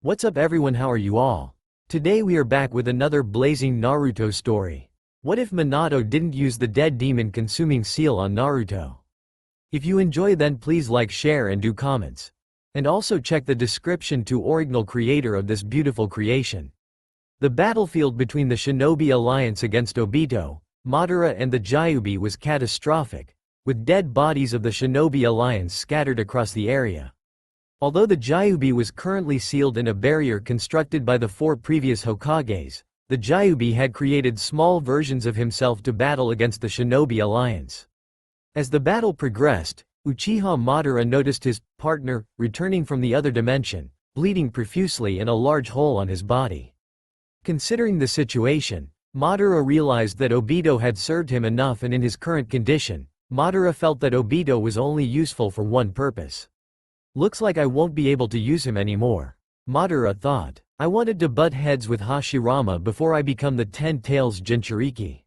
What's up everyone, how are you all? Today we are back with another blazing Naruto story. What if Minato didn't use the dead demon consuming seal on Naruto? If you enjoy then please like, share and do comments. And also check the description to original creator of this beautiful creation. The battlefield between the Shinobi Alliance against Obito, Madara and the Gyuubi was catastrophic, with dead bodies of the Shinobi Alliance scattered across the area. Although the Gyuubi was currently sealed in a barrier constructed by the 4 previous Hokages, the Gyuubi had created small versions of himself to battle against the Shinobi Alliance. As the battle progressed, Uchiha Madara noticed his partner returning from the other dimension, bleeding profusely and a large hole on his body. Considering the situation, Madara realized that Obito had served him enough, and in his current condition, Madara felt that Obito was only useful for one purpose. Looks like I won't be able to use him anymore, Madara thought. I wanted to butt heads with Hashirama before I become the 10 Tails Jinchuriki.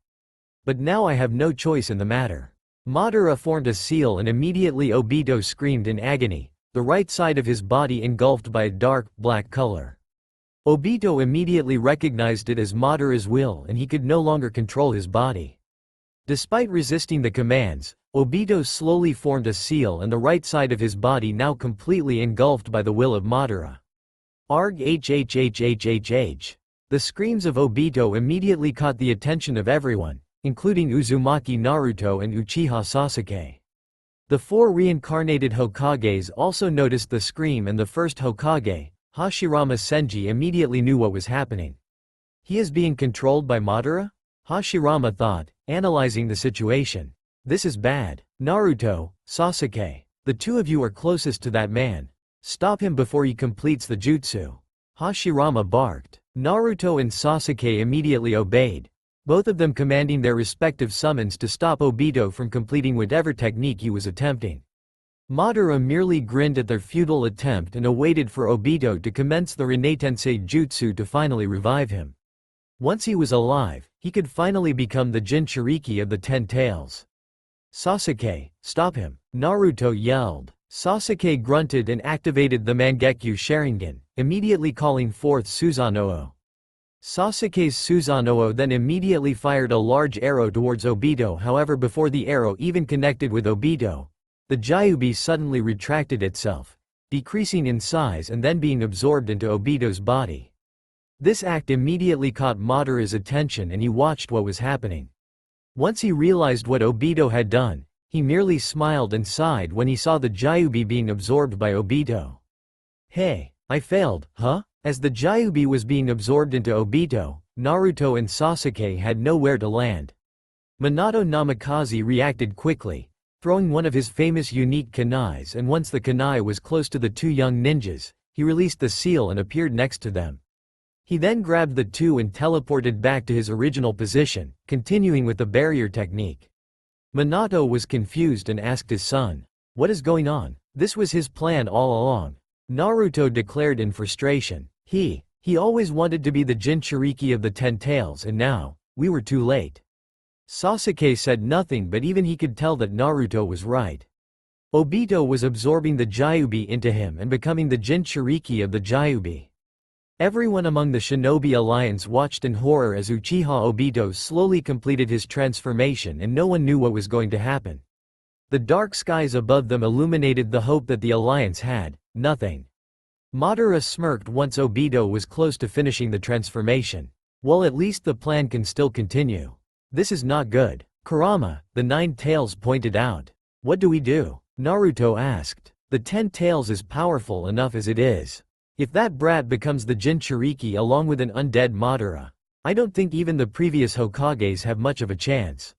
But now I have no choice in the matter. Madara formed a seal and immediately Obito screamed in agony, the right side of his body engulfed by a dark, black color. Obito immediately recognized it as Madara's will and he could no longer control his body. Despite resisting the commands, Obito slowly formed a seal and the right side of his body now completely engulfed by the will of Madara. Arg hhhhhh. The screams of Obito immediately caught the attention of everyone, including Uzumaki Naruto and Uchiha Sasuke. The 4 reincarnated Hokages also noticed the scream, and the first Hokage, Hashirama Senji, immediately knew what was happening. He is being controlled by Madara? Hashirama thought, analyzing the situation. This is bad. Naruto, Sasuke, the 2 of you are closest to that man. Stop him before he completes the jutsu. Hashirama barked. Naruto and Sasuke immediately obeyed, both of them commanding their respective summons to stop Obito from completing whatever technique he was attempting. Madara merely grinned at their futile attempt and awaited for Obito to commence the Rinatensei jutsu to finally revive him. Once he was alive, he could finally become the Jinchuriki of the 10 Tails. Sasuke, stop him, Naruto yelled. Sasuke grunted and activated the Mangekyo Sharingan, immediately calling forth Susanoo. Sasuke's Susanoo then immediately fired a large arrow towards Obito. However, before the arrow even connected with Obito, the Gyuubi suddenly retracted itself, decreasing in size and then being absorbed into Obito's body. This act immediately caught Madara's attention and he watched what was happening. Once he realized what Obito had done, he merely smiled and sighed when he saw the Gyuubi being absorbed by Obito. Hey, I failed, huh? As the Gyuubi was being absorbed into Obito, Naruto and Sasuke had nowhere to land. Minato Namikaze reacted quickly, throwing one of his famous unique kunais, and once the kunai was close to the 2 young ninjas, he released the seal and appeared next to them. He then grabbed the 2 and teleported back to his original position, continuing with the barrier technique. Minato was confused and asked his son, "What is going on?" This was his plan all along, Naruto declared in frustration. He always wanted to be the Jinchuriki of the 10 Tails, and now, we were too late. Sasuke said nothing, but even he could tell that Naruto was right. Obito was absorbing the Gyuubi into him and becoming the Jinchuriki of the Gyuubi. Everyone among the Shinobi Alliance watched in horror as Uchiha Obito slowly completed his transformation, and no one knew what was going to happen. The dark skies above them illuminated the hope that the Alliance had: nothing. Madara smirked once Obito was close to finishing the transformation. Well, at least the plan can still continue. This is not good. Kurama, the 9 Tails, pointed out. What do we do? Naruto asked. The 10 Tails is powerful enough as it is. If that brat becomes the Jinchuriki along with an undead Madara, I don't think even the previous Hokages have much of a chance.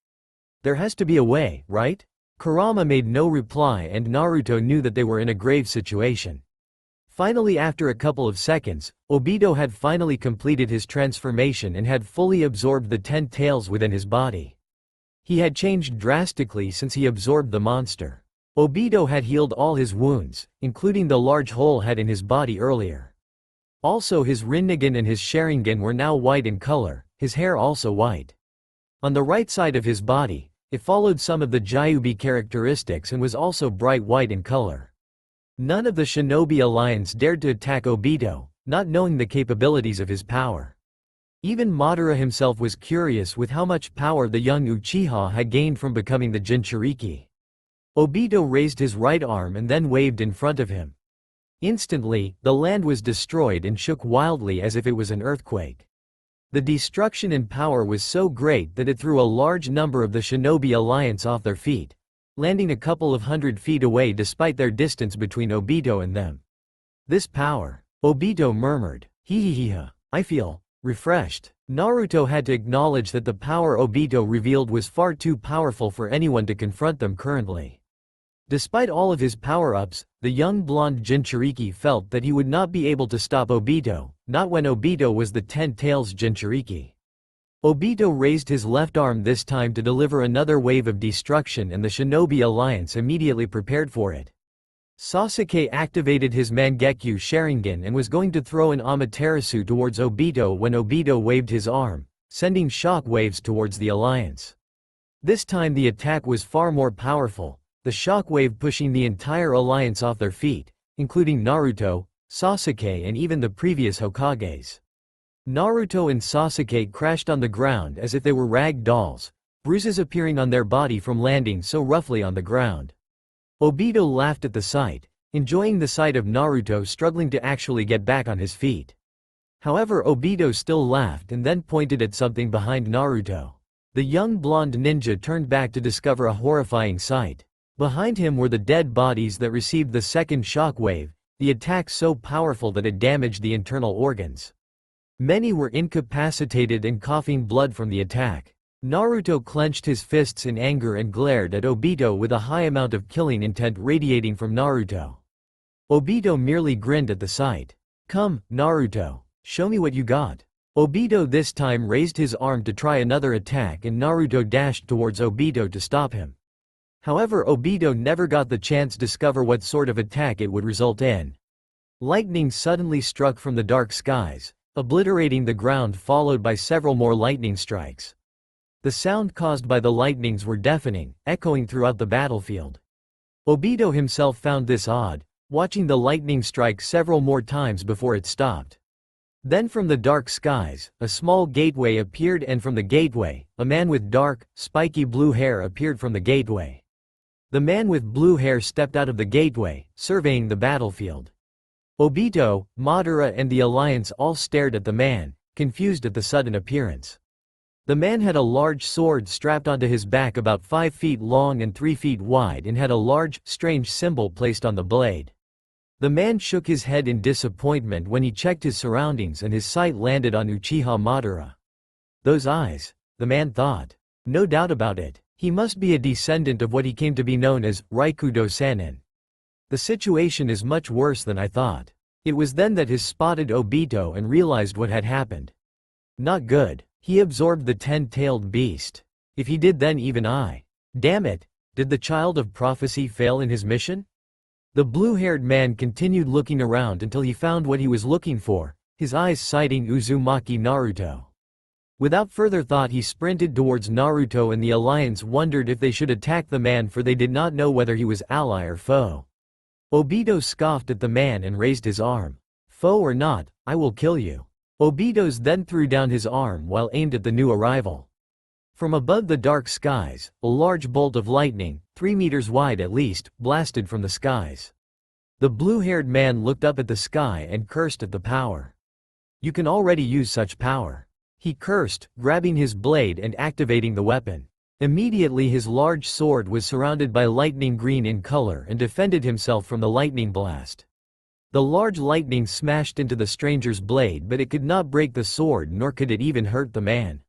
There has to be a way, right? Kurama made no reply, and Naruto knew that they were in a grave situation. Finally, after a couple of seconds, Obito had finally completed his transformation and had fully absorbed the 10 Tails within his body. He had changed drastically since he absorbed the monster. Obito had healed all his wounds, including the large hole had in his body earlier. Also, his Rinnegan and his Sharingan were now white in color, his hair also white. On the right side of his body, it followed some of the Gyuubi characteristics and was also bright white in color. None of the Shinobi Alliance dared to attack Obito, not knowing the capabilities of his power. Even Madara himself was curious with how much power the young Uchiha had gained from becoming the Jinchuriki. Obito raised his right arm and then waved in front of him. Instantly, the land was destroyed and shook wildly as if it was an earthquake. The destruction and power was so great that it threw a large number of the Shinobi Alliance off their feet, landing a couple of 100 feet away despite their distance between Obito and them. This power, Obito murmured, "Hehehe, I feel refreshed." Naruto had to acknowledge that the power Obito revealed was far too powerful for anyone to confront them currently. Despite all of his power-ups, the young blonde Jinchuriki felt that he would not be able to stop Obito, not when Obito was the 10 Tails Jinchuriki. Obito raised his left arm this time to deliver another wave of destruction, and the Shinobi Alliance immediately prepared for it. Sasuke activated his Mangekyo Sharingan and was going to throw an Amaterasu towards Obito when Obito waved his arm, sending shock waves towards the Alliance. This time the attack was far more powerful, the shockwave pushing the entire Alliance off their feet, including Naruto, Sasuke and even the previous Hokages. Naruto and Sasuke crashed on the ground as if they were rag dolls, bruises appearing on their body from landing so roughly on the ground. Obito laughed at the sight, enjoying the sight of Naruto struggling to actually get back on his feet. However, Obito still laughed and then pointed at something behind Naruto. The young blonde ninja turned back to discover a horrifying sight. Behind him were the dead bodies that received the second shockwave, the attack so powerful that it damaged the internal organs. Many were incapacitated and coughing blood from the attack. Naruto clenched his fists in anger and glared at Obito with a high amount of killing intent radiating from Naruto. Obito merely grinned at the sight. "Come, Naruto, show me what you got." Obito this time raised his arm to try another attack and Naruto dashed towards Obito to stop him. However, Obito never got the chance to discover what sort of attack it would result in. Lightning suddenly struck from the dark skies, obliterating the ground, followed by several more lightning strikes. The sound caused by the lightnings were deafening, echoing throughout the battlefield. Obito himself found this odd, watching the lightning strike several more times before it stopped. Then from the dark skies, a small gateway appeared, and from the gateway, a man with dark, spiky blue hair appeared from the gateway. The man with blue hair stepped out of the gateway, surveying the battlefield. Obito, Madara and the Alliance all stared at the man, confused at the sudden appearance. The man had a large sword strapped onto his back about 5 feet long and 3 feet wide and had a large, strange symbol placed on the blade. The man shook his head in disappointment when he checked his surroundings and his sight landed on Uchiha Madara. Those eyes, the man thought. No doubt about it. He must be a descendant of what he came to be known as Raikudo Sannin. The situation is much worse than I thought. It was then that he spotted Obito and realized what had happened. Not good. He absorbed the 10-tailed beast. If he did, then even I. Damn it, did the child of prophecy fail in his mission? The blue-haired man continued looking around until he found what he was looking for, his eyes sighting Uzumaki Naruto. Without further thought he sprinted towards Naruto, and the Alliance wondered if they should attack the man, for they did not know whether he was ally or foe. Obito scoffed at the man and raised his arm. "Foe or not, I will kill you." Obito then threw down his arm while aimed at the new arrival. From above the dark skies, a large bolt of lightning, 3 meters wide at least, blasted from the skies. The blue-haired man looked up at the sky and cursed at the power. "You can already use such power," he cursed, grabbing his blade and activating the weapon. Immediately his large sword was surrounded by lightning green in color and defended himself from the lightning blast. The large lightning smashed into the stranger's blade, but it could not break the sword, nor could it even hurt the man.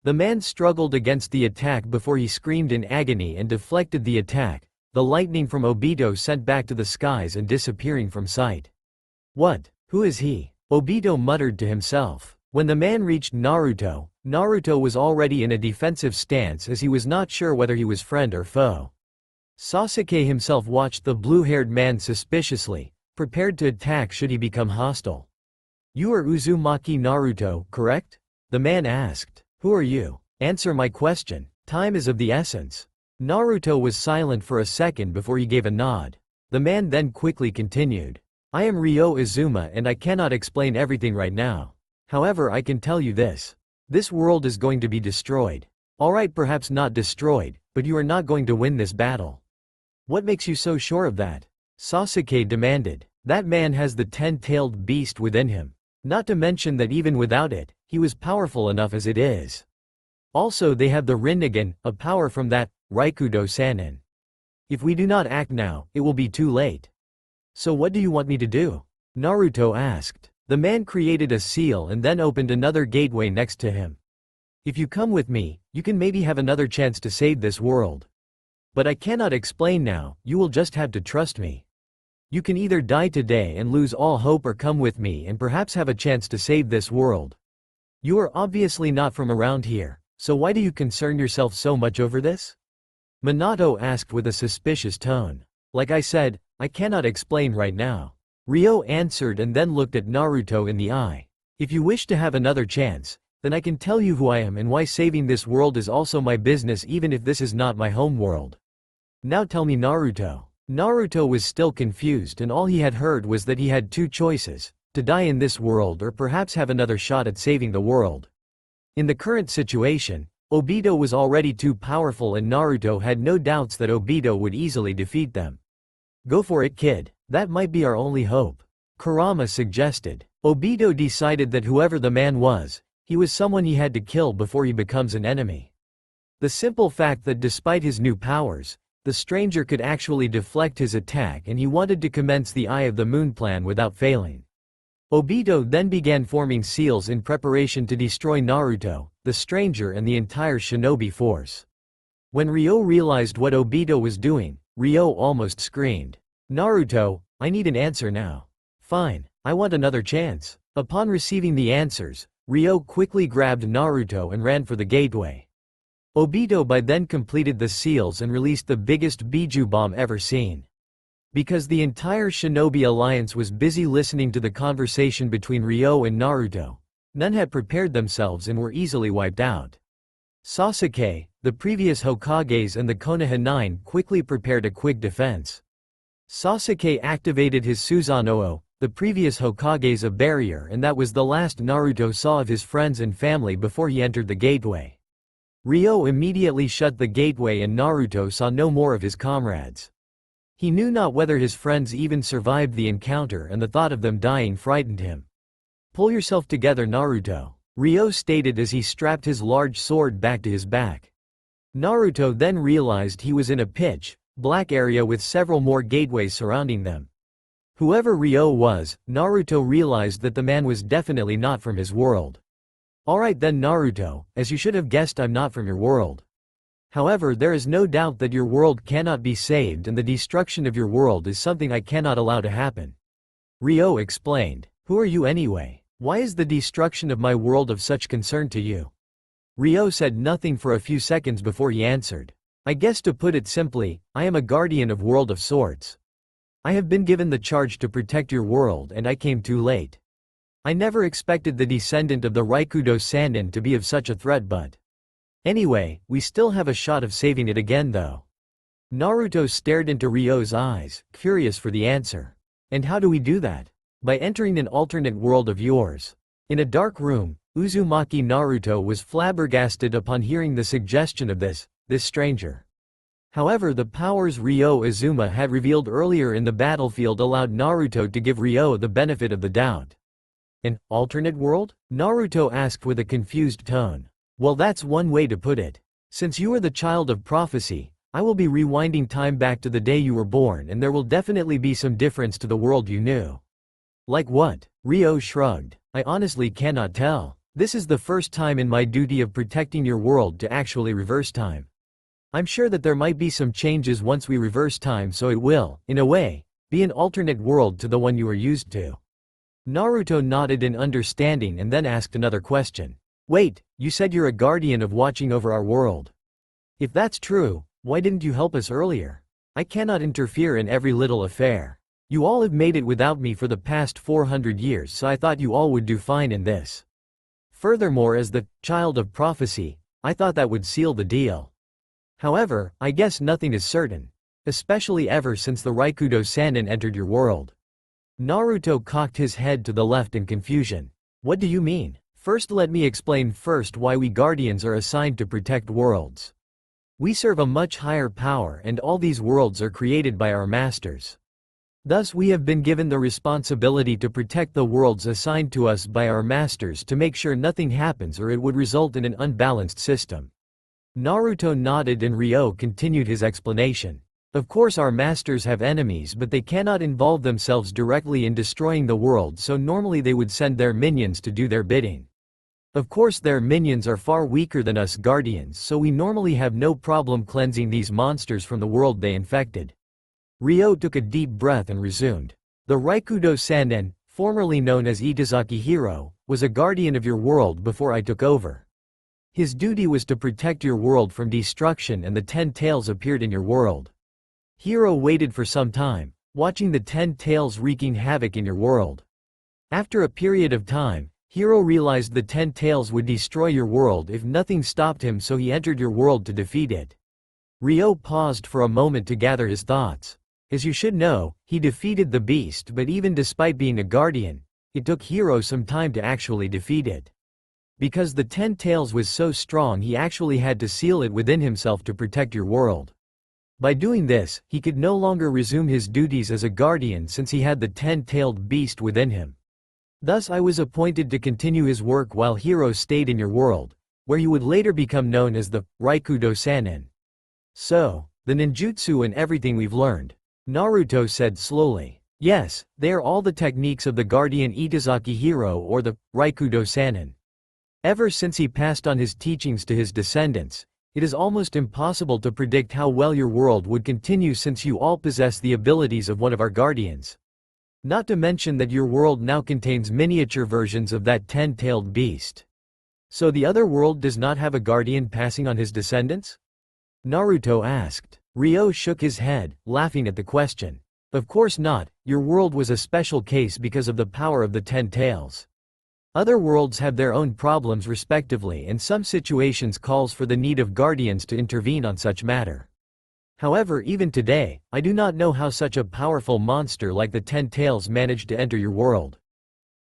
The man struggled against the attack before he screamed in agony and deflected the attack, the lightning from Obito sent back to the skies and disappearing from sight. "What? Who is he?" Obito muttered to himself. When the man reached Naruto, Naruto was already in a defensive stance as he was not sure whether he was friend or foe. Sasuke himself watched the blue-haired man suspiciously, prepared to attack should he become hostile. "You are Uzumaki Naruto, correct?" the man asked. "Who are you? Answer my question. Time is of the essence." Naruto was silent for a second before he gave a nod. The man then quickly continued. I am Ryo Izuma and I cannot explain everything right now. However, I can tell you this. This world is going to be destroyed. Alright, perhaps not destroyed, but you are not going to win this battle. What makes you so sure of that? Sasuke demanded. That man has the 10-tailed beast within him. Not to mention that even without it, he was powerful enough as it is. Also, they have the Rinnegan, a power from that Raikudo Sannin. If we do not act now, it will be too late. So what do you want me to do? Naruto asked. The man created a seal and then opened another gateway next to him. If you come with me, you can maybe have another chance to save this world. But I cannot explain now, you will just have to trust me. You can either die today and lose all hope or come with me and perhaps have a chance to save this world. You are obviously not from around here, so why do you concern yourself so much over this? Minato asked with a suspicious tone. Like I said, I cannot explain right now. Ryo answered and then looked at Naruto in the eye. If you wish to have another chance, then I can tell you who I am and why saving this world is also my business even if this is not my home world. Now tell me, Naruto. Naruto was still confused and all he had heard was that he had two choices, to die in this world or perhaps have another shot at saving the world. In the current situation, Obito was already too powerful and Naruto had no doubts that Obito would easily defeat them. Go for it, kid. That might be our only hope. Kurama suggested. Obito decided that whoever the man was, he was someone he had to kill before he becomes an enemy. The simple fact that despite his new powers, the stranger could actually deflect his attack and he wanted to commence the Eye of the Moon plan without failing. Obito then began forming seals in preparation to destroy Naruto, the stranger and the entire shinobi force. When Ryo realized what Obito was doing, Ryo almost screamed. Naruto, I need an answer now. Fine, I want another chance. Upon receiving the answers, Ryo quickly grabbed Naruto and ran for the gateway. Obito by then completed the seals and released the biggest Biju bomb ever seen. Because the entire Shinobi Alliance was busy listening to the conversation between Ryo and Naruto, none had prepared themselves and were easily wiped out. Sasuke, the previous Hokages and the Konoha 9 quickly prepared a quick defense. Sasuke activated his Susanoo, the previous Hokage's a barrier, and that was the last Naruto saw of his friends and family before he entered the gateway. Ryo immediately shut the gateway and Naruto saw no more of his comrades. He knew not whether his friends even survived the encounter and the thought of them dying frightened him. Pull yourself together, Naruto, Ryo stated as he strapped his large sword back to his back. Naruto then realized he was in a pitch black area with several more gateways surrounding them. Whoever Ryo was, Naruto realized that the man was definitely not from his world. Alright then, Naruto, as you should have guessed, I'm not from your world. However, there is no doubt that your world cannot be saved and the destruction of your world is something I cannot allow to happen. Ryo explained. Who are you anyway? Why is the destruction of my world of such concern to you? Ryo said nothing for a few seconds before he answered. I guess to put it simply, I am a guardian of world of sorts. I have been given the charge to protect your world and I came too late. I never expected the descendant of the Raikudo Sannin to be of such a threat, but anyway, we still have a shot of saving it again though. Naruto stared into Ryo's eyes, curious for the answer. And how do we do that? By entering an alternate world of yours. In a dark room, Uzumaki Naruto was flabbergasted upon hearing the suggestion of this stranger. However, the powers Ryo Izuma had revealed earlier in the battlefield allowed Naruto to give Ryo the benefit of the doubt. An alternate world? Naruto asked with a confused tone. Well, that's one way to put it. Since you are the child of prophecy, I will be rewinding time back to the day you were born and there will definitely be some difference to the world you knew. Like what? Ryo shrugged. I honestly cannot tell. This is the first time in my duty of protecting your world to actually reverse time. I'm sure that there might be some changes once we reverse time, so it will, in a way, be an alternate world to the one you are used to. Naruto nodded in understanding and then asked another question. Wait, you said you're a guardian of watching over our world. If that's true, why didn't you help us earlier? I cannot interfere in every little affair. You all have made it without me for the past 400 years, so I thought you all would do fine in this. Furthermore, as the child of prophecy, I thought that would seal the deal. However, I guess nothing is certain, especially ever since the Raikudo Sannin entered your world. Naruto cocked his head to the left in confusion. What do you mean? First let me explain first why we Guardians are assigned to protect worlds. We serve a much higher power and all these worlds are created by our masters. Thus we have been given the responsibility to protect the worlds assigned to us by our masters to make sure nothing happens or it would result in an unbalanced system. Naruto nodded and Ryo continued his explanation. Of course our masters have enemies but they cannot involve themselves directly in destroying the world, so normally they would send their minions to do their bidding. Of course their minions are far weaker than us Guardians, so we normally have no problem cleansing these monsters from the world they infected. Ryo took a deep breath and resumed. The Raikudo Sanen, formerly known as Itazaki Hero, was a guardian of your world before I took over. His duty was to protect your world from destruction and the 10 tails appeared in your world. Hero waited for some time, watching the 10 tails wreaking havoc in your world. After a period of time, Hero realized the 10 tails would destroy your world if nothing stopped him, so he entered your world to defeat it. Ryo paused for a moment to gather his thoughts. As you should know, he defeated the beast, but even despite being a guardian, it took Hero some time to actually defeat it. Because the 10 tails was so strong, he actually had to seal it within himself to protect your world. By doing this, he could no longer resume his duties as a guardian since he had the 10-tailed beast within him. Thus I was appointed to continue his work while Hero stayed in your world, where he would later become known as the Raikudo Sanen. So, the ninjutsu and everything we've learned, Naruto said slowly. Yes, they are all the techniques of the guardian Itazaki Hero or the Raikudo Sanen. Ever since he passed on his teachings to his descendants, it is almost impossible to predict how well your world would continue since you all possess the abilities of one of our guardians. Not to mention that your world now contains miniature versions of that 10-tailed beast. So the other world does not have a guardian passing on his descendants? Naruto asked. Ryo shook his head, laughing at the question. Of course not, your world was a special case because of the power of the 10 tails. Other worlds have their own problems respectively, and some situations calls for the need of guardians to intervene on such matter. However, even today, I do not know how such a powerful monster like the 10 tails managed to enter your world.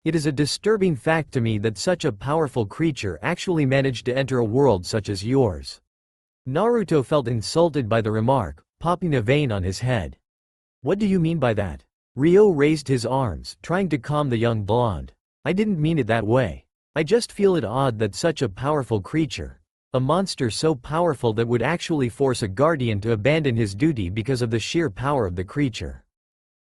It is a disturbing fact to me that such a powerful creature actually managed to enter a world such as yours. Naruto felt insulted by the remark, popping a vein on his head. What do you mean by that? Ryo raised his arms, trying to calm the young blonde. I didn't mean it that way. I just feel it odd that such a powerful creature, a monster so powerful that would actually force a guardian to abandon his duty because of the sheer power of the creature.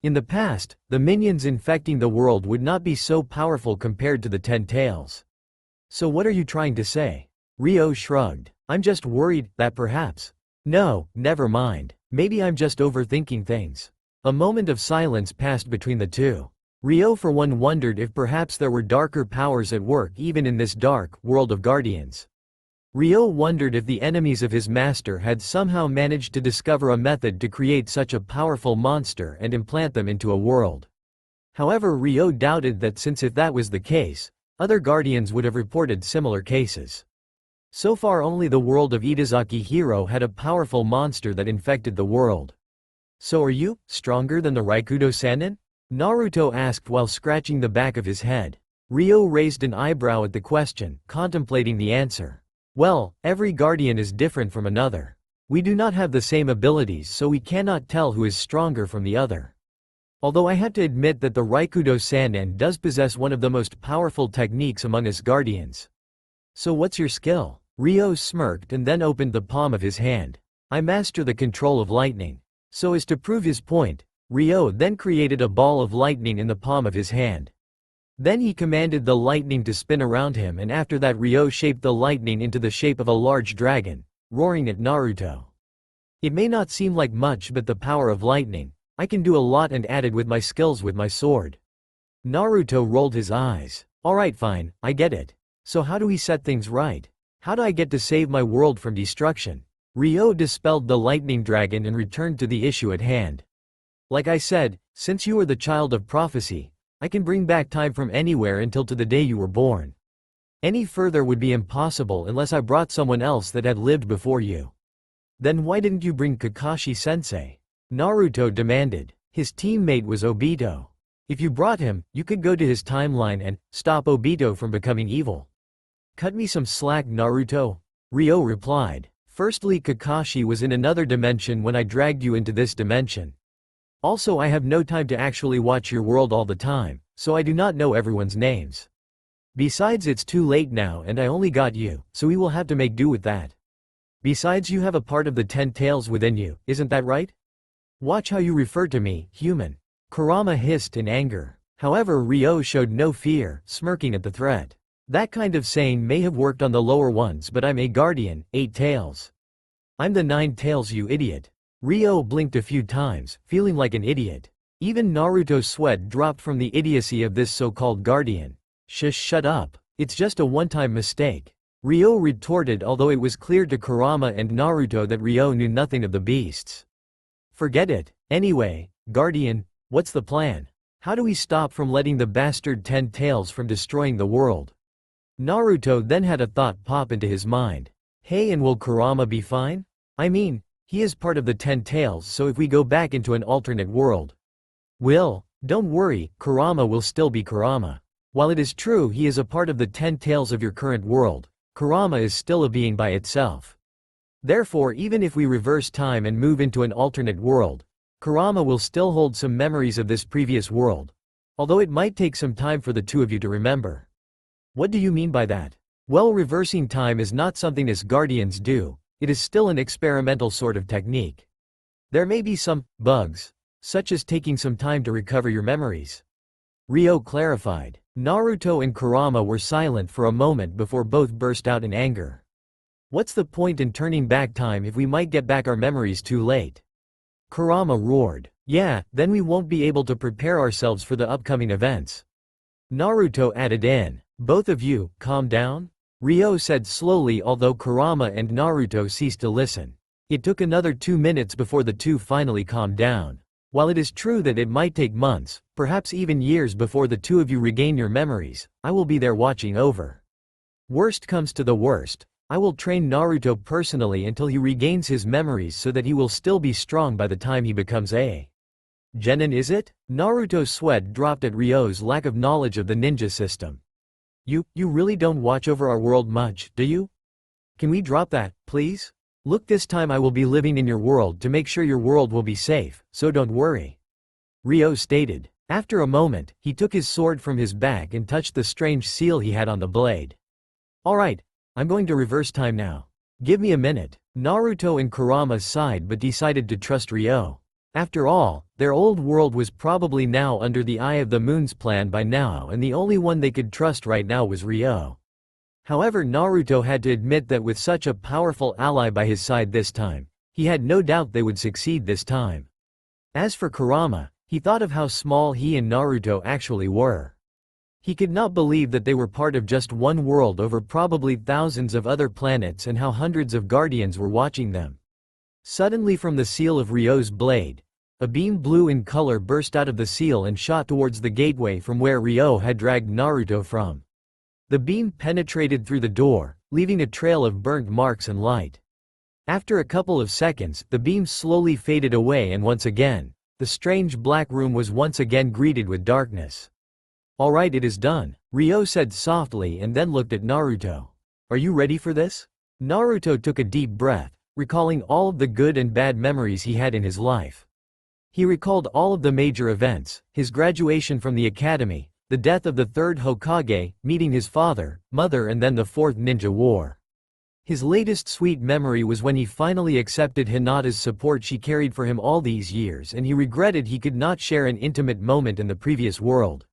In the past, the minions infecting the world would not be so powerful compared to the 10 tails. So what are you trying to say? Ryo shrugged. I'm just worried that perhaps. No, never mind. Maybe I'm just overthinking things. A moment of silence passed between the two. Ryo for one wondered if perhaps there were darker powers at work even in this dark world of guardians. Ryo wondered if the enemies of his master had somehow managed to discover a method to create such a powerful monster and implant them into a world. However, Ryo doubted that, since if that was the case, other guardians would have reported similar cases. So far only the world of Itazaki Hero had a powerful monster that infected the world. So are you stronger than the Raikudo Sanen? Naruto asked while scratching the back of his head. Ryo raised an eyebrow at the question, contemplating the answer. Well, every guardian is different from another. We do not have the same abilities, so we cannot tell who is stronger from the other. Although I have to admit that the Raikudo Sanen does possess one of the most powerful techniques among us guardians. So what's your skill? Ryo smirked and then opened the palm of his hand. I master the control of lightning. So as to prove his point, Ryo then created a ball of lightning in the palm of his hand. Then he commanded the lightning to spin around him, and after that Ryo shaped the lightning into the shape of a large dragon, roaring at Naruto. It may not seem like much, but the power of lightning, I can do a lot, and added with my skills with my sword. Naruto rolled his eyes. Alright, fine, I get it. So how do we set things right? How do I get to save my world from destruction? Ryo dispelled the lightning dragon and returned to the issue at hand. Like I said, since you are the child of prophecy, I can bring back time from anywhere until to the day you were born. Any further would be impossible unless I brought someone else that had lived before you. Then why didn't you bring Kakashi-sensei? Naruto demanded. His teammate was Obito. If you brought him, you could go to his timeline and stop Obito from becoming evil. Cut me some slack, Naruto. Ryo replied. Firstly, Kakashi was in another dimension when I dragged you into this dimension. Also, I have no time to actually watch your world all the time, so I do not know everyone's names. Besides, it's too late now and I only got you, so we will have to make do with that. Besides, you have a part of the 10 tails within you, isn't that right? Watch how you refer to me, human. Kurama hissed in anger. However, Ryo showed no fear, smirking at the threat. That kind of saying may have worked on the lower ones, but I'm a guardian, 8 tails. I'm the 9 tails, you idiot. Ryo blinked a few times, feeling like an idiot. Even Naruto's sweat dropped from the idiocy of this so-called guardian. Shut up. It's just a one-time mistake. Ryo retorted, although it was clear to Kurama and Naruto that Ryo knew nothing of the beasts. Forget it. Anyway, Guardian, what's the plan? How do we stop from letting the bastard 10 tails from destroying the world? Naruto then had a thought pop into his mind. Hey, and will Kurama be fine? I mean, he is part of the 10 tails, so if we go back into an alternate world. Don't worry, Kurama will still be Kurama. While it is true he is a part of the 10 tails of your current world, Kurama is still a being by itself. Therefore, even if we reverse time and move into an alternate world, Kurama will still hold some memories of this previous world. Although it might take some time for the two of you to remember. What do you mean by that? Well, reversing time is not something us guardians do, it is still an experimental sort of technique. There may be some bugs, such as taking some time to recover your memories. Ryo clarified. Naruto and Kurama were silent for a moment before both burst out in anger. What's the point in turning back time if we might get back our memories too late? Kurama roared. Yeah, then we won't be able to prepare ourselves for the upcoming events. Naruto added in. Both of you, calm down? Ryo said slowly, although Kurama and Naruto ceased to listen. It took another 2 minutes before the two finally calmed down. While it is true that it might take months, perhaps even years before the two of you regain your memories, I will be there watching over. Worst comes to the worst, I will train Naruto personally until he regains his memories so that he will still be strong by the time he becomes a genin, is it? Naruto's sweat dropped at Ryo's lack of knowledge of the ninja system. You really don't watch over our world much, do you? Can we drop that, please? Look, this time I will be living in your world to make sure your world will be safe, so don't worry. Ryo stated. After a moment, he took his sword from his bag and touched the strange seal he had on the blade. Alright, I'm going to reverse time now. Give me a minute. Naruto and Kurama sighed but decided to trust Ryo. After all, their old world was probably now under the Eye of the Moon's plan by now, and the only one they could trust right now was Ryo. However, Naruto had to admit that with such a powerful ally by his side this time, he had no doubt they would succeed this time. As for Kurama, he thought of how small he and Naruto actually were. He could not believe that they were part of just one world over probably thousands of other planets and how hundreds of guardians were watching them. Suddenly, from the seal of Ryo's blade, a beam blue in color burst out of the seal and shot towards the gateway from where Ryo had dragged Naruto from. The beam penetrated through the door, leaving a trail of burnt marks and light. After a couple of seconds, the beam slowly faded away and once again, the strange black room was once again greeted with darkness. Alright, it is done, Ryo said softly and then looked at Naruto. Are you ready for this? Naruto took a deep breath, recalling all of the good and bad memories he had in his life. He recalled all of the major events, his graduation from the academy, the death of the third Hokage, meeting his father, mother, and then the fourth ninja war. His latest sweet memory was when he finally accepted Hinata's support she carried for him all these years, and he regretted he could not share an intimate moment in the previous world.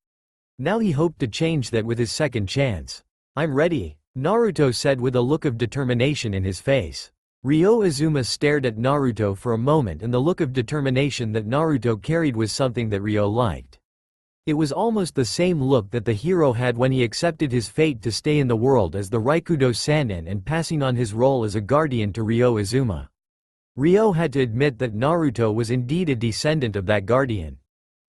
Now he hoped to change that with his second chance. I'm ready, Naruto said with a look of determination in his face. Ryo Izuma stared at Naruto for a moment, and the look of determination that Naruto carried was something that Ryo liked. It was almost the same look that the hero had when he accepted his fate to stay in the world as the Raikudo Sannin and passing on his role as a guardian to Ryo Izuma. Ryo had to admit that Naruto was indeed a descendant of that guardian.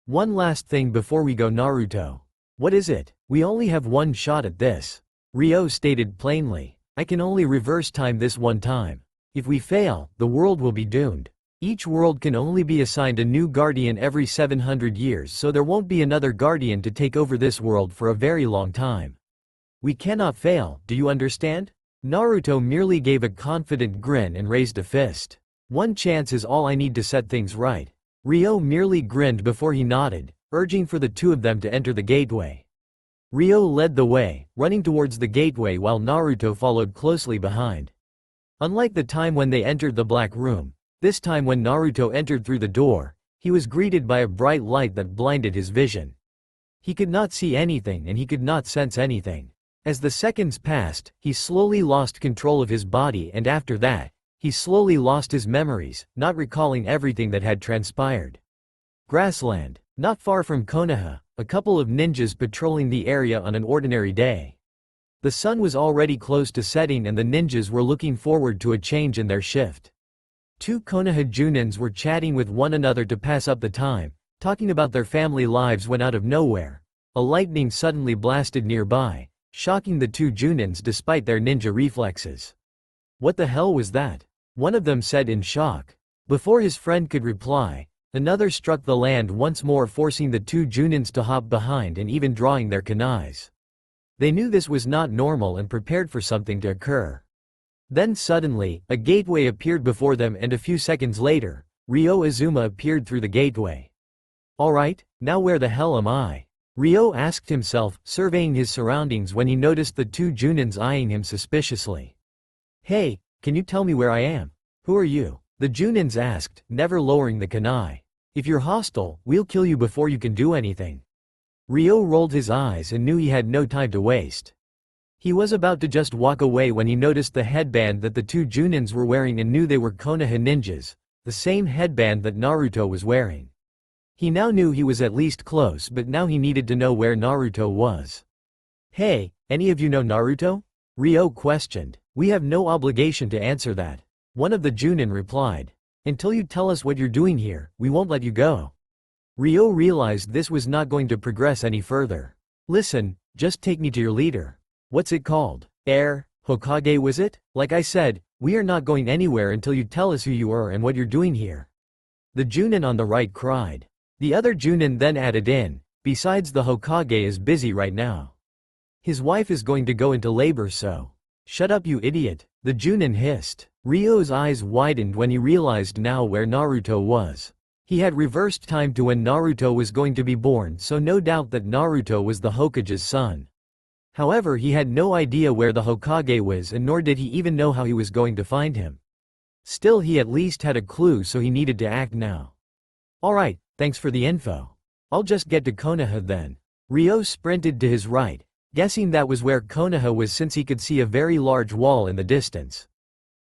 One last thing before we go, Naruto. What is it? We only have one shot at this. Ryo stated plainly. I can only reverse time this one time. If we fail, the world will be doomed. Each world can only be assigned a new guardian every 700 years, so there won't be another guardian to take over this world for a very long time. We cannot fail, do you understand? Naruto merely gave a confident grin and raised a fist. One chance is all I need to set things right. Ryo merely grinned before he nodded, urging for the two of them to enter the gateway. Ryo led the way, running towards the gateway while Naruto followed closely behind. Unlike the time when they entered the Black Room, this time when Naruto entered through the door, he was greeted by a bright light that blinded his vision. He could not see anything and he could not sense anything. As the seconds passed, he slowly lost control of his body, and after that, he slowly lost his memories, not recalling everything that had transpired. Grassland. Not far from Konoha, a couple of ninjas patrolling the area on an ordinary day. The sun was already close to setting and the ninjas were looking forward to a change in their shift. Two Konoha Junins were chatting with one another to pass up the time, talking about their family lives when out of nowhere, a lightning suddenly blasted nearby, shocking the two Junins despite their ninja reflexes. What the hell was that? One of them said in shock. Before his friend could reply, another struck the land once more, forcing the two Junins to hop behind and even drawing their kunais. They knew this was not normal and prepared for something to occur. Then suddenly, a gateway appeared before them and a few seconds later, Ryo Azuma appeared through the gateway. Alright, now where the hell am I? Ryo asked himself, surveying his surroundings when he noticed the two Junins eyeing him suspiciously. Hey, can you tell me where I am? Who are you? The Junins asked, never lowering the kunai. If you're hostile, we'll kill you before you can do anything. Ryo rolled his eyes and knew he had no time to waste. He was about to just walk away when he noticed the headband that the two Junins were wearing and knew they were Konoha ninjas, the same headband that Naruto was wearing. He now knew he was at least close, but now he needed to know where Naruto was. Hey, any of you know Naruto? Ryo questioned. We have no obligation to answer that. One of the Junin replied. Until you tell us what you're doing here, we won't let you go. Ryo realized this was not going to progress any further. Listen, just take me to your leader. What's it called? Hokage was it? Like I said, we are not going anywhere until you tell us who you are and what you're doing here. The Junin on the right cried. The other Junin then added in, besides the Hokage is busy right now. His wife is going to go into labor, so. Shut up, you idiot, the Junin hissed. Ryo's eyes widened when he realized now where Naruto was. He had reversed time to when Naruto was going to be born, so no doubt that Naruto was the Hokage's son. However, he had no idea where the Hokage was, and nor did he even know how he was going to find him. Still, he at least had a clue, so he needed to act now. Alright, thanks for the info. I'll just get to Konoha then. Ryo sprinted to his right, guessing that was where Konoha was since he could see a very large wall in the distance.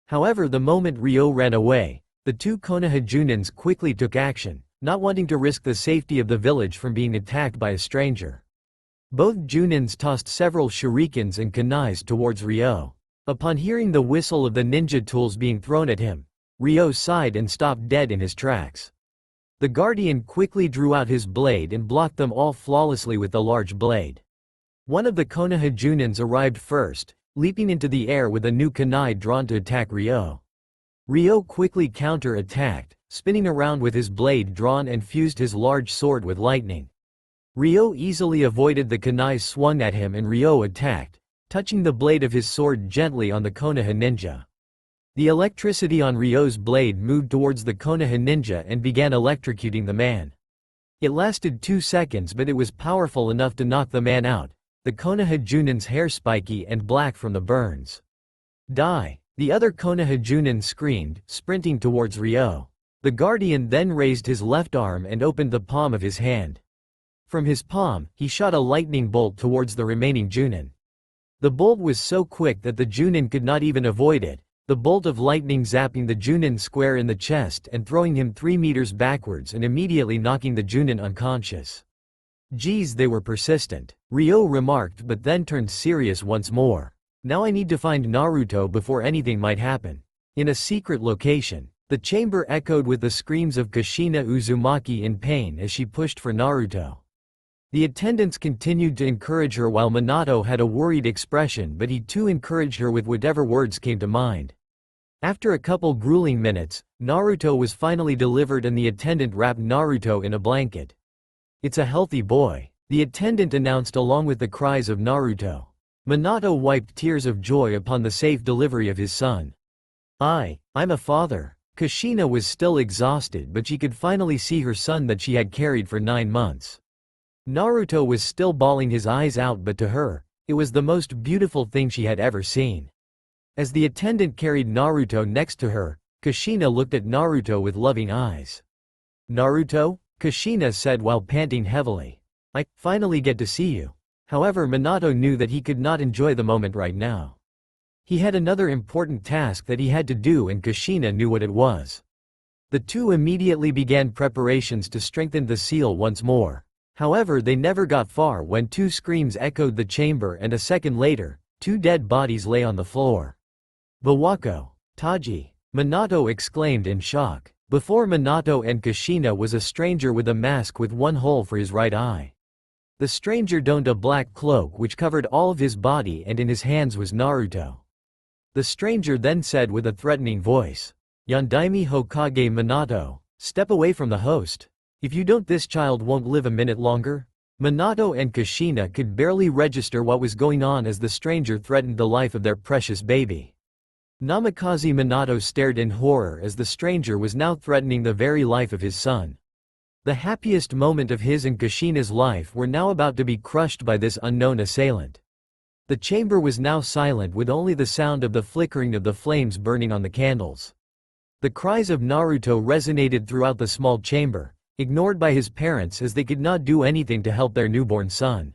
However, the moment Ryo ran away, the two Konoha Junins quickly took action, not wanting to risk the safety of the village from being attacked by a stranger. Both Junins tossed several shurikens and kunais towards Ryo. Upon hearing the whistle of the ninja tools being thrown at him, Ryo sighed and stopped dead in his tracks. The guardian quickly drew out his blade and blocked them all flawlessly with the large blade. One of the Konoha Junins arrived first, leaping into the air with a new kunai drawn to attack Ryo. Ryo quickly counter-attacked, spinning around with his blade drawn and fused his large sword with lightning. Ryo easily avoided the kunai swung at him and Ryo attacked, touching the blade of his sword gently on the Konoha ninja. The electricity on Ryo's blade moved towards the Konoha ninja and began electrocuting the man. It lasted 2 seconds, but it was powerful enough to knock the man out, the Konoha Junin's hair spiky and black from the burns. Die! The other Konoha Junin screamed, sprinting towards Ryo. The guardian then raised his left arm and opened the palm of his hand. From his palm, he shot a lightning bolt towards the remaining Junin. The bolt was so quick that the Junin could not even avoid it, the bolt of lightning zapping the Junin square in the chest and throwing him 3 meters backwards and immediately knocking the Junin unconscious. Geez, they were persistent, Ryo remarked, but then turned serious once more. Now I need to find Naruto before anything might happen. In a secret location, the chamber echoed with the screams of Kushina Uzumaki in pain as she pushed for Naruto. The attendants continued to encourage her while Minato had a worried expression, but he too encouraged her with whatever words came to mind. After a couple grueling minutes, Naruto was finally delivered and the attendant wrapped Naruto in a blanket. "It's a healthy boy," the attendant announced along with the cries of Naruto. Minato wiped tears of joy upon the safe delivery of his son. I'm a father." Kushina was still exhausted but she could finally see her son that she had carried for 9 months. Naruto was still bawling his eyes out but to her, it was the most beautiful thing she had ever seen. As the attendant carried Naruto next to her, Kushina looked at Naruto with loving eyes. "Naruto?" Kushina said while panting heavily. "I finally get to see you." However, Minato knew that he could not enjoy the moment right now. He had another important task that he had to do and Kushina knew what it was. The two immediately began preparations to strengthen the seal once more. However, they never got far when 2 screams echoed the chamber and a second later, 2 dead bodies lay on the floor. "Bawako! Taji!" Minato exclaimed in shock. Before Minato and Kushina was a stranger with a mask with 1 hole for his right eye. The stranger donned a black cloak which covered all of his body and in his hands was Naruto. The stranger then said with a threatening voice, "Yondaime Hokage Minato, step away from the host. If you don't, this child won't live a minute longer." Minato and Kushina could barely register what was going on as the stranger threatened the life of their precious baby. Namikaze Minato stared in horror as the stranger was now threatening the very life of his son. The happiest moment of his and Kushina's life were now about to be crushed by this unknown assailant. The chamber was now silent with only the sound of the flickering of the flames burning on the candles. The cries of Naruto resonated throughout the small chamber, ignored by his parents as they could not do anything to help their newborn son.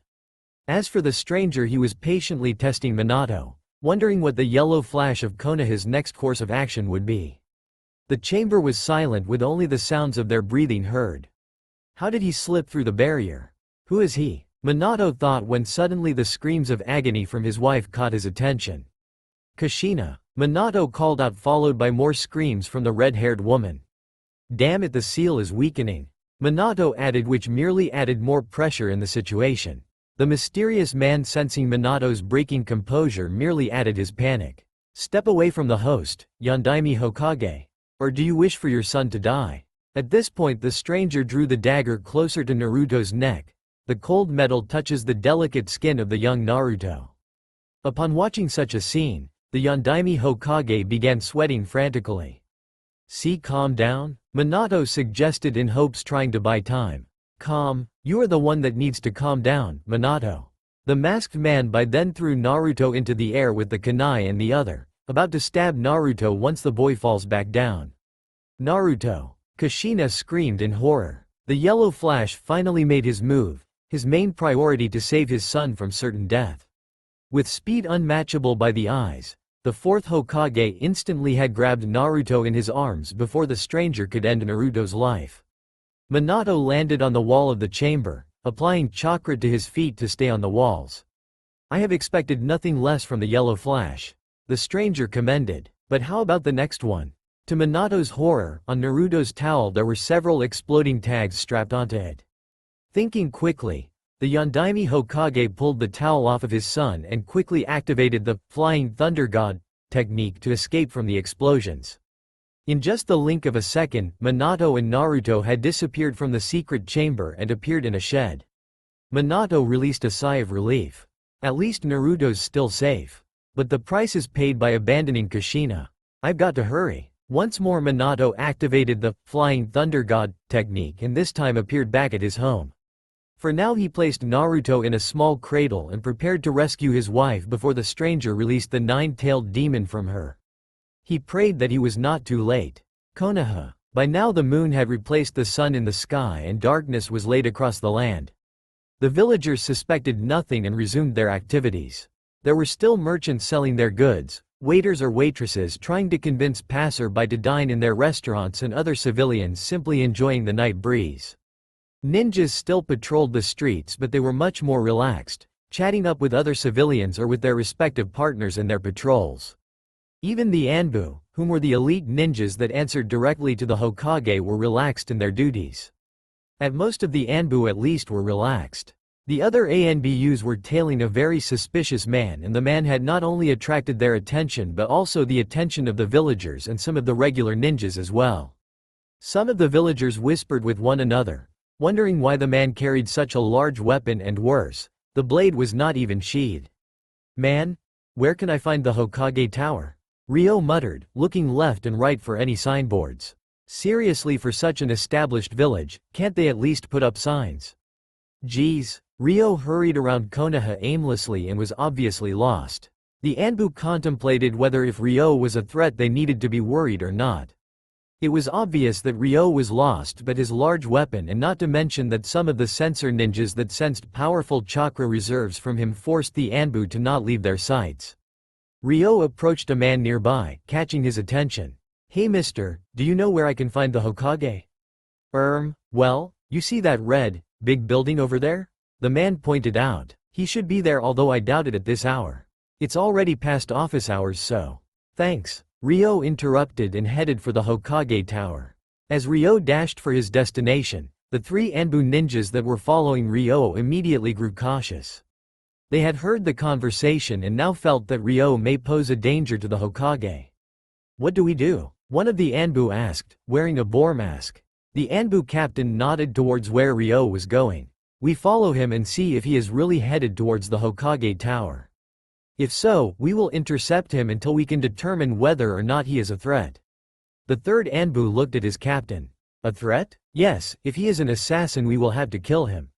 As for the stranger, he was patiently testing Minato, wondering what the yellow flash of Konoha's next course of action would be. The chamber was silent with only the sounds of their breathing heard. How did he slip through the barrier? Who is he? Minato thought when suddenly the screams of agony from his wife caught his attention. "Kushina!" Minato called out, followed by more screams from the red-haired woman. "Damn it, the seal is weakening," Minato added, which merely added more pressure in the situation. The mysterious man, sensing Minato's breaking composure, merely added his panic. "Step away from the host, Yondaime Hokage. Or do you wish for your son to die?" At this point the stranger drew the dagger closer to Naruto's neck. The cold metal touches the delicate skin of the young Naruto. Upon watching such a scene, the Yondaime Hokage began sweating frantically. "See, calm down," Minato suggested in hopes, trying to buy time. "Calm? You are the one that needs to calm down, Minato." The masked man by then threw Naruto into the air with the kunai and the other, about to stab Naruto once the boy falls back down. "Naruto!" Kushina screamed in horror. The yellow flash finally made his move, his main priority to save his son from certain death. With speed unmatchable by the eyes, the 4th Hokage instantly had grabbed Naruto in his arms before the stranger could end Naruto's life. Minato landed on the wall of the chamber, applying chakra to his feet to stay on the walls. "I have expected nothing less from the yellow flash," the stranger commended. "But how about the next one?" To Minato's horror, on Naruto's towel there were several exploding tags strapped onto it. Thinking quickly, the Yondaime Hokage pulled the towel off of his son and quickly activated the Flying Thunder God technique to escape from the explosions. In just the blink of a second, Minato and Naruto had disappeared from the secret chamber and appeared in a shed. Minato released a sigh of relief. At least Naruto's still safe. But the price is paid by abandoning Kushina. "I've got to hurry." Once more Minato activated the Flying Thunder God technique and this time appeared back at his home. For now he placed Naruto in a small cradle and prepared to rescue his wife before the stranger released the 9-tailed demon from her. He prayed that he was not too late. Konoha. By now the moon had replaced the sun in the sky and darkness was laid across the land. The villagers suspected nothing and resumed their activities. There were still merchants selling their goods, waiters or waitresses trying to convince passer-by to dine in their restaurants, and other civilians simply enjoying the night breeze. Ninjas still patrolled the streets, but they were much more relaxed, chatting up with other civilians or with their respective partners in their patrols. Even the Anbu, whom were the elite ninjas that answered directly to the Hokage, were relaxed in their duties. Most of the Anbu at least were relaxed. The other ANBUs were tailing a very suspicious man, and the man had not only attracted their attention but also the attention of the villagers and some of the regular ninjas as well. Some of the villagers whispered with one another, wondering why the man carried such a large weapon, and worse, the blade was not even sheathed. "Man, where can I find the Hokage Tower?" Ryo muttered, looking left and right for any signboards. Seriously, for such an established village, can't they at least put up signs? Geez. Ryo hurried around Konoha aimlessly and was obviously lost. The Anbu contemplated whether if Ryo was a threat they needed to be worried or not. It was obvious that Ryo was lost, but his large weapon, and not to mention that some of the sensor ninjas that sensed powerful chakra reserves from him, forced the Anbu to not leave their sights. Ryo approached a man nearby, catching his attention. "Hey mister, do you know where I can find the Hokage?" Well, you see that red, big building over there?" The man pointed out. "He should be there, although I doubt it at this hour. It's already past office hours, so." "Thanks." Ryo interrupted and headed for the Hokage Tower. As Ryo dashed for his destination, the three Anbu ninjas that were following Ryo immediately grew cautious. They had heard the conversation and now felt that Ryo may pose a danger to the Hokage. "What do we do?" one of the Anbu asked, wearing a boar mask. The Anbu captain nodded towards where Ryo was going. "We follow him and see if he is really headed towards the Hokage Tower. If so, we will intercept him until we can determine whether or not he is a threat." The third Anbu looked at his captain. "A threat? Yes, if he is an assassin we will have to kill him."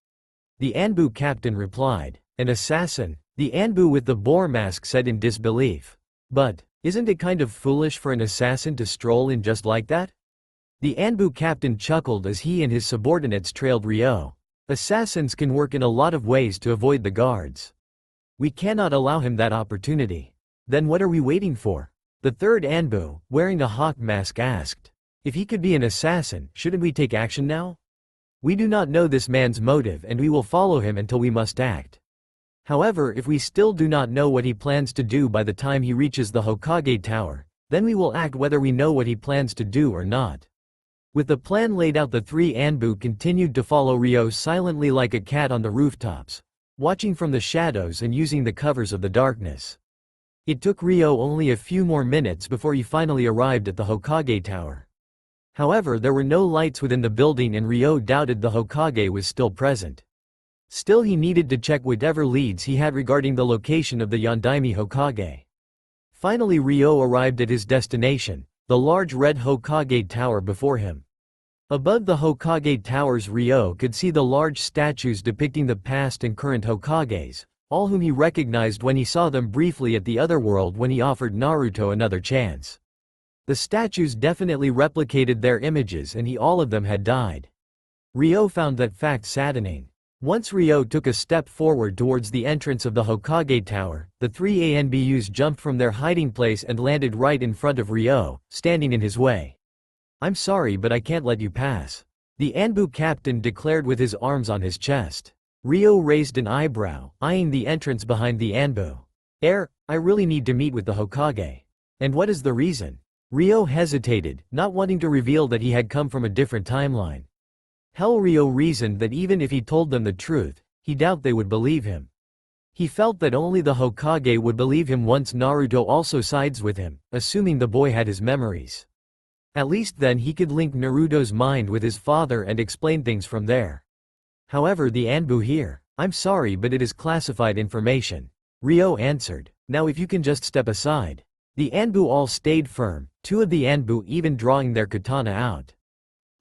The Anbu captain replied. "An assassin?" the Anbu with the boar mask said in disbelief. "But, isn't it kind of foolish for an assassin to stroll in just like that?" The Anbu captain chuckled as he and his subordinates trailed Ryo. "Assassins can work in a lot of ways to avoid the guards. We cannot allow him that opportunity." "Then what are we waiting for?" the third Anbu, wearing a hawk mask, asked. "If he could be an assassin, shouldn't we take action now? We do not know this man's motive and we will follow him until we must act. However, if we still do not know what he plans to do by the time he reaches the Hokage Tower, then we will act whether we know what he plans to do or not." With the plan laid out, the three Anbu continued to follow Ryo silently like a cat on the rooftops, watching from the shadows and using the covers of the darkness. It took Ryo only a few more minutes before he finally arrived at the Hokage Tower. However, there were no lights within the building and Ryo doubted the Hokage was still present. Still, he needed to check whatever leads he had regarding the location of the Yondaime Hokage. Finally Ryo arrived at his destination, the large red Hokage Tower before him. Above the Hokage Towers, Ryo could see the large statues depicting the past and current Hokages, all whom he recognized when he saw them briefly at the Otherworld when he offered Naruto another chance. The statues definitely replicated their images and all of them had died. Ryo found that fact saddening. Once Ryo took a step forward towards the entrance of the Hokage Tower, the three ANBUs jumped from their hiding place and landed right in front of Ryo, standing in his way. "I'm sorry, but I can't let you pass," the Anbu captain declared with his arms on his chest. Ryo raised an eyebrow, eyeing the entrance behind the Anbu. I really need to meet with the Hokage." "And what is the reason?" Ryo hesitated, not wanting to reveal that he had come from a different timeline. Ryo reasoned that even if he told them the truth, he doubted they would believe him. He felt that only the Hokage would believe him once Naruto also sides with him, assuming the boy had his memories. At least then he could link Naruto's mind with his father and explain things from there. However, the Anbu here, "I'm sorry, but it is classified information," Ryo answered. "Now if you can just step aside." The Anbu all stayed firm, two of the Anbu even drawing their katana out.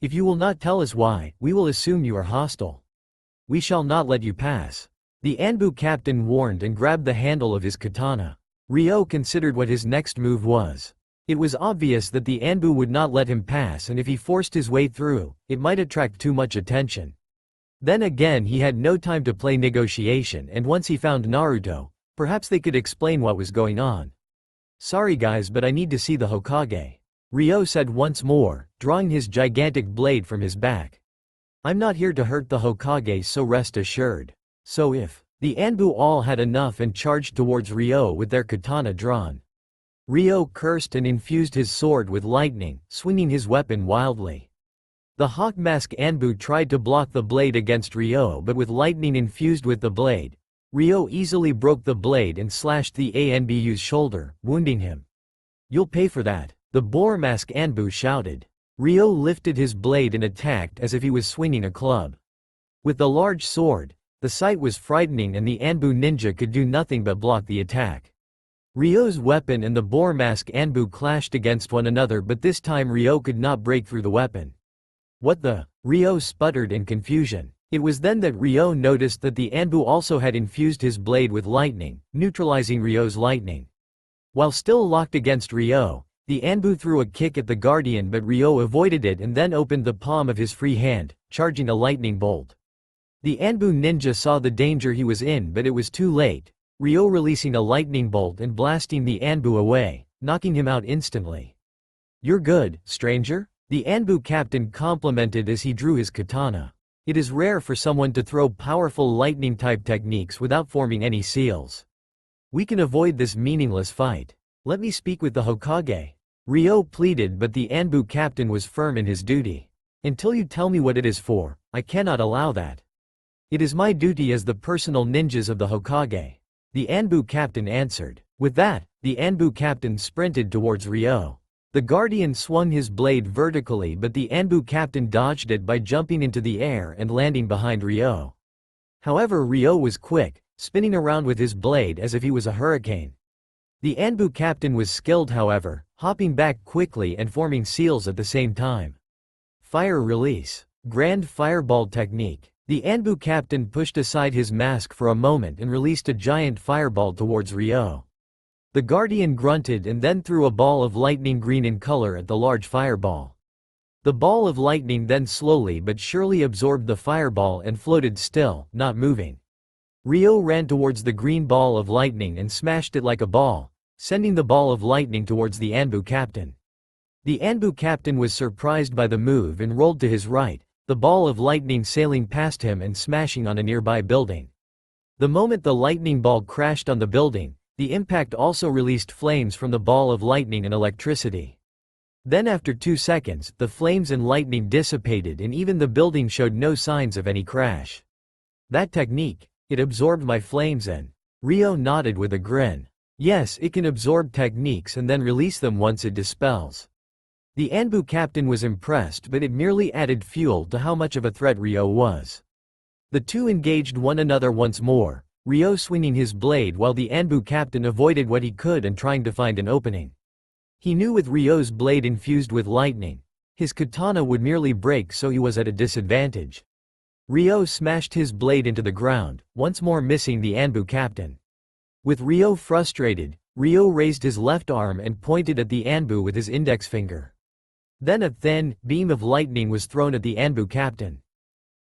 "If you will not tell us why, we will assume you are hostile. We shall not let you pass," the Anbu captain warned and grabbed the handle of his katana. Ryo considered what his next move was. It was obvious that the Anbu would not let him pass, and if he forced his way through, it might attract too much attention. Then again, he had no time to play negotiation, and once he found Naruto, perhaps they could explain what was going on. "Sorry guys, but I need to see the Hokage," Ryo said once more, drawing his gigantic blade from his back. "I'm not here to hurt the Hokage, so rest assured." So if the Anbu all had enough and charged towards Ryo with their katana drawn. Ryo cursed and infused his sword with lightning, swinging his weapon wildly. The Hawk Mask Anbu tried to block the blade against Ryo, but with lightning infused with the blade, Ryo easily broke the blade and slashed the Anbu's shoulder, wounding him. "You'll pay for that," the Boar Mask Anbu shouted. Ryo lifted his blade and attacked as if he was swinging a club. With the large sword, the sight was frightening and the Anbu ninja could do nothing but block the attack. Ryo's weapon and the Boar Mask Anbu clashed against one another, but this time Ryo could not break through the weapon. "What the?" Ryo sputtered in confusion. It was then that Ryo noticed that the Anbu also had infused his blade with lightning, neutralizing Ryo's lightning. While still locked against Ryo, the Anbu threw a kick at the Guardian, but Ryo avoided it and then opened the palm of his free hand, charging a lightning bolt. The Anbu ninja saw the danger he was in, but it was too late, Ryo releasing a lightning bolt and blasting the Anbu away, knocking him out instantly. "You're good, stranger," the Anbu captain complimented as he drew his katana. It is rare for someone to throw powerful lightning-type techniques without forming any seals. "We can avoid this meaningless fight. Let me speak with the Hokage," Ryo pleaded, but the Anbu captain was firm in his duty. "Until you tell me what it is for, I cannot allow that. It is my duty as the personal ninjas of the Hokage," the Anbu captain answered. With that, the Anbu captain sprinted towards Ryo. The Guardian swung his blade vertically, but the Anbu captain dodged it by jumping into the air and landing behind Ryo. However, Ryo was quick, spinning around with his blade as if he was a hurricane. The Anbu captain was skilled, however, hopping back quickly and forming seals at the same time. Fire release. Grand fireball technique. The Anbu captain pushed aside his mask for a moment and released a giant fireball towards Ryo. The Guardian grunted and then threw a ball of lightning green in color at the large fireball. The ball of lightning then slowly but surely absorbed the fireball and floated still, not moving. Ryo ran towards the green ball of lightning and smashed it like a ball, sending the ball of lightning towards the Anbu captain. The Anbu captain was surprised by the move and rolled to his right, the ball of lightning sailing past him and smashing on a nearby building. The moment the lightning ball crashed on the building, the impact also released flames from the ball of lightning and electricity. Then after 2 seconds, the flames and lightning dissipated and even the building showed no signs of any crash. "That technique, it absorbed my flames and..." Ryo nodded with a grin. "Yes, it can absorb techniques and then release them once it dispels." The Anbu captain was impressed, but it merely added fuel to how much of a threat Ryo was. The two engaged one another once more, Ryo swinging his blade while the Anbu captain avoided what he could and trying to find an opening. He knew with Ryo's blade infused with lightning, his katana would merely break, so he was at a disadvantage. Ryo smashed his blade into the ground, once more missing the Anbu captain. With Ryo frustrated, Ryo raised his left arm and pointed at the Anbu with his index finger. Then a thin beam of lightning was thrown at the Anbu captain.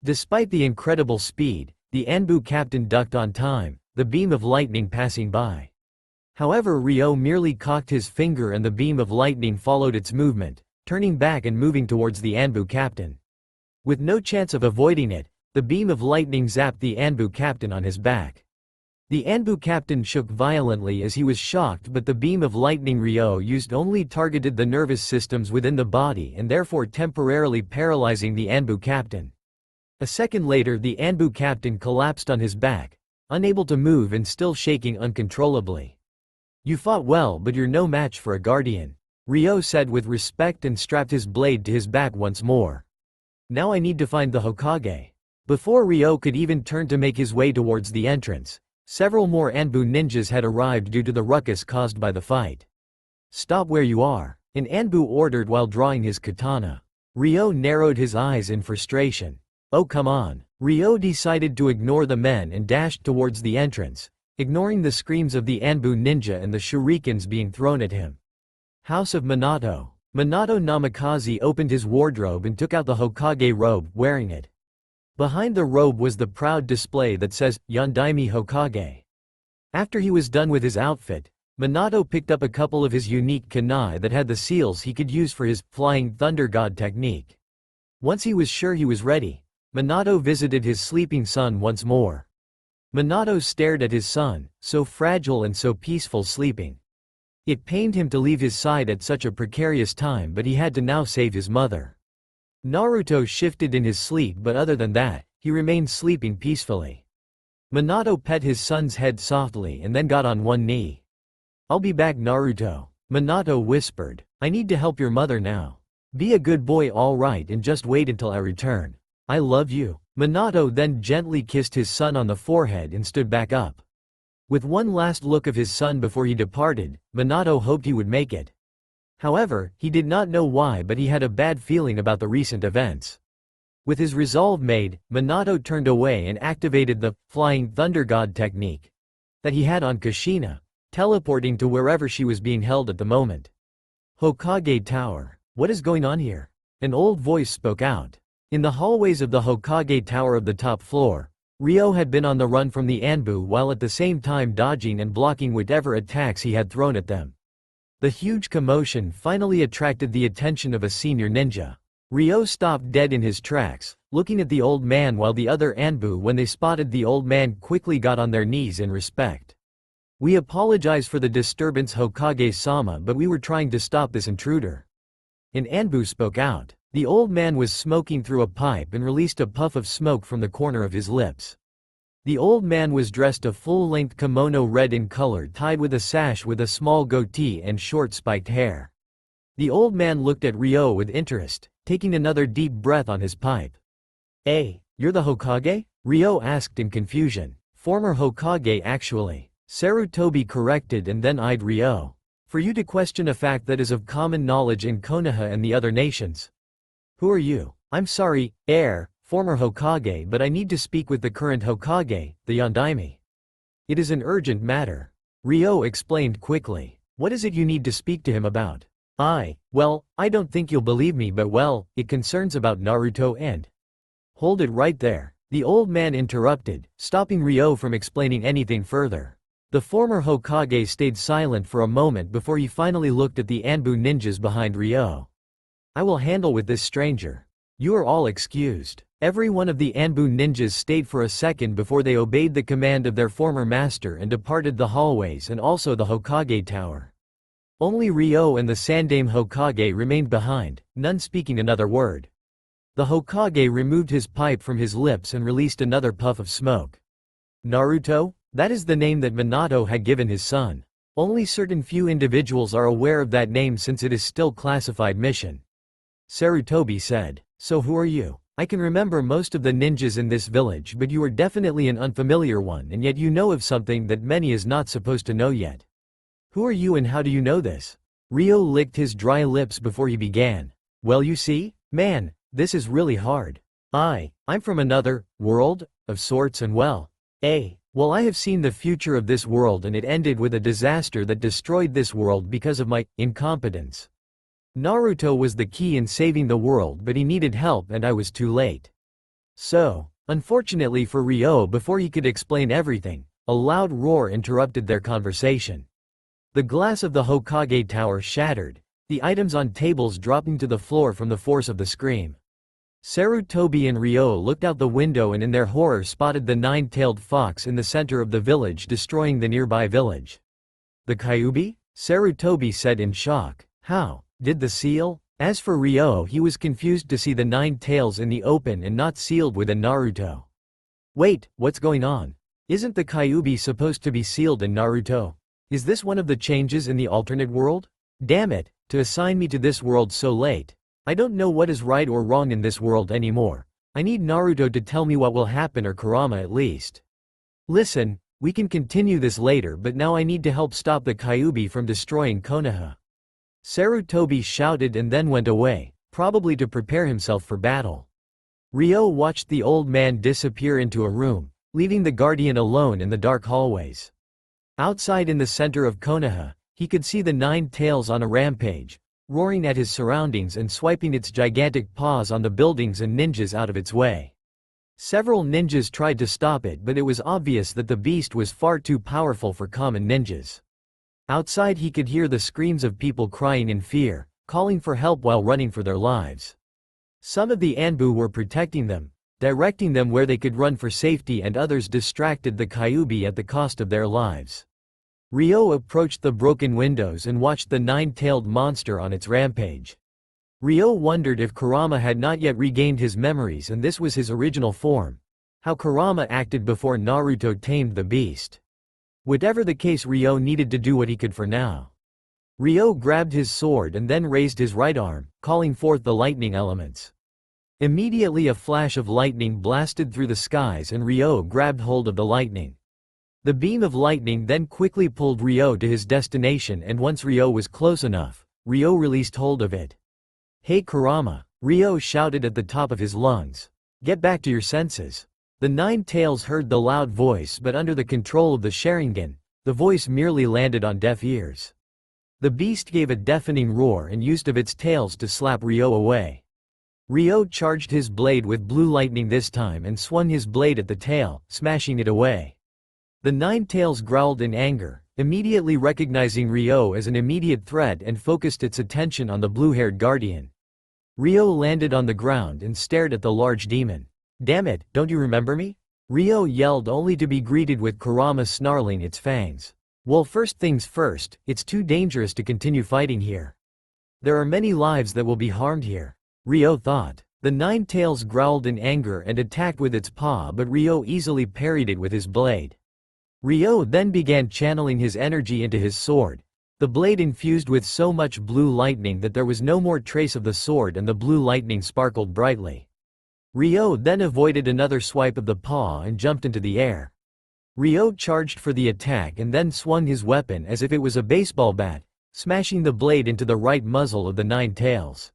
Despite the incredible speed, the Anbu captain ducked on time, the beam of lightning passing by. However, Ryo merely cocked his finger and the beam of lightning followed its movement, turning back and moving towards the Anbu captain. With no chance of avoiding it, the beam of lightning zapped the Anbu captain on his back. The Anbu captain shook violently as he was shocked, but the beam of lightning Ryo used only targeted the nervous systems within the body and therefore temporarily paralyzing the Anbu captain. A second later, the Anbu captain collapsed on his back, unable to move and still shaking uncontrollably. "You fought well, but you're no match for a guardian," Ryo said with respect and strapped his blade to his back once more. "Now I need to find the Hokage." Before Ryo could even turn to make his way towards the entrance, several more Anbu ninjas had arrived due to the ruckus caused by the fight. "Stop where you are," an Anbu ordered while drawing his katana. Ryo narrowed his eyes in frustration. "Oh, come on." Ryo decided to ignore the men and dashed towards the entrance, ignoring the screams of the Anbu ninja and the shurikens being thrown at him. House of Minato. Minato Namikaze opened his wardrobe and took out the Hokage robe, wearing it. Behind the robe was the proud display that says, Yondaime Hokage. After he was done with his outfit, Minato picked up a couple of his unique kunai that had the seals he could use for his Flying Thunder God technique. Once he was sure he was ready, Minato visited his sleeping son once more. Minato stared at his son, so fragile and so peaceful sleeping. It pained him to leave his side at such a precarious time, but he had to now save his mother. Naruto shifted in his sleep, but other than that, he remained sleeping peacefully. Minato pet his son's head softly and then got on one knee. "I'll be back, Naruto," Minato whispered. "I need to help your mother now. Be a good boy, all right, and just wait until I return. I love you." Minato then gently kissed his son on the forehead and stood back up. With one last look of his son before he departed, Minato hoped he would make it. However, he did not know why, but he had a bad feeling about the recent events. With his resolve made, Minato turned away and activated the Flying Thunder God technique that he had on Kushina, teleporting to wherever she was being held at the moment. Hokage Tower. What is going on here? An old voice spoke out. In the hallways of the Hokage Tower of the top floor, Ryo had been on the run from the Anbu while at the same time dodging and blocking whatever attacks he had thrown at them. The huge commotion finally attracted the attention of a senior ninja. Ryo stopped dead in his tracks, looking at the old man, while the other Anbu, when they spotted the old man, quickly got on their knees in respect. "We apologize for the disturbance, Hokage-sama, but we were trying to stop this intruder." An Anbu spoke out. The old man was smoking through a pipe and released a puff of smoke from the corner of his lips. The old man was dressed a full-length kimono, red in color, tied with a sash, with a small goatee and short spiked hair. The old man looked at Ryo with interest, taking another deep breath on his pipe. "Hey, you're the Hokage?" Ryo asked in confusion. "Former Hokage, actually," Sarutobi corrected, and then eyed Ryo. "For you to question a fact that is of common knowledge in Konoha and the other nations. Who are you?" "I'm sorry, former Hokage, but I need to speak with the current Hokage, the Yondaime. It is an urgent matter," Ryo explained quickly. "What is it you need to speak to him about?" Well, I don't think you'll believe me, but well, it concerns about Naruto and—" "Hold it right there," the old man interrupted, stopping Ryo from explaining anything further. The former Hokage stayed silent for a moment before he finally looked at the Anbu ninjas behind Ryo. "I will handle with this stranger. You are all excused." Every one of the Anbu ninjas stayed for a second before they obeyed the command of their former master and departed the hallways and also the Hokage Tower. Only Ryo and the Sandaime Hokage remained behind, none speaking another word. The Hokage removed his pipe from his lips and released another puff of smoke. "Naruto? That is the name that Minato had given his son. Only certain few individuals are aware of that name since it is still classified mission," Sarutobi said. "So who are you? I can remember most of the ninjas in this village, but you are definitely an unfamiliar one, and yet you know of something that many is not supposed to know yet. Who are you and how do you know this?" Ryo licked his dry lips before he began. "Well, you see, man, this is really hard. I'm from another world, of sorts, and well, I have seen the future of this world, and it ended with a disaster that destroyed this world because of my incompetence. Naruto was the key in saving the world, but he needed help and I was too late." So, unfortunately for Ryo, before he could explain everything, a loud roar interrupted their conversation. The glass of the Hokage Tower shattered, the items on tables dropping to the floor from the force of the scream. Sarutobi and Ryo looked out the window and in their horror spotted the nine-tailed fox in the center of the village destroying the nearby village. "The Kyuubi?" Sarutobi said in shock. "How did the seal?" As for Ryo, he was confused to see the nine tails in the open and not sealed within Naruto. "Wait, what's going on? Isn't the Kyuubi supposed to be sealed in Naruto? Is this one of the changes in the alternate world? Damn it, to assign me to this world so late. I don't know what is right or wrong in this world anymore. I need Naruto to tell me what will happen, or Kurama at least. Listen, we can continue this later, but now I need to help stop the Kyuubi from destroying Konoha." Sarutobi shouted and then went away, probably to prepare himself for battle. Ryo watched the old man disappear into a room, leaving the guardian alone in the dark hallways. Outside in the center of Konoha, he could see the nine tails on a rampage, roaring at his surroundings and swiping its gigantic paws on the buildings and ninjas out of its way. Several ninjas tried to stop it, but it was obvious that the beast was far too powerful for common ninjas. Outside he could hear the screams of people crying in fear, calling for help while running for their lives. Some of the Anbu were protecting them, directing them where they could run for safety, and others distracted the Kyuubi at the cost of their lives. Ryo approached the broken windows and watched the nine-tailed monster on its rampage. Ryo wondered if Kurama had not yet regained his memories and this was his original form. How Kurama acted before Naruto tamed the beast. Whatever the case, Ryo needed to do what he could for now. Ryo grabbed his sword and then raised his right arm, calling forth the lightning elements. Immediately a flash of lightning blasted through the skies and Ryo grabbed hold of the lightning. The beam of lightning then quickly pulled Ryo to his destination and once Ryo was close enough, Ryo released hold of it. "Hey Kurama!" Ryo shouted at the top of his lungs. "Get back to your senses." The Nine Tails heard the loud voice but under the control of the Sharingan, the voice merely landed on deaf ears. The beast gave a deafening roar and used of its tails to slap Ryo away. Ryo charged his blade with blue lightning this time and swung his blade at the tail, smashing it away. The Nine Tails growled in anger, immediately recognizing Ryo as an immediate threat and focused its attention on the blue-haired guardian. Ryo landed on the ground and stared at the large demon. "Damn it, don't you remember me?" Ryo yelled only to be greeted with Kurama snarling its fangs. "Well, first things first, it's too dangerous to continue fighting here. There are many lives that will be harmed here," Ryo thought. The Nine Tails growled in anger and attacked with its paw but Ryo easily parried it with his blade. Ryo then began channeling his energy into his sword. The blade infused with so much blue lightning that there was no more trace of the sword and the blue lightning sparkled brightly. Ryo then avoided another swipe of the paw and jumped into the air. Ryo charged for the attack and then swung his weapon as if it was a baseball bat, smashing the blade into the right muzzle of the Nine Tails.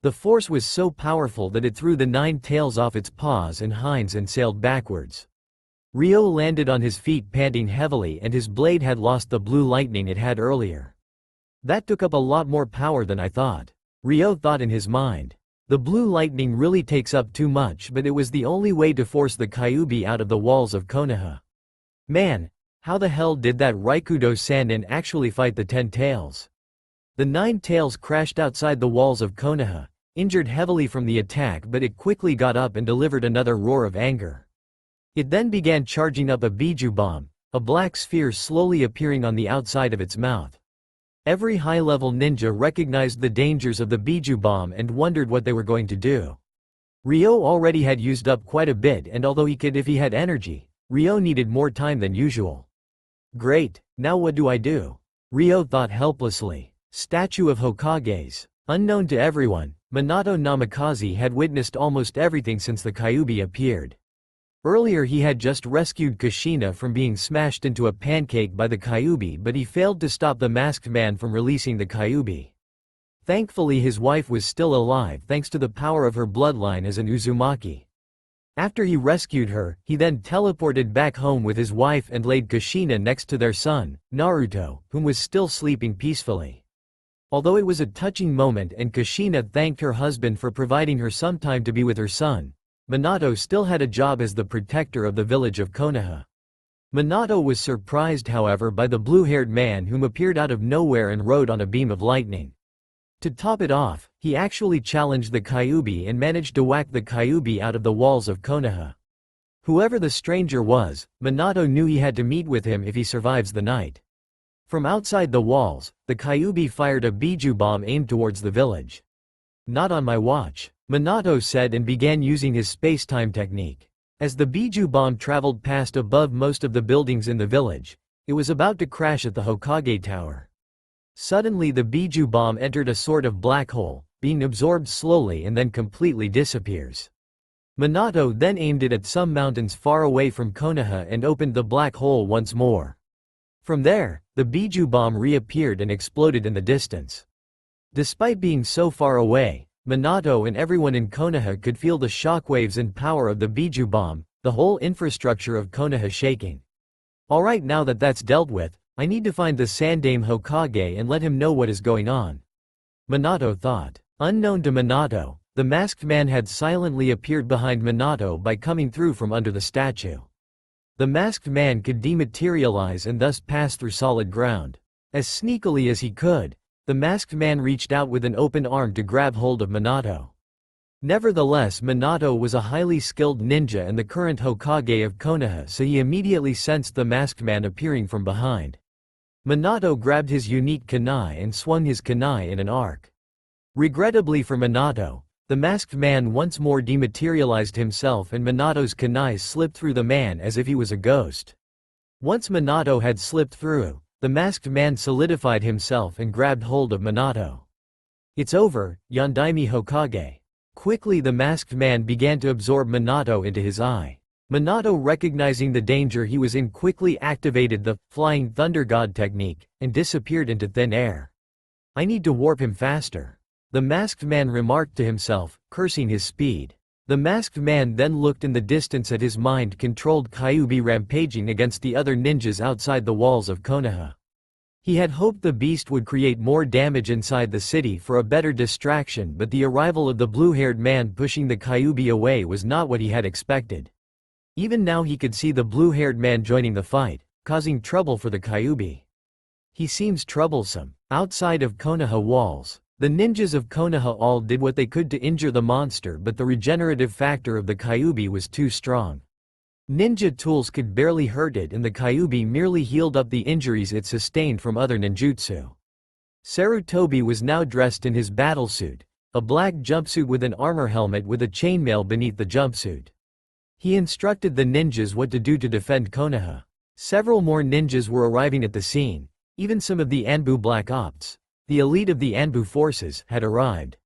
The force was so powerful that it threw the Nine Tails off its paws and hinds and sailed backwards. Ryo landed on his feet panting heavily and his blade had lost the blue lightning it had earlier. "That took up a lot more power than I thought," Ryo thought in his mind. "The blue lightning really takes up too much but it was the only way to force the Kyuubi out of the walls of Konoha. Man, how the hell did that Raikudo Sannin actually fight the 10 Tails?" The 9 Tails crashed outside the walls of Konoha, injured heavily from the attack but it quickly got up and delivered another roar of anger. It then began charging up a Biju bomb, a black sphere slowly appearing on the outside of its mouth. Every high-level ninja recognized the dangers of the Biju bomb and wondered what they were going to do. Ryo already had used up quite a bit and although he could if he had energy, Ryo needed more time than usual. "Great, now what do I do?" Ryo thought helplessly. Statue of Hokages. Unknown to everyone, Minato Namikaze had witnessed almost everything since the Kyuubi appeared. Earlier he had just rescued Kushina from being smashed into a pancake by the Kyuubi but he failed to stop the masked man from releasing the Kyuubi. Thankfully his wife was still alive thanks to the power of her bloodline as an Uzumaki. After he rescued her, he then teleported back home with his wife and laid Kushina next to their son, Naruto, whom was still sleeping peacefully. Although it was a touching moment and Kushina thanked her husband for providing her some time to be with her son, Minato still had a job as the protector of the village of Konoha. Minato was surprised however by the blue-haired man whom appeared out of nowhere and rode on a beam of lightning. To top it off, he actually challenged the Kyuubi and managed to whack the Kyuubi out of the walls of Konoha. Whoever the stranger was, Minato knew he had to meet with him if he survives the night. From outside the walls, the Kyuubi fired a Biju bomb aimed towards the village. "Not on my watch," Minato said and began using his space-time technique. As the Biju bomb traveled past above most of the buildings in the village, it was about to crash at the Hokage Tower. Suddenly the Biju bomb entered a sort of black hole, being absorbed slowly and then completely disappears. Minato then aimed it at some mountains far away from Konoha and opened the black hole once more. From there, the Biju bomb reappeared and exploded in the distance. Despite being so far away, Minato and everyone in Konoha could feel the shockwaves and power of the Biju bomb, the whole infrastructure of Konoha shaking. Alright, now that that's dealt with, I need to find the Sandaime Hokage and let him know what is going on, Minato thought. Unknown to Minato, the masked man had silently appeared behind Minato by coming through from under the statue. The masked man could dematerialize and thus pass through solid ground. As sneakily as he could, the masked man reached out with an open arm to grab hold of Minato. Nevertheless, Minato was a highly skilled ninja and the current Hokage of Konoha, so he immediately sensed the masked man appearing from behind. Minato grabbed his unique kunai and swung his kunai in an arc. Regrettably for Minato, the masked man once more dematerialized himself and Minato's kunai slipped through the man as if he was a ghost. Once Minato had slipped through, the masked man solidified himself and grabbed hold of Minato. It's over, Yondaime Hokage. Quickly the masked man began to absorb Minato into his eye. Minato, recognizing the danger he was in, quickly activated the Flying Thunder God technique and disappeared into thin air. I need to warp him faster, the masked man remarked to himself, cursing his speed. The masked man then looked in the distance at his mind-controlled Kyuubi rampaging against the other ninjas outside the walls of Konoha. He had hoped the beast would create more damage inside the city for a better distraction, but the arrival of the blue-haired man pushing the Kyuubi away was not what he had expected. Even now he could see the blue-haired man joining the fight, causing trouble for the Kyuubi. He seems troublesome. Outside of Konoha walls, the ninjas of Konoha all did what they could to injure the monster, but the regenerative factor of the Kyuubi was too strong. Ninja tools could barely hurt it, and the Kyuubi merely healed up the injuries it sustained from other ninjutsu. Sarutobi was now dressed in his battlesuit, a black jumpsuit with an armor helmet with a chainmail beneath the jumpsuit. He instructed the ninjas what to do to defend Konoha. Several more ninjas were arriving at the scene. Even some of the Anbu Black Ops, the elite of the Anbu forces, had arrived.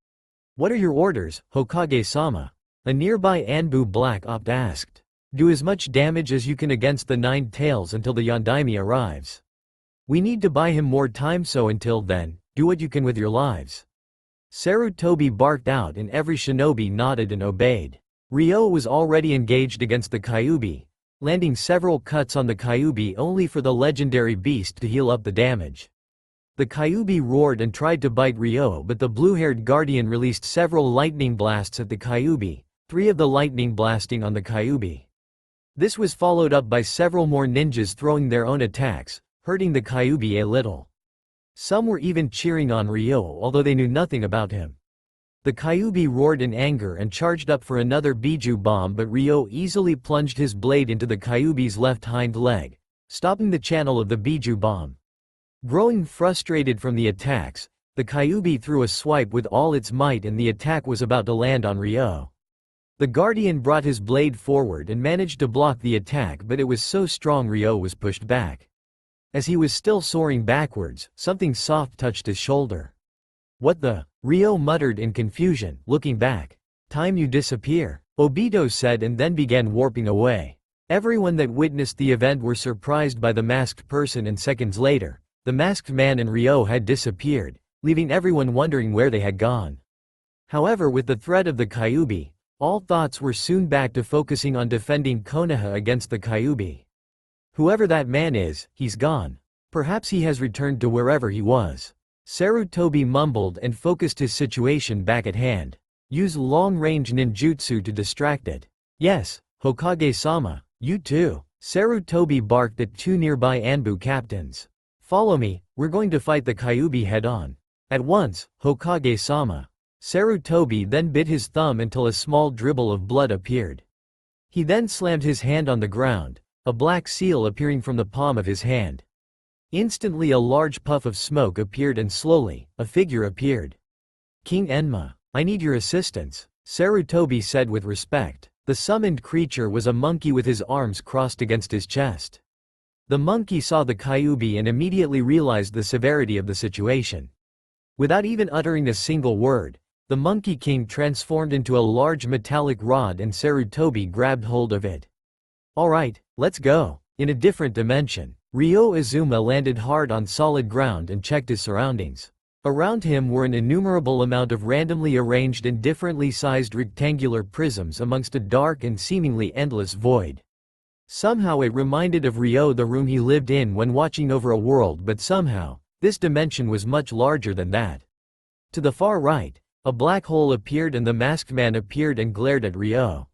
What are your orders, Hokage-sama? A nearby Anbu Black Opt asked. Do as much damage as you can against the Nine Tails until the Yondaime arrives. We need to buy him more time, so until then, do what you can with your lives. Sarutobi barked out and every shinobi nodded and obeyed. Ryo was already engaged against the Kyuubi, landing several cuts on the Kyuubi only for the legendary beast to heal up the damage. The Kyuubi roared and tried to bite Ryo, but the blue-haired guardian released several lightning blasts at the Kyuubi, 3 of the lightning blasting on the Kyuubi. This was followed up by several more ninjas throwing their own attacks, hurting the Kyuubi a little. Some were even cheering on Ryo, although they knew nothing about him. The Kyuubi roared in anger and charged up for another Biju bomb, but Ryo easily plunged his blade into the Kyuubi's left hind leg, stopping the channel of the Biju bomb. Growing frustrated from the attacks, the Kyuubi threw a swipe with all its might and the attack was about to land on Ryo. The Guardian brought his blade forward and managed to block the attack, but it was so strong Ryo was pushed back. As he was still soaring backwards, something soft touched his shoulder. What the? Ryo muttered in confusion, looking back. Time you disappear, Obito said and then began warping away. Everyone that witnessed the event were surprised by the masked person, and seconds later, the masked man and Ryo had disappeared, leaving everyone wondering where they had gone. However, with the threat of the Kyuubi, all thoughts were soon back to focusing on defending Konoha against the Kyuubi. Whoever that man is, he's gone. Perhaps he has returned to wherever he was. Sarutobi mumbled and focused his situation back at hand. Use long-range ninjutsu to distract it. Yes, Hokage-sama, you too. Sarutobi barked at 2 nearby Anbu captains. Follow me, we're going to fight the Kyuubi head-on. At once, Hokage-sama. Sarutobi then bit his thumb until a small dribble of blood appeared. He then slammed his hand on the ground, a black seal appearing from the palm of his hand. Instantly a large puff of smoke appeared and slowly, a figure appeared. King Enma, I need your assistance, Sarutobi said with respect. The summoned creature was a monkey with his arms crossed against his chest. The monkey saw the Kyuubi and immediately realized the severity of the situation. Without even uttering a single word, the Monkey King transformed into a large metallic rod and Sarutobi grabbed hold of it. Alright, let's go. In a different dimension, Ryo Izuma landed hard on solid ground and checked his surroundings. Around him were an innumerable amount of randomly arranged and differently sized rectangular prisms amongst a dark and seemingly endless void. Somehow it reminded of Ryo the room he lived in when watching over a world, but somehow, this dimension was much larger than that. To the far right, a black hole appeared and the masked man appeared and glared at Ryo.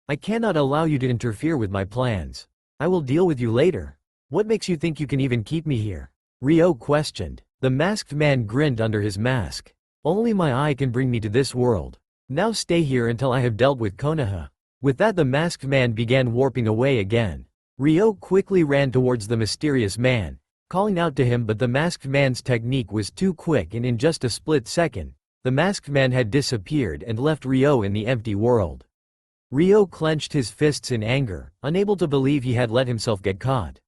I cannot allow you to interfere with my plans. I will deal with you later. What makes you think you can even keep me here? Ryo questioned. The masked man grinned under his mask. Only my eye can bring me to this world. Now stay here until I have dealt with Konoha. With that the masked man began warping away again. Ryo quickly ran towards the mysterious man, calling out to him, but the masked man's technique was too quick and in just a split second, The masked man had disappeared and left Ryo in the empty world. Ryo clenched his fists in anger, unable to believe he had let himself get caught.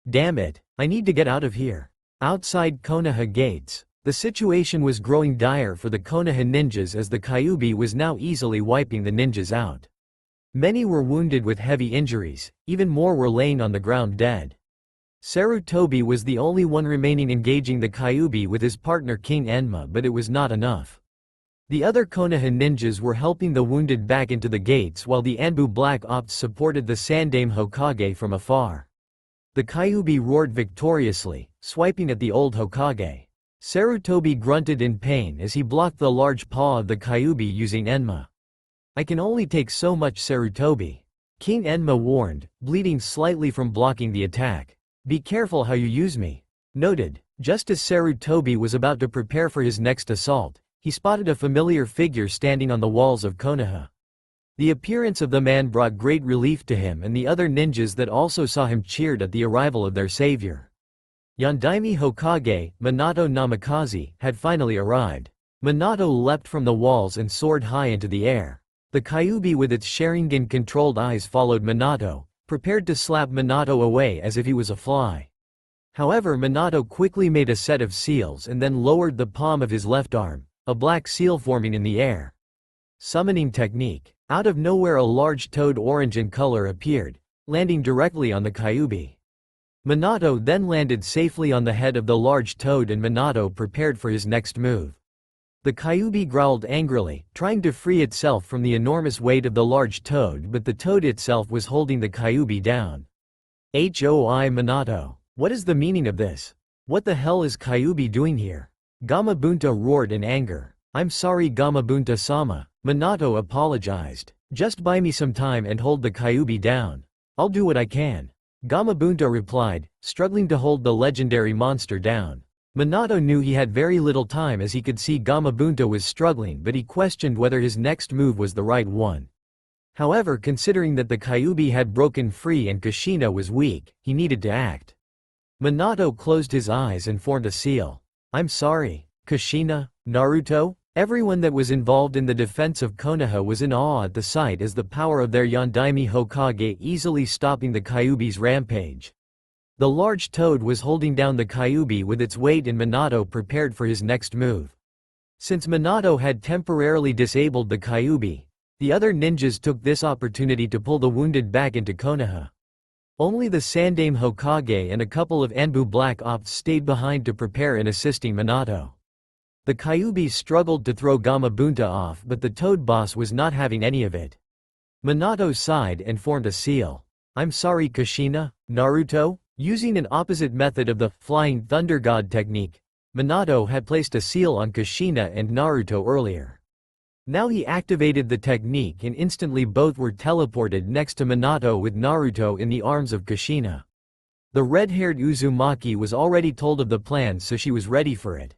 Damn it, I need to get out of here. Outside Konoha gates, the situation was growing dire for the Konoha ninjas as the Kyuubi was now easily wiping the ninjas out. Many were wounded with heavy injuries, even more were laying on the ground dead. Sarutobi was the only one remaining engaging the Kyuubi with his partner King Enma, but it was not enough. The other Konoha ninjas were helping the wounded back into the gates while the Anbu Black Ops supported the Sandaime Hokage from afar. The Kyuubi roared victoriously, swiping at the old Hokage. Sarutobi grunted in pain as he blocked the large paw of the Kyuubi using Enma. I can only take so much, Sarutobi. King Enma warned, bleeding slightly from blocking the attack. Be careful how you use me. Noted. Just as Sarutobi was about to prepare for his next assault, he spotted a familiar figure standing on the walls of Konoha. The appearance of the man brought great relief to him, and the other ninjas that also saw him cheered at the arrival of their savior. Yondaime Hokage, Minato Namikaze, had finally arrived. Minato leapt from the walls and soared high into the air. The Kyuubi with its Sharingan-controlled eyes followed Minato, prepared to slap Minato away as if he was a fly. However, Minato quickly made a set of seals and then lowered the palm of his left arm, a black seal forming in the air. Summoning technique. Out of nowhere a large toad orange in color appeared, landing directly on the Kyuubi. Minato then landed safely on the head of the large toad and Minato prepared for his next move. The Kyuubi growled angrily, trying to free itself from the enormous weight of the large toad, but the toad itself was holding the Kyuubi down. Hoi Minato. What is the meaning of this? What the hell is Kyuubi doing here? Gamabunta roared in anger. I'm sorry Gamabunta-sama. Minato apologized. Just buy me some time and hold the Kyuubi down. I'll do what I can. Gamabunta replied, struggling to hold the legendary monster down. Minato knew he had very little time as he could see Gamabunta was struggling, but he questioned whether his next move was the right one. However, considering that the Kyuubi had broken free and Kushina was weak, he needed to act. Minato closed his eyes and formed a seal. I'm sorry, Kushina, Naruto? Everyone that was involved in the defense of Konoha was in awe at the sight as the power of their Yondaime Hokage easily stopping the Kyuubi's rampage. The large toad was holding down the Kyuubi with its weight and Minato prepared for his next move. Since Minato had temporarily disabled the Kyuubi, the other ninjas took this opportunity to pull the wounded back into Konoha. Only the Sandaime Hokage and a couple of Anbu Black Ops stayed behind to prepare in assisting Minato. The Kyuubi struggled to throw Gamabunta off, but the toad boss was not having any of it. Minato sighed and formed a seal. I'm sorry Kushina, Naruto? Using an opposite method of the Flying Thunder God technique, Minato had placed a seal on Kushina and Naruto earlier. Now he activated the technique and instantly both were teleported next to Minato with Naruto in the arms of Kushina. The red-haired Uzumaki was already told of the plan, so she was ready for it.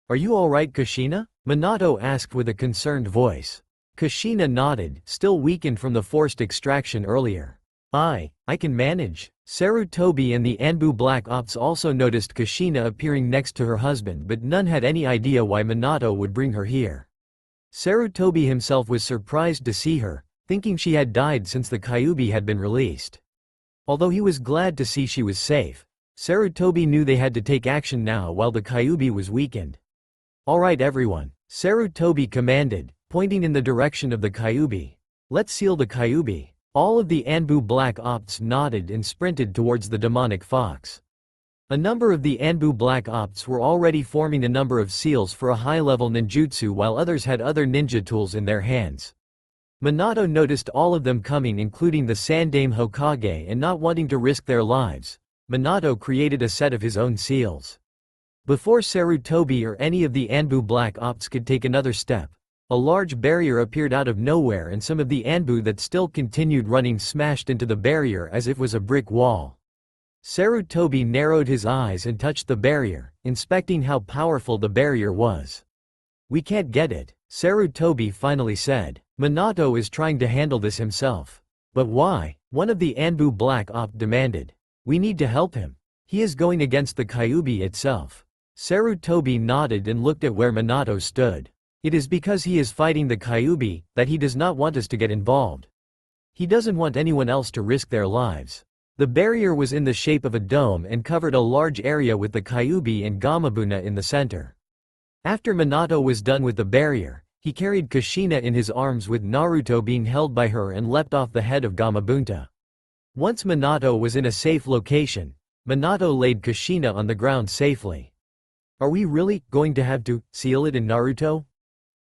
Are you alright Kushina? Minato asked with a concerned voice. Kushina nodded, still weakened from the forced extraction earlier. I can manage. Sarutobi and the Anbu Black Ops also noticed Kushina appearing next to her husband, but none had any idea why Minato would bring her here. Sarutobi himself was surprised to see her, thinking she had died since the Kyuubi had been released. Although he was glad to see she was safe, Sarutobi knew they had to take action now while the Kyuubi was weakened. Alright everyone, Sarutobi commanded, pointing in the direction of the Kyuubi. Let's seal the Kyuubi. All of the Anbu Black Ops nodded and sprinted towards the demonic fox. A number of the Anbu Black Ops were already forming a number of seals for a high-level ninjutsu while others had other ninja tools in their hands. Minato noticed all of them coming, including the Sandaime Hokage, and not wanting to risk their lives, Minato created a set of his own seals. Before Sarutobi or any of the Anbu Black Ops could take another step, a large barrier appeared out of nowhere and some of the Anbu that still continued running smashed into the barrier as if it was a brick wall. Sarutobi narrowed his eyes and touched the barrier, inspecting how powerful the barrier was. We can't get it, Sarutobi finally said. Minato is trying to handle this himself. But why? One of the Anbu Black Op demanded. We need to help him. He is going against the Kyuubi itself. Sarutobi nodded and looked at where Minato stood. It is because he is fighting the Kyuubi that he does not want us to get involved. He doesn't want anyone else to risk their lives. The barrier was in the shape of a dome and covered a large area with the Kyuubi and Gamabunta in the center. After Minato was done with the barrier, he carried Kushina in his arms with Naruto being held by her and leapt off the head of Gamabunta. Once Minato was in a safe location, Minato laid Kushina on the ground safely. Are we really going to have to seal it in Naruto?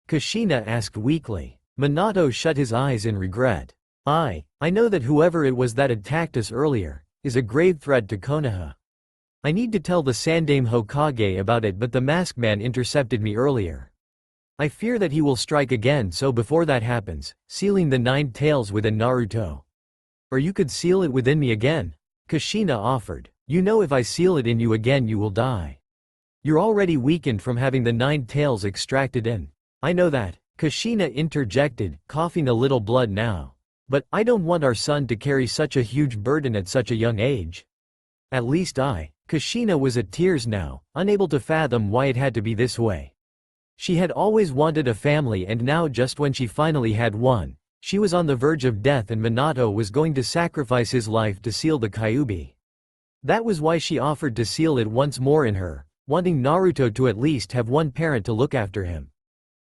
Kushina asked weakly. Minato shut his eyes in regret. I know that whoever it was that attacked us earlier is a grave threat to Konoha. I need to tell the Sandaime Hokage about it, but the masked man intercepted me earlier. I fear that he will strike again, so before that happens, sealing the 9 tails within Naruto. Or you could seal it within me again, Kushina offered. You know, if I seal it in you again you will die. You're already weakened from having the 9 tails extracted in. I know that, Kushina interjected, coughing a little blood now. But I don't want our son to carry such a huge burden at such a young age. At least Kushina was at tears now, unable to fathom why it had to be this way. She had always wanted a family, and now just when she finally had one, she was on the verge of death and Minato was going to sacrifice his life to seal the Kyuubi. That was why she offered to seal it once more in her, wanting Naruto to at least have one parent to look after him.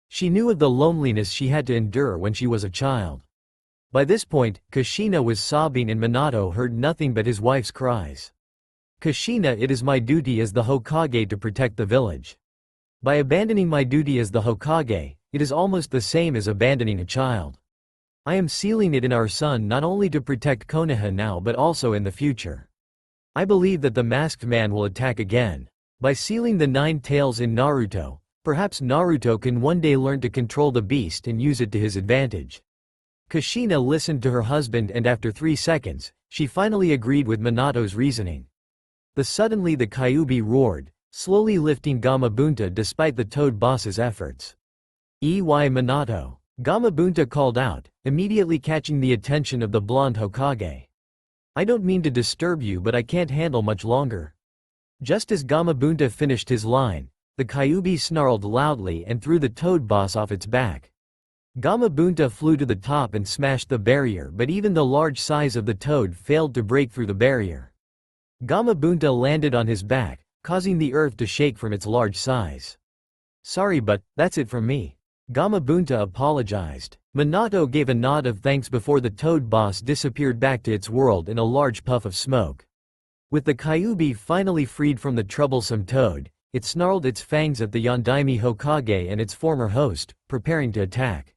She knew of the loneliness she had to endure when she was a child. By this point, Kushina was sobbing and Minato heard nothing but his wife's cries. Kushina, it is my duty as the Hokage to protect the village. By abandoning my duty as the Hokage, it is almost the same as abandoning a child. I am sealing it in our son not only to protect Konoha now but also in the future. I believe that the masked man will attack again. By sealing the 9 tails in Naruto, perhaps Naruto can one day learn to control the beast and use it to his advantage. Kushina listened to her husband and after 3 seconds, she finally agreed with Minato's reasoning. Suddenly the Kyuubi roared, slowly lifting Gamabunta despite the Toad boss's efforts. Minato! Gamabunta called out, immediately catching the attention of the blonde Hokage. I don't mean to disturb you, but I can't handle much longer. Just as Gamabunta finished his line, the Kyuubi snarled loudly and threw the Toad boss off its back. Gamabunta flew to the top and smashed the barrier, but even the large size of the toad failed to break through the barrier. Gamabunta landed on his back, causing the earth to shake from its large size. Sorry, but that's it from me. Gamabunta apologized. Minato gave a nod of thanks before the toad boss disappeared back to its world in a large puff of smoke. With the Kyuubi finally freed from the troublesome toad, it snarled its fangs at the Yondaime Hokage and its former host, preparing to attack.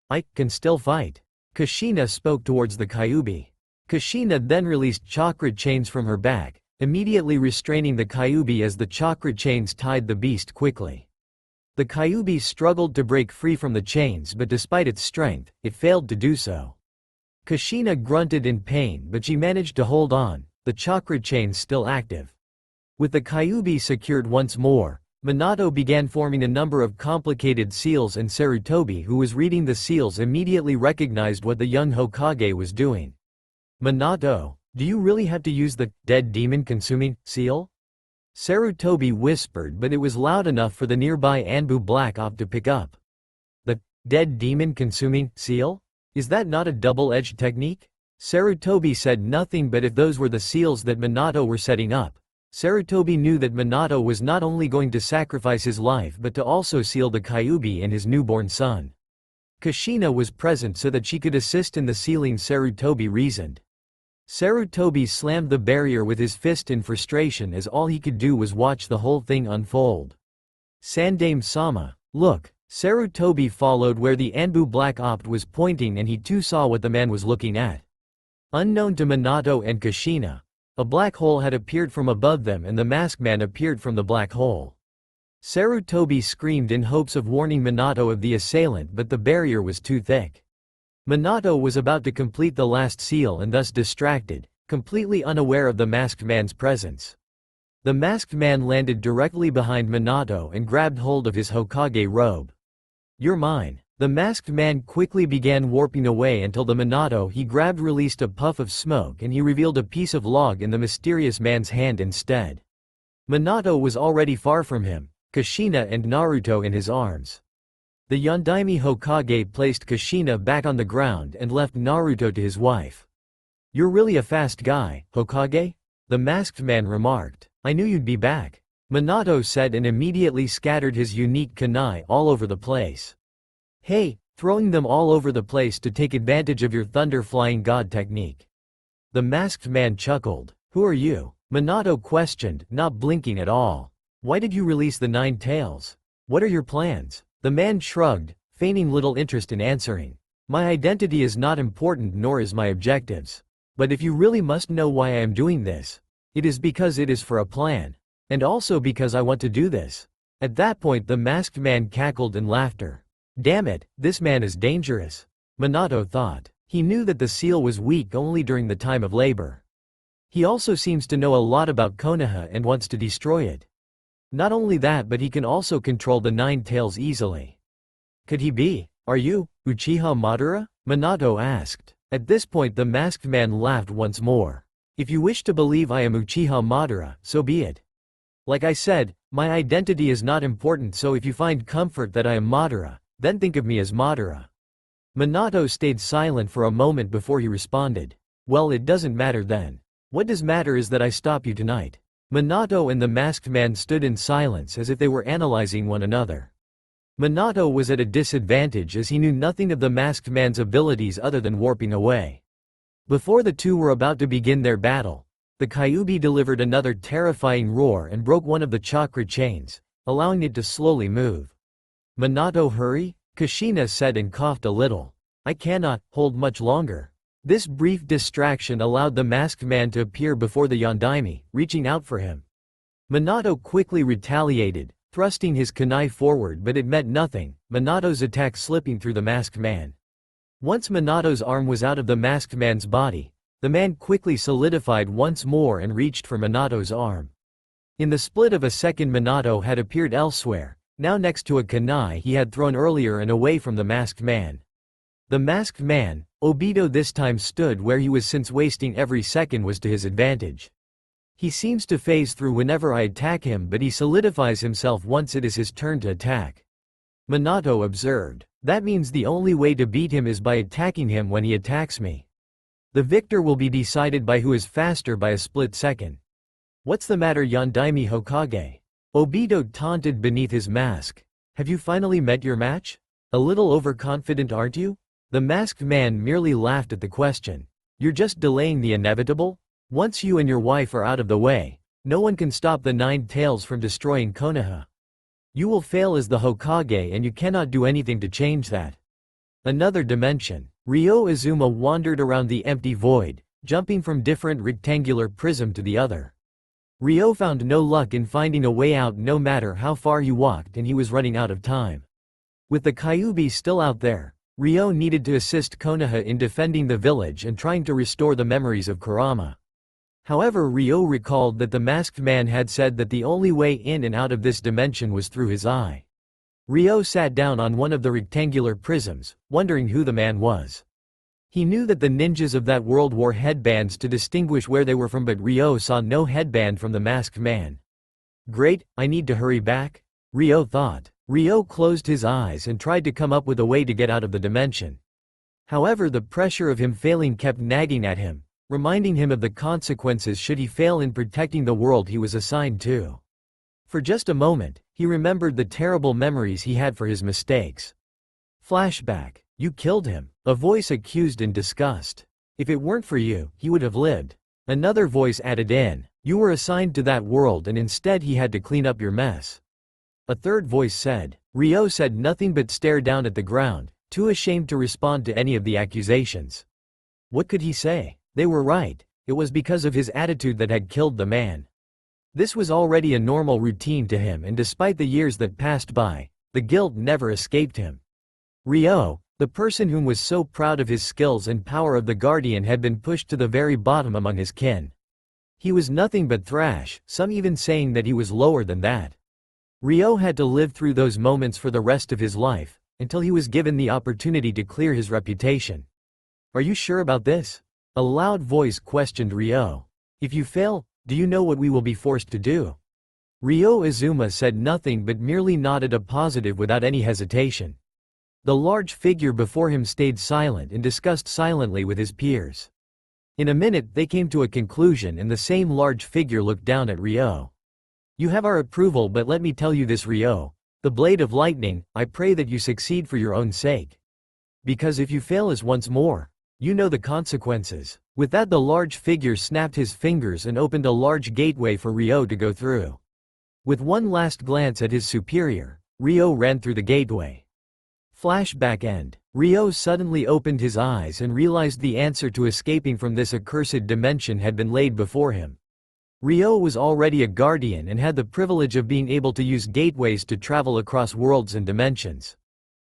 I can still fight. Kushina spoke towards the Kyuubi. Kushina then released chakra chains from her back, immediately restraining the Kyuubi as the chakra chains tied the beast quickly. The Kyuubi struggled to break free from the chains, but despite its strength, it failed to do so. Kushina grunted in pain, but she managed to hold on, the chakra chains still active. With the Kyuubi secured once more, Minato began forming a number of complicated seals, and Sarutobi, who was reading the seals, immediately recognized what the young Hokage was doing. Minato, do you really have to use the dead demon-consuming seal? Sarutobi whispered, but it was loud enough for the nearby Anbu Black Op to pick up. The dead demon-consuming seal? Is that not a double-edged technique? Sarutobi said nothing, but if those were the seals that Minato were setting up, Sarutobi knew that Minato was not only going to sacrifice his life but to also seal the Kyuubi and his newborn son. Kushina was present so that she could assist in the sealing, Sarutobi reasoned. Sarutobi slammed the barrier with his fist in frustration, as all he could do was watch the whole thing unfold. Sandaime-sama, look. Sarutobi followed where the Anbu Black Opt was pointing, and he too saw what the man was looking at. Unknown to Minato and Kushina, a black hole had appeared from above them and the masked man appeared from the black hole. Sarutobi screamed in hopes of warning Minato of the assailant, but the barrier was too thick. Minato was about to complete the last seal and thus distracted, completely unaware of the masked man's presence. The masked man landed directly behind Minato and grabbed hold of his Hokage robe. You're mine. The masked man quickly began warping away until the Minato he grabbed released a puff of smoke and he revealed a piece of log in the mysterious man's hand instead. Minato was already far from him, Kushina and Naruto in his arms. The Yondaime Hokage placed Kushina back on the ground and left Naruto to his wife. "You're really a fast guy, Hokage?" the masked man remarked. "I knew you'd be back," Minato said, and immediately scattered his unique kunai all over the place. "Hey, throwing them all over the place to take advantage of your thunder flying god technique." The masked man chuckled. "Who are you?" Minato questioned, not blinking at all. "Why did you release the 9 tails? What are your plans?" The man shrugged, feigning little interest in answering. "My identity is not important, nor is my objectives. But if you really must know why I am doing this, it is because it is for a plan. And also because I want to do this." At that point the masked man cackled in laughter. "Damn it, this man is dangerous," Minato thought. He knew that the seal was weak only during the time of labor. He also seems to know a lot about Konoha and wants to destroy it. Not only that, but he can also control the 9 tails easily. Could he be? "Are you Uchiha Madara?" Minato asked. At this point the masked man laughed once more. "If you wish to believe I am Uchiha Madara, so be it. Like I said, my identity is not important, so if you find comfort that I am Madara, then think of me as Madara." Minato stayed silent for a moment before he responded. "Well, it doesn't matter then. What does matter is that I stop you tonight." Minato and the masked man stood in silence as if they were analyzing one another. Minato was at a disadvantage as he knew nothing of the masked man's abilities other than warping away. Before the two were about to begin their battle, the Kyuubi delivered another terrifying roar and broke one of the chakra chains, allowing it to slowly move. "Minato, hurry," Kushina said and coughed a little. "I cannot hold much longer." This brief distraction allowed the masked man to appear before the Yondaime, reaching out for him. Minato quickly retaliated, thrusting his kunai forward, but it meant nothing, Minato's attack slipping through the masked man. Once Minato's arm was out of the masked man's body, the man quickly solidified once more and reached for Minato's arm. In the split of a second Minato had appeared elsewhere, now next to a kunai he had thrown earlier and away from the masked man. The masked man, Obito, this time stood where he was, since wasting every second was to his advantage. "He seems to phase through whenever I attack him, but he solidifies himself once it is his turn to attack," Minato observed. "That means the only way to beat him is by attacking him when he attacks me. The victor will be decided by who is faster by a split second." "What's the matter, Yondaime Hokage?" Obito taunted beneath his mask. "Have you finally met your match? A little overconfident, aren't you?" The masked man merely laughed at the question. "You're just delaying the inevitable? Once you and your wife are out of the way, no one can stop the 9 tails from destroying Konoha. You will fail as the Hokage and you cannot do anything to change that." Another dimension. Ryo Izuma wandered around the empty void, jumping from different rectangular prism to the other. Ryo found no luck in finding a way out no matter how far he walked, and he was running out of time. With the Kyuubi still out there, Ryo needed to assist Konoha in defending the village and trying to restore the memories of Kurama. However, Ryo recalled that the masked man had said that the only way in and out of this dimension was through his eye. Ryo sat down on one of the rectangular prisms, wondering who the man was. He knew that the ninjas of that world wore headbands to distinguish where they were from, but Ryo saw no headband from the masked man. "Great, I need to hurry back," Ryo thought. Ryo closed his eyes and tried to come up with a way to get out of the dimension. However, the pressure of him failing kept nagging at him, reminding him of the consequences should he fail in protecting the world he was assigned to. For just a moment, he remembered the terrible memories he had for his mistakes. Flashback. "You killed him," a voice accused in disgust. "If it weren't for you, he would have lived." Another voice added in, "You were assigned to that world and instead he had to clean up your mess." A third voice said. Ryo said nothing but stared down at the ground, too ashamed to respond to any of the accusations. What could he say? They were right, it was because of his attitude that had killed the man. This was already a normal routine to him, and despite the years that passed by, the guilt never escaped him. Ryo, the person whom was so proud of his skills and power of the Guardian, had been pushed to the very bottom among his kin. He was nothing but thrash, some even saying that he was lower than that. Ryo had to live through those moments for the rest of his life, until he was given the opportunity to clear his reputation. "Are you sure about this?" a loud voice questioned Ryo. "If you fail, do you know what we will be forced to do?" Ryo Izuma said nothing but merely nodded a positive without any hesitation. The large figure before him stayed silent and discussed silently with his peers. In a minute they came to a conclusion and the same large figure looked down at Ryo. You have our approval, but let me tell you this, Ryo. The blade of lightning, I pray that you succeed for your own sake. Because if you fail us once more, you know the consequences. With that the large figure snapped his fingers and opened a large gateway for Ryo to go through. With one last glance at his superior, Ryo ran through the gateway. Flashback end. Ryo suddenly opened his eyes and realized the answer to escaping from this accursed dimension had been laid before him. Ryo was already a guardian and had the privilege of being able to use gateways to travel across worlds and dimensions.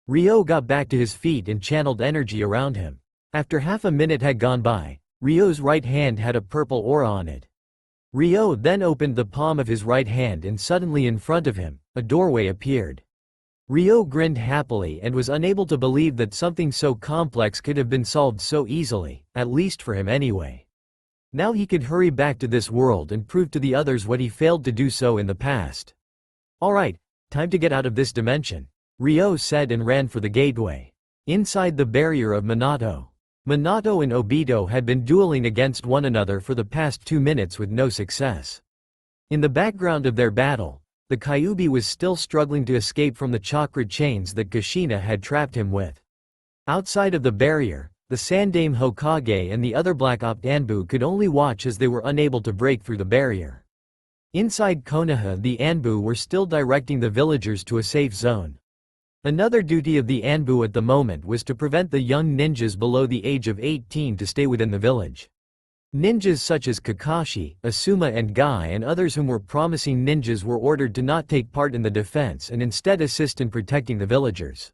Ryo got back to his feet and channeled energy around him. After half a minute had gone by, Ryo's right hand had a purple aura on it. Ryo then opened the palm of his right hand and suddenly in front of him, a doorway appeared. Ryo grinned happily and was unable to believe that something so complex could have been solved so easily, at least for him anyway. Now he could hurry back to this world and prove to the others what he failed to do so in the past. Alright, time to get out of this dimension, Ryo said and ran for the gateway. Inside the barrier of Minato. Minato and Obito had been dueling against one another for the past 2 minutes with no success. In the background of their battle, the Kyuubi was still struggling to escape from the chakra chains that Kushina had trapped him with. Outside of the barrier, the Sandaime Hokage and the other Black Ops Anbu could only watch as they were unable to break through the barrier. Inside Konoha, the Anbu were still directing the villagers to a safe zone. Another duty of the Anbu at the moment was to prevent the young ninjas below the age of 18 to stay within the village. Ninjas such as Kakashi, Asuma and Guy and others whom were promising ninjas were ordered to not take part in the defense and instead assist in protecting the villagers.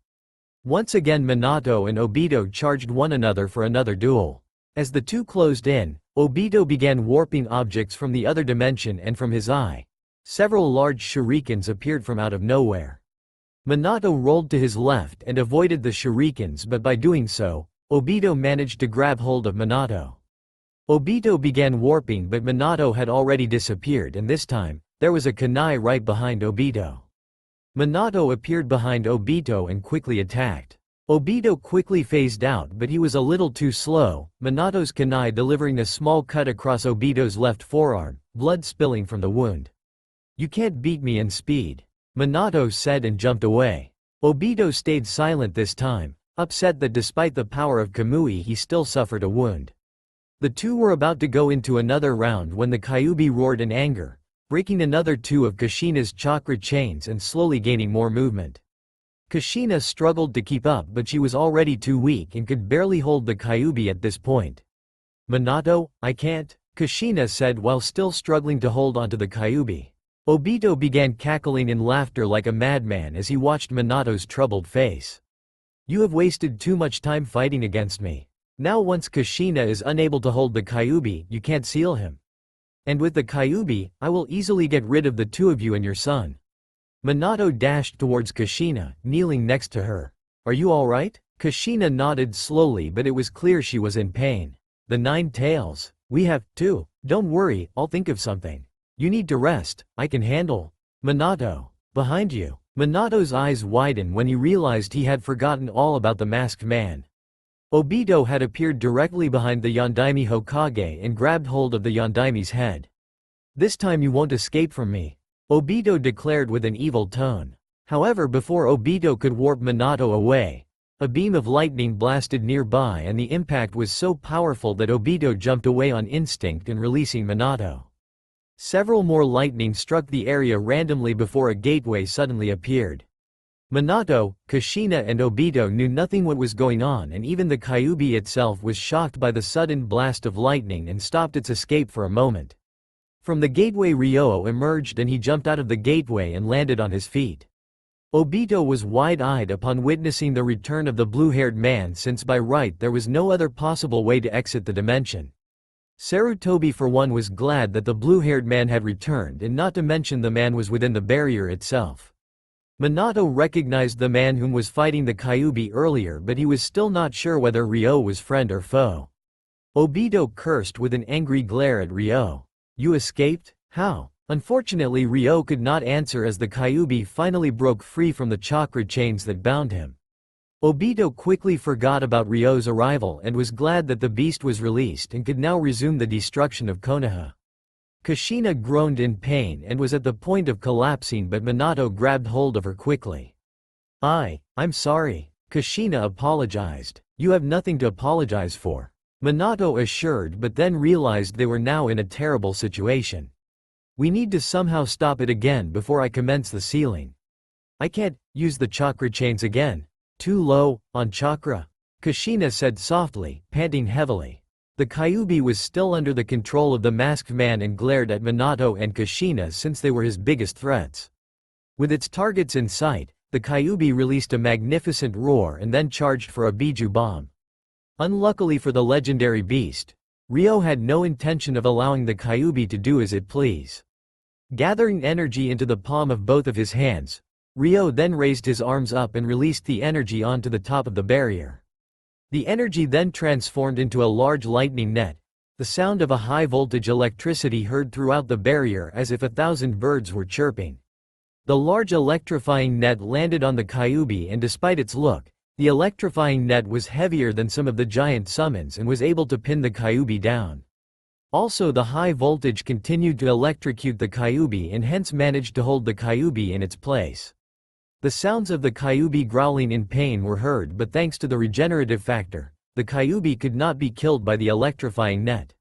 Once again Minato and Obito charged one another for another duel. As the two closed in, Obito began warping objects from the other dimension and from his eye. Several large shurikens appeared from out of nowhere. Minato rolled to his left and avoided the shurikens, but by doing so, Obito managed to grab hold of Minato. Obito began warping, but Minato had already disappeared, and this time, there was a kunai right behind Obito. Minato appeared behind Obito and quickly attacked. Obito quickly phased out, but he was a little too slow, Minato's kunai delivering a small cut across Obito's left forearm, blood spilling from the wound. You can't beat me in speed, Minato said and jumped away. Obito stayed silent this time, upset that despite the power of Kamui he still suffered a wound. The two were about to go into another round when the Kyuubi roared in anger, breaking another 2 of Kushina's chakra chains and slowly gaining more movement. Kushina struggled to keep up, but she was already too weak and could barely hold the Kyuubi at this point. Minato, I can't, Kushina said while still struggling to hold onto the Kyuubi. Obito began cackling in laughter like a madman as he watched Minato's troubled face. You have wasted too much time fighting against me. Now once Kushina is unable to hold the Kyuubi, you can't seal him. And with the Kyuubi, I will easily get rid of the 2 of you and your son. Minato dashed towards Kushina, kneeling next to her. Are you alright? Kushina nodded slowly, but it was clear she was in pain. The 9 tails. We have 2. Don't worry, I'll think of something. You need to rest, I can handle. Minato. Behind you. Minato's eyes widened when he realized he had forgotten all about the masked man. Obito had appeared directly behind the Yondaime Hokage and grabbed hold of the Yondaime's head. This time you won't escape from me, Obito declared with an evil tone. However, before Obito could warp Minato away, a beam of lightning blasted nearby and the impact was so powerful that Obito jumped away on instinct and releasing Minato. Several more lightning struck the area randomly before a gateway suddenly appeared. Minato, Kushina and Obito knew nothing what was going on, and even the Kyuubi itself was shocked by the sudden blast of lightning and stopped its escape for a moment. From the gateway Ryo emerged and he jumped out of the gateway and landed on his feet. Obito was wide-eyed upon witnessing the return of the blue-haired man, since by right there was no other possible way to exit the dimension. Sarutobi for one was glad that the blue-haired man had returned, and not to mention the man was within the barrier itself. Minato recognized the man whom was fighting the Kyuubi earlier, but he was still not sure whether Ryo was friend or foe. Obito cursed with an angry glare at Ryo. You escaped? How? Unfortunately Ryo could not answer as the Kyuubi finally broke free from the chakra chains that bound him. Obito quickly forgot about Ryo's arrival and was glad that the beast was released and could now resume the destruction of Konoha. Kushina groaned in pain and was at the point of collapsing, but Minato grabbed hold of her quickly. I'm sorry. Kushina apologized. You have nothing to apologize for, Minato assured, but then realized they were now in a terrible situation. We need to somehow stop it again before I commence the sealing. I can't use the chakra chains again. Too low on chakra, Kushina said softly, panting heavily. The Kyuubi was still under the control of the masked man and glared at Minato and Kushina since they were his biggest threats. With its targets in sight, the Kyuubi released a magnificent roar and then charged for a Biju bomb. Unluckily for the legendary beast, Ryo had no intention of allowing the Kyuubi to do as it please. Gathering energy into the palm of both of his hands, Ryo then raised his arms up and released the energy onto the top of the barrier. The energy then transformed into a large lightning net. The sound of a high-voltage electricity heard throughout the barrier as if 1,000 birds were chirping. The large electrifying net landed on the Kyuubi, and despite its look, the electrifying net was heavier than some of the giant summons and was able to pin the Kyuubi down. Also, the high voltage continued to electrocute the Kyuubi and hence managed to hold the Kyuubi in its place. The sounds of the Kyuubi growling in pain were heard, but thanks to the regenerative factor, the Kyuubi could not be killed by the electrifying net.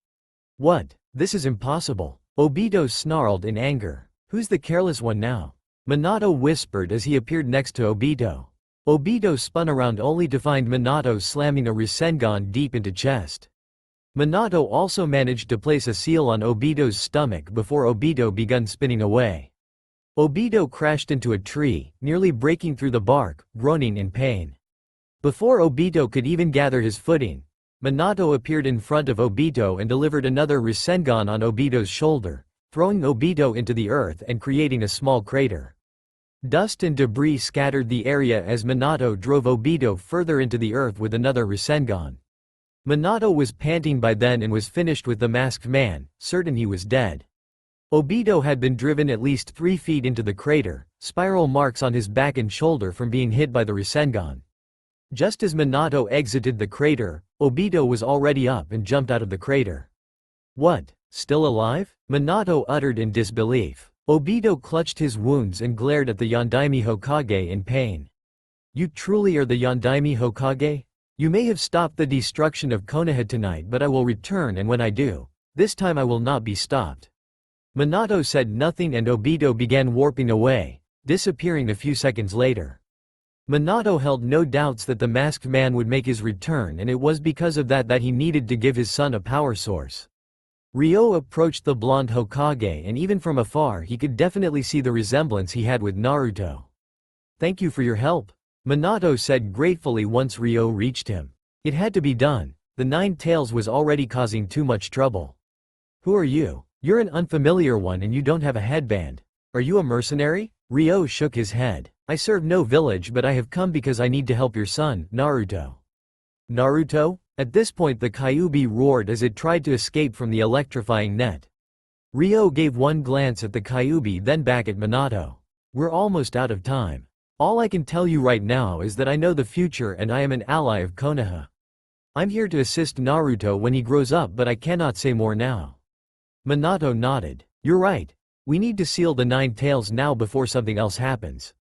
What? This is impossible. Obito snarled in anger. Who's the careless one now? Minato whispered as he appeared next to Obito. Obito spun around only to find Minato slamming a Rasengan deep into chest. Minato also managed to place a seal on Obito's stomach before Obito began spinning away. Obito crashed into a tree, nearly breaking through the bark, groaning in pain. Before Obito could even gather his footing, Minato appeared in front of Obito and delivered another Rasengan on Obito's shoulder, throwing Obito into the earth and creating a small crater. Dust and debris scattered the area as Minato drove Obito further into the earth with another Rasengan. Minato was panting by then and was finished with the masked man, certain he was dead. Obito had been driven at least 3 feet into the crater, spiral marks on his back and shoulder from being hit by the Rasengan. Just as Minato exited the crater, Obito was already up and jumped out of the crater. What? Still alive? Minato uttered in disbelief. Obito clutched his wounds and glared at the Yondaime Hokage in pain. You truly are the Yondaime Hokage? You may have stopped the destruction of Konoha tonight, but I will return, and when I do, this time I will not be stopped. Minato said nothing and Obito began warping away, disappearing a few seconds later. Minato held no doubts that the masked man would make his return, and it was because of that he needed to give his son a power source. Ryo approached the blonde Hokage, and even from afar he could definitely see the resemblance he had with Naruto. Thank you for your help, Minato said gratefully once Ryo reached him. It had to be done. The Nine Tails was already causing too much trouble. Who are you? You're an unfamiliar one and you don't have a headband. Are you a mercenary? Ryo shook his head. I serve no village, but I have come because I need to help your son, Naruto. Naruto? At this point the Kyuubi roared as it tried to escape from the electrifying net. Ryo gave one glance at the Kyuubi, then back at Minato. We're almost out of time. All I can tell you right now is that I know the future and I am an ally of Konoha. I'm here to assist Naruto when he grows up, but I cannot say more now. Minato nodded. You're right. We need to seal the Nine Tails now before something else happens.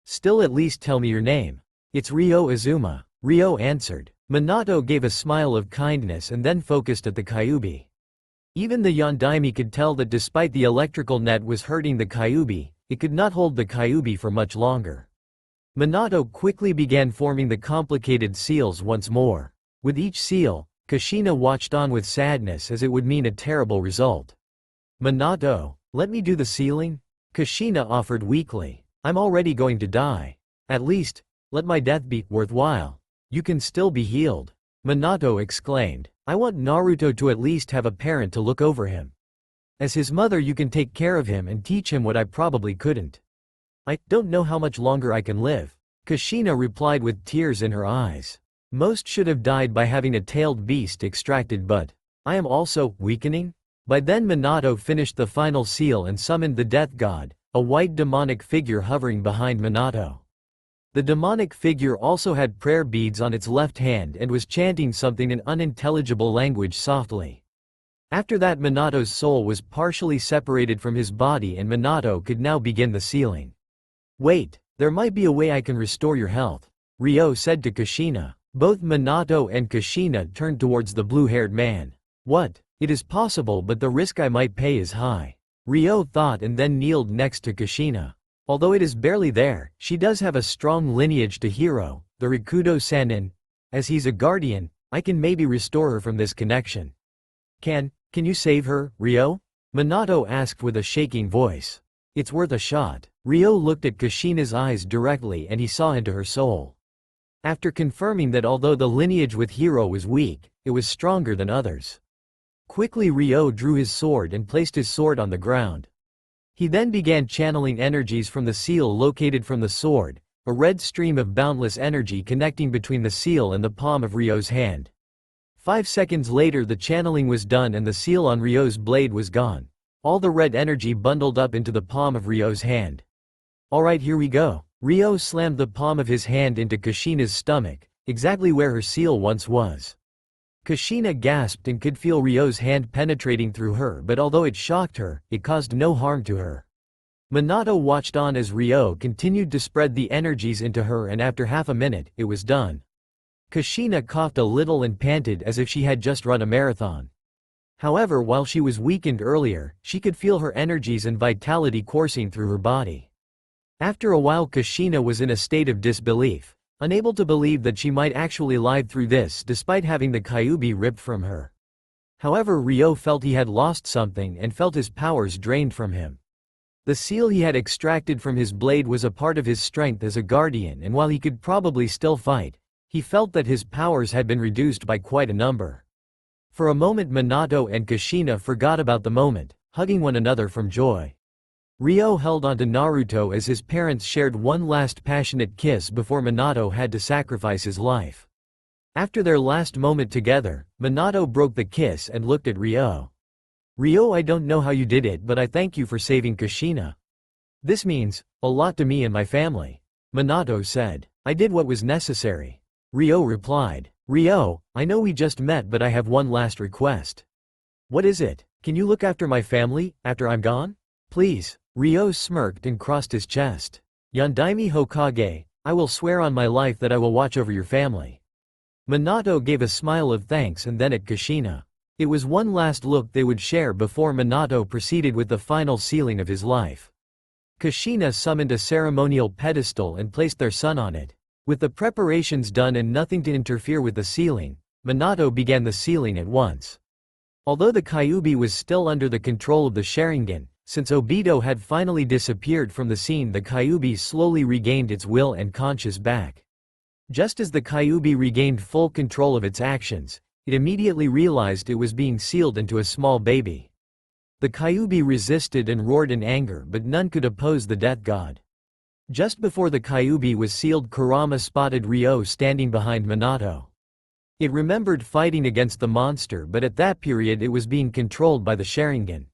Still, at least tell me your name. It's Ryo Izuma, Ryo answered. Minato gave a smile of kindness and then focused at the Kyuubi. Even the Yondaime could tell that despite the electrical net was hurting the Kyuubi, it could not hold the Kyuubi for much longer. Minato quickly began forming the complicated seals once more. With each seal, Kushina watched on with sadness as it would mean a terrible result. Minato, let me do the sealing? Kushina offered weakly. I'm already going to die. At least, let my death be worthwhile. You can still be healed. Minato exclaimed. I want Naruto to at least have a parent to look over him. As his mother, you can take care of him and teach him what I probably couldn't. I don't know how much longer I can live, Kushina replied with tears in her eyes. Most should have died by having a tailed beast extracted, but I am also weakening? By then Minato finished the final seal and summoned the death god, a white demonic figure hovering behind Minato. The demonic figure also had prayer beads on its left hand and was chanting something in unintelligible language softly. After that, Minato's soul was partially separated from his body and Minato could now begin the sealing. "Wait, there might be a way I can restore your health," Ryo said to Kushina. Both Minato and Kushina turned towards the blue-haired man. "What? It is possible, but the risk I might pay is high," Ryo thought and then kneeled next to Kushina. "Although it is barely there, she does have a strong lineage to Hiro, the Rikudo Sannin. As he's a guardian, I can maybe restore her from this connection." Can you save her, Ryo?" Minato asked with a shaking voice. "It's worth a shot." Ryo looked at Kushina's eyes directly and he saw into her soul. After confirming that although the lineage with Hiro was weak, it was stronger than others. Quickly Ryo drew his sword and placed his sword on the ground. He then began channeling energies from the seal located from the sword, a red stream of boundless energy connecting between the seal and the palm of Ryo's hand. 5 seconds later the channeling was done and the seal on Ryo's blade was gone. All the red energy bundled up into the palm of Ryo's hand. "Alright, here we go." Ryo slammed the palm of his hand into Kushina's stomach, exactly where her seal once was. Kushina gasped and could feel Ryo's hand penetrating through her, but although it shocked her, it caused no harm to her. Minato watched on as Ryo continued to spread the energies into her and after half a minute, it was done. Kushina coughed a little and panted as if she had just run a marathon. However, while she was weakened earlier, she could feel her energies and vitality coursing through her body. After a while Kushina was in a state of disbelief, unable to believe that she might actually live through this despite having the Kyuubi ripped from her. However, Ryo felt he had lost something and felt his powers drained from him. The seal he had extracted from his blade was a part of his strength as a guardian, and while he could probably still fight, he felt that his powers had been reduced by quite a number. For a moment Minato and Kushina forgot about the moment, hugging one another from joy. Ryo held onto Naruto as his parents shared one last passionate kiss before Minato had to sacrifice his life. After their last moment together, Minato broke the kiss and looked at Ryo. "Ryo, I don't know how you did it, but I thank you for saving Kushina. This means a lot to me and my family," Minato said. "I did what was necessary," Ryo replied. "Ryo, I know we just met, but I have one last request." "What is it? Can you look after my family, after I'm gone? Please." Ryo smirked and crossed his chest. "Yondaime Hokage, I will swear on my life that I will watch over your family." Minato gave a smile of thanks and then at Kushina. It was one last look they would share before Minato proceeded with the final sealing of his life. Kushina summoned a ceremonial pedestal and placed their son on it. With the preparations done and nothing to interfere with the sealing, Minato began the sealing at once. Although the Kyuubi was still under the control of the Sharingan, since Obito had finally disappeared from the scene, the Kyuubi slowly regained its will and conscience back. Just as the Kyuubi regained full control of its actions, it immediately realized it was being sealed into a small baby. The Kyuubi resisted and roared in anger, but none could oppose the death god. Just before the Kyuubi was sealed, Kurama spotted Ryo standing behind Minato. It remembered fighting against the monster, but at that period it was being controlled by the Sharingan.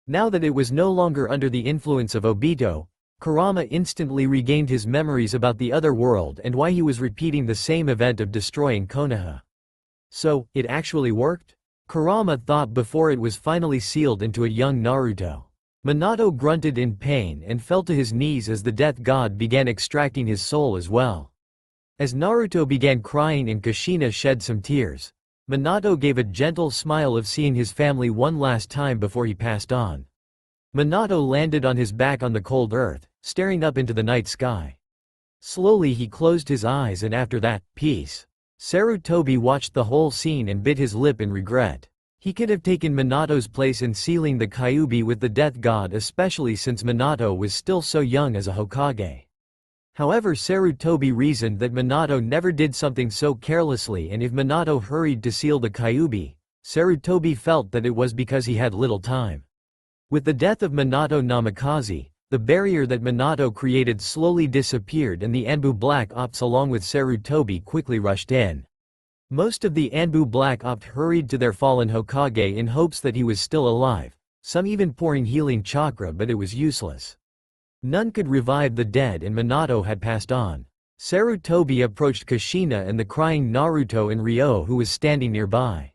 Now that it was no longer under the influence of Obito, Kurama instantly regained his memories about the other world and why he was repeating the same event of destroying Konoha. So, it actually worked? Kurama thought before it was finally sealed into a young Naruto. Minato grunted in pain and fell to his knees as the death god began extracting his soul as well. As Naruto began crying and Kushina shed some tears, Minato gave a gentle smile of seeing his family one last time before he passed on. Minato landed on his back on the cold earth, staring up into the night sky. Slowly he closed his eyes and after that, peace. Sarutobi watched the whole scene and bit his lip in regret. He could have taken Minato's place in sealing the Kyuubi with the death god, especially since Minato was still so young as a Hokage. However, Sarutobi reasoned that Minato never did something so carelessly, and if Minato hurried to seal the Kyuubi, Sarutobi felt that it was because he had little time. With the death of Minato Namikaze, the barrier that Minato created slowly disappeared and the Anbu Black Ops along with Sarutobi quickly rushed in. Most of the Anbu Black Ops hurried to their fallen Hokage in hopes that he was still alive, some even pouring healing chakra, but it was useless. None could revive the dead and Minato had passed on. Sarutobi approached Kushina and the crying Naruto and Ryo who was standing nearby.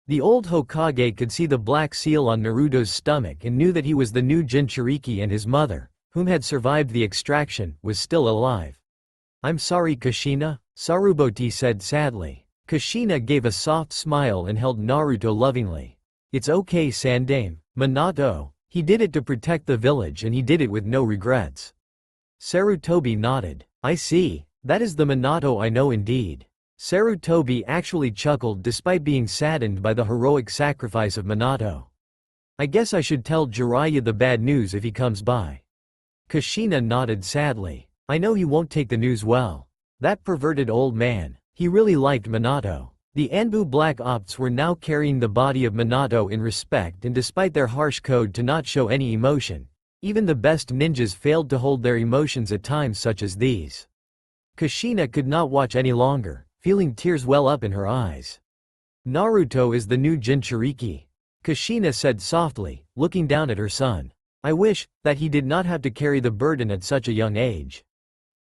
The old Hokage could see the black seal on Naruto's stomach and knew that he was the new Jinchuriki, and his mother, whom had survived the extraction, was still alive. "I'm sorry, Kushina," Saruboti said sadly. Kushina gave a soft smile and held Naruto lovingly. "It's okay, Sandame. Minato. He did it to protect the village and he did it with no regrets." Sarutobi nodded. "I see. That is the Minato I know indeed." Sarutobi actually chuckled despite being saddened by the heroic sacrifice of Minato. "I guess I should tell Jiraiya the bad news if he comes by." Kushina nodded sadly. "I know he won't take the news well. That perverted old man. He really liked Minato." The Anbu Black Ops were now carrying the body of Minato in respect, and despite their harsh code to not show any emotion, even the best ninjas failed to hold their emotions at times such as these. Kushina could not watch any longer, feeling tears well up in her eyes. "Naruto is the new Jinchuriki," Kushina said softly, looking down at her son. "I wish that he did not have to carry the burden at such a young age."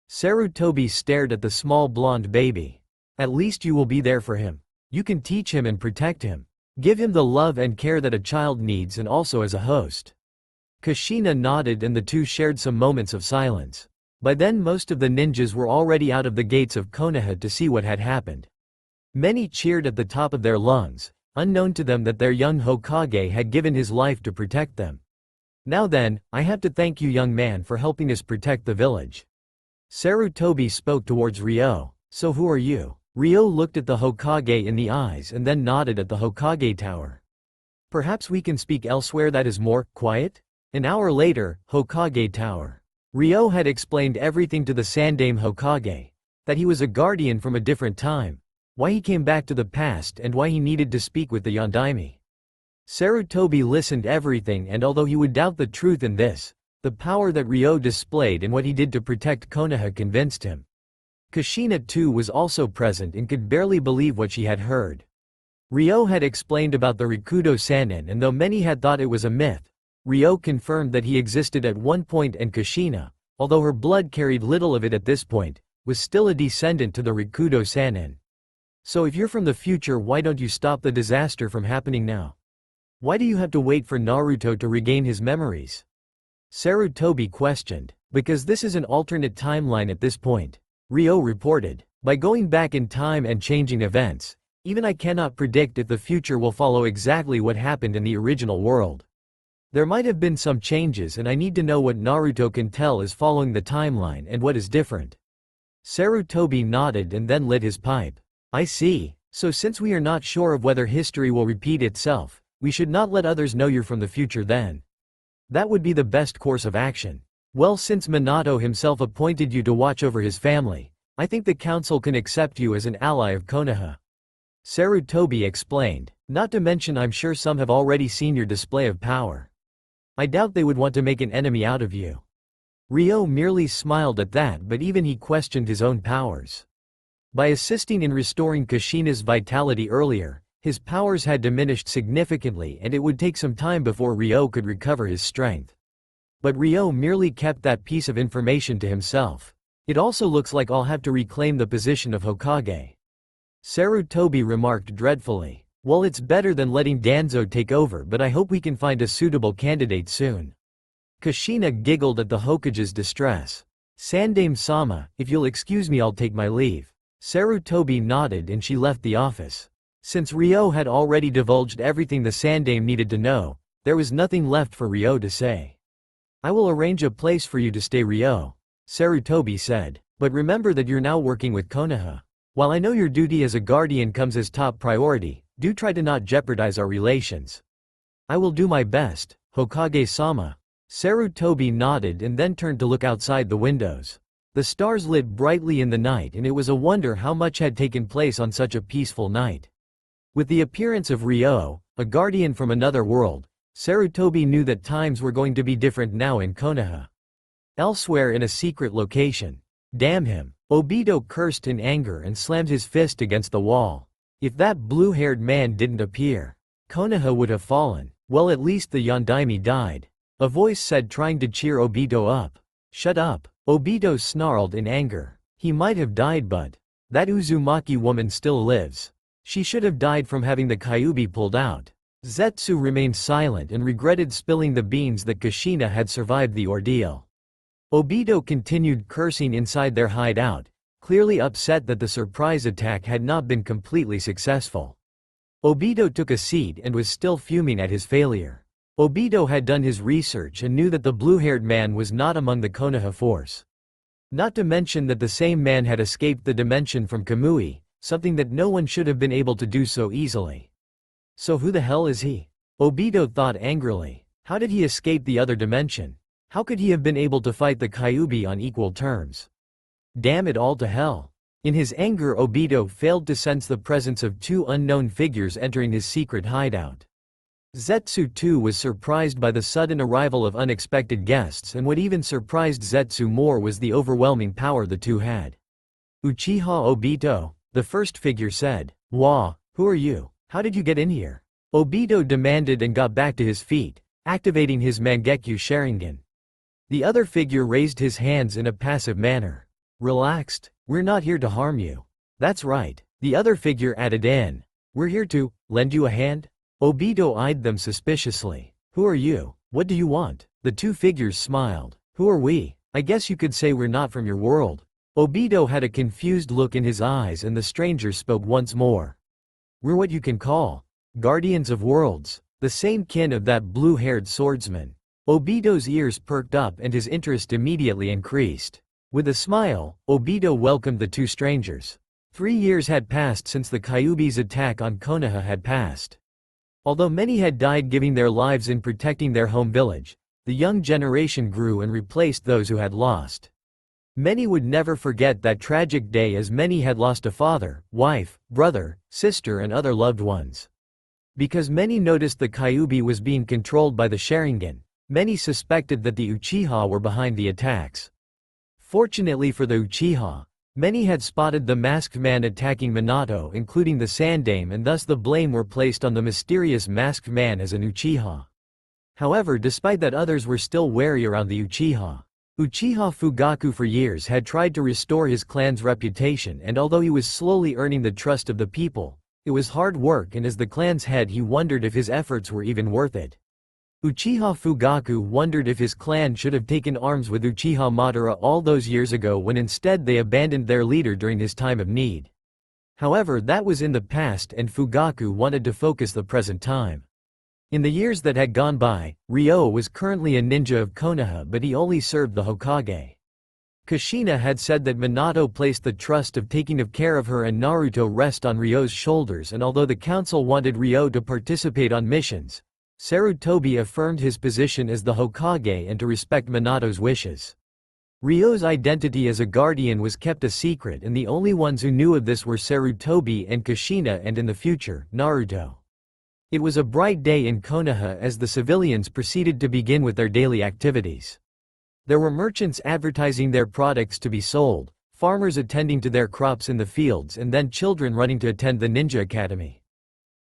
Sarutobi stared at the small blonde baby. "At least you will be there for him. You can teach him and protect him. Give him the love and care that a child needs, and also as a host." Kushina nodded and the two shared some moments of silence. By then most of the ninjas were already out of the gates of Konoha to see what had happened. Many cheered at the top of their lungs, unknown to them that their young Hokage had given his life to protect them. "Now then, I have to thank you, young man, for helping us protect the village." Sarutobi spoke towards Ryo. "So who are you?" Ryo looked at the Hokage in the eyes and then nodded at the Hokage tower. "Perhaps we can speak elsewhere that is more quiet?" An hour later, Hokage tower. Ryo had explained everything to the Sandame Hokage. That he was a guardian from a different time. Why he came back to the past and why he needed to speak with the Yondaime. Sarutobi listened everything, and although he would doubt the truth in this, the power that Ryo displayed and what he did to protect Konoha convinced him. Kushina too was also present and could barely believe what she had heard. Ryo had explained about the Rikudo Sanin, and though many had thought it was a myth, Ryo confirmed that he existed at one point, and Kushina, although her blood carried little of it at this point, was still a descendant to the Rikudo Sanin. "So if you're from the future, why don't you stop the disaster from happening now? Why do you have to wait for Naruto to regain his memories?" Sarutobi questioned. "Because this is an alternate timeline at this point," Ryo reported. "By going back in time and changing events, even I cannot predict if the future will follow exactly what happened in the original world. There might have been some changes, and I need to know what Naruto can tell is following the timeline and what is different." Sarutobi nodded and then lit his pipe. "I see. So since we are not sure of whether history will repeat itself, we should not let others know you're from the future then. That would be the best course of action. Well, since Minato himself appointed you to watch over his family, I think the council can accept you as an ally of Konoha," Sarutobi explained. "Not to mention I'm sure some have already seen your display of power. I doubt they would want to make an enemy out of you." Ryo merely smiled at that, but even he questioned his own powers. By assisting in restoring Kushina's vitality earlier, his powers had diminished significantly, and it would take some time before Ryo could recover his strength. But Ryo merely kept that piece of information to himself. "It also looks like I'll have to reclaim the position of Hokage," Sarutobi remarked dreadfully. "Well, it's better than letting Danzo take over, but I hope we can find a suitable candidate soon." Kushina giggled at the Hokage's distress. "Sandame-sama, if you'll excuse me, I'll take my leave." Sarutobi nodded and she left the office. Since Ryo had already divulged everything the Sandame needed to know, there was nothing left for Ryo to say. "I will arrange a place for you to stay, Ryo," Sarutobi said. "But remember that you're now working with Konoha. While I know your duty as a guardian comes as top priority, do try to not jeopardize our relations." "I will do my best, Hokage-sama." Sarutobi nodded and then turned to look outside the windows. The stars lit brightly in the night, and it was a wonder how much had taken place on such a peaceful night. With the appearance of Ryo, a guardian from another world, Sarutobi knew that times were going to be different now in Konoha. Elsewhere in a secret location. "Damn him." Obito cursed in anger and slammed his fist against the wall. If that blue-haired man didn't appear, Konoha would have fallen. Well, at least the Yondaime died, a voice said, trying to cheer Obito up. "Shut up." Obito snarled in anger. He might have died, but that Uzumaki woman still lives. She should have died from having the Kyuubi pulled out. Zetsu remained silent and regretted spilling the beans that Kushina had survived the ordeal. Obito continued cursing inside their hideout, clearly upset that the surprise attack had not been completely successful. Obito took a seat and was still fuming at his failure. Obito had done his research and knew that the blue-haired man was not among the Konoha force. Not to mention that the same man had escaped the dimension from Kamui, something that no one should have been able to do so easily. So who the hell is he? Obito thought angrily. How did he escape the other dimension? How could he have been able to fight the Kyuubi on equal terms? Damn it all to hell. In his anger, Obito failed to sense the presence of two unknown figures entering his secret hideout. Zetsu too was surprised by the sudden arrival of unexpected guests, and what even surprised Zetsu more was the overwhelming power the two had. Uchiha Obito, the first figure said. Wah, who are you? How did you get in here? Obito demanded and got back to his feet, activating his Mangekyo Sharingan. The other figure raised his hands in a passive manner. Relaxed, we're not here to harm you. That's right, the other figure added in. We're here to lend you a hand? Obito eyed them suspiciously. Who are you? What do you want? The two figures smiled. Who are we? I guess you could say we're not from your world. Obito had a confused look in his eyes and the stranger spoke once more. We're what you can call guardians of worlds, the same kin of that blue-haired swordsman. Obito's ears perked up and his interest immediately increased. With a smile, Obito welcomed the two strangers. 3 years had passed since the Kyuubi's attack on Konoha had passed. Although many had died giving their lives in protecting their home village, the young generation grew and replaced those who had lost. Many would never forget that tragic day, as many had lost a father, wife, brother, sister and other loved ones. Because many noticed the Kyuubi was being controlled by the Sharingan, many suspected that the Uchiha were behind the attacks. Fortunately for the Uchiha, many had spotted the masked man attacking Minato, including the Sandaime, and thus the blame were placed on the mysterious masked man as an Uchiha. However, despite that, others were still wary around the Uchiha. Uchiha Fugaku for years had tried to restore his clan's reputation, and although he was slowly earning the trust of the people, it was hard work, and as the clan's head he wondered if his efforts were even worth it. Uchiha Fugaku wondered if his clan should have taken arms with Uchiha Madara all those years ago when instead they abandoned their leader during his time of need. However, that was in the past and Fugaku wanted to focus the present time. In the years that had gone by, Ryo was currently a ninja of Konoha, but he only served the Hokage. Kushina had said that Minato placed the trust of taking care of her and Naruto rest on Ryo's shoulders, and although the council wanted Ryo to participate on missions, Sarutobi affirmed his position as the Hokage and to respect Minato's wishes. Ryo's identity as a guardian was kept a secret, and the only ones who knew of this were Sarutobi and Kushina, and in the future, Naruto. It was a bright day in Konoha as the civilians proceeded to begin with their daily activities. There were merchants advertising their products to be sold, farmers attending to their crops in the fields, and then children running to attend the ninja academy.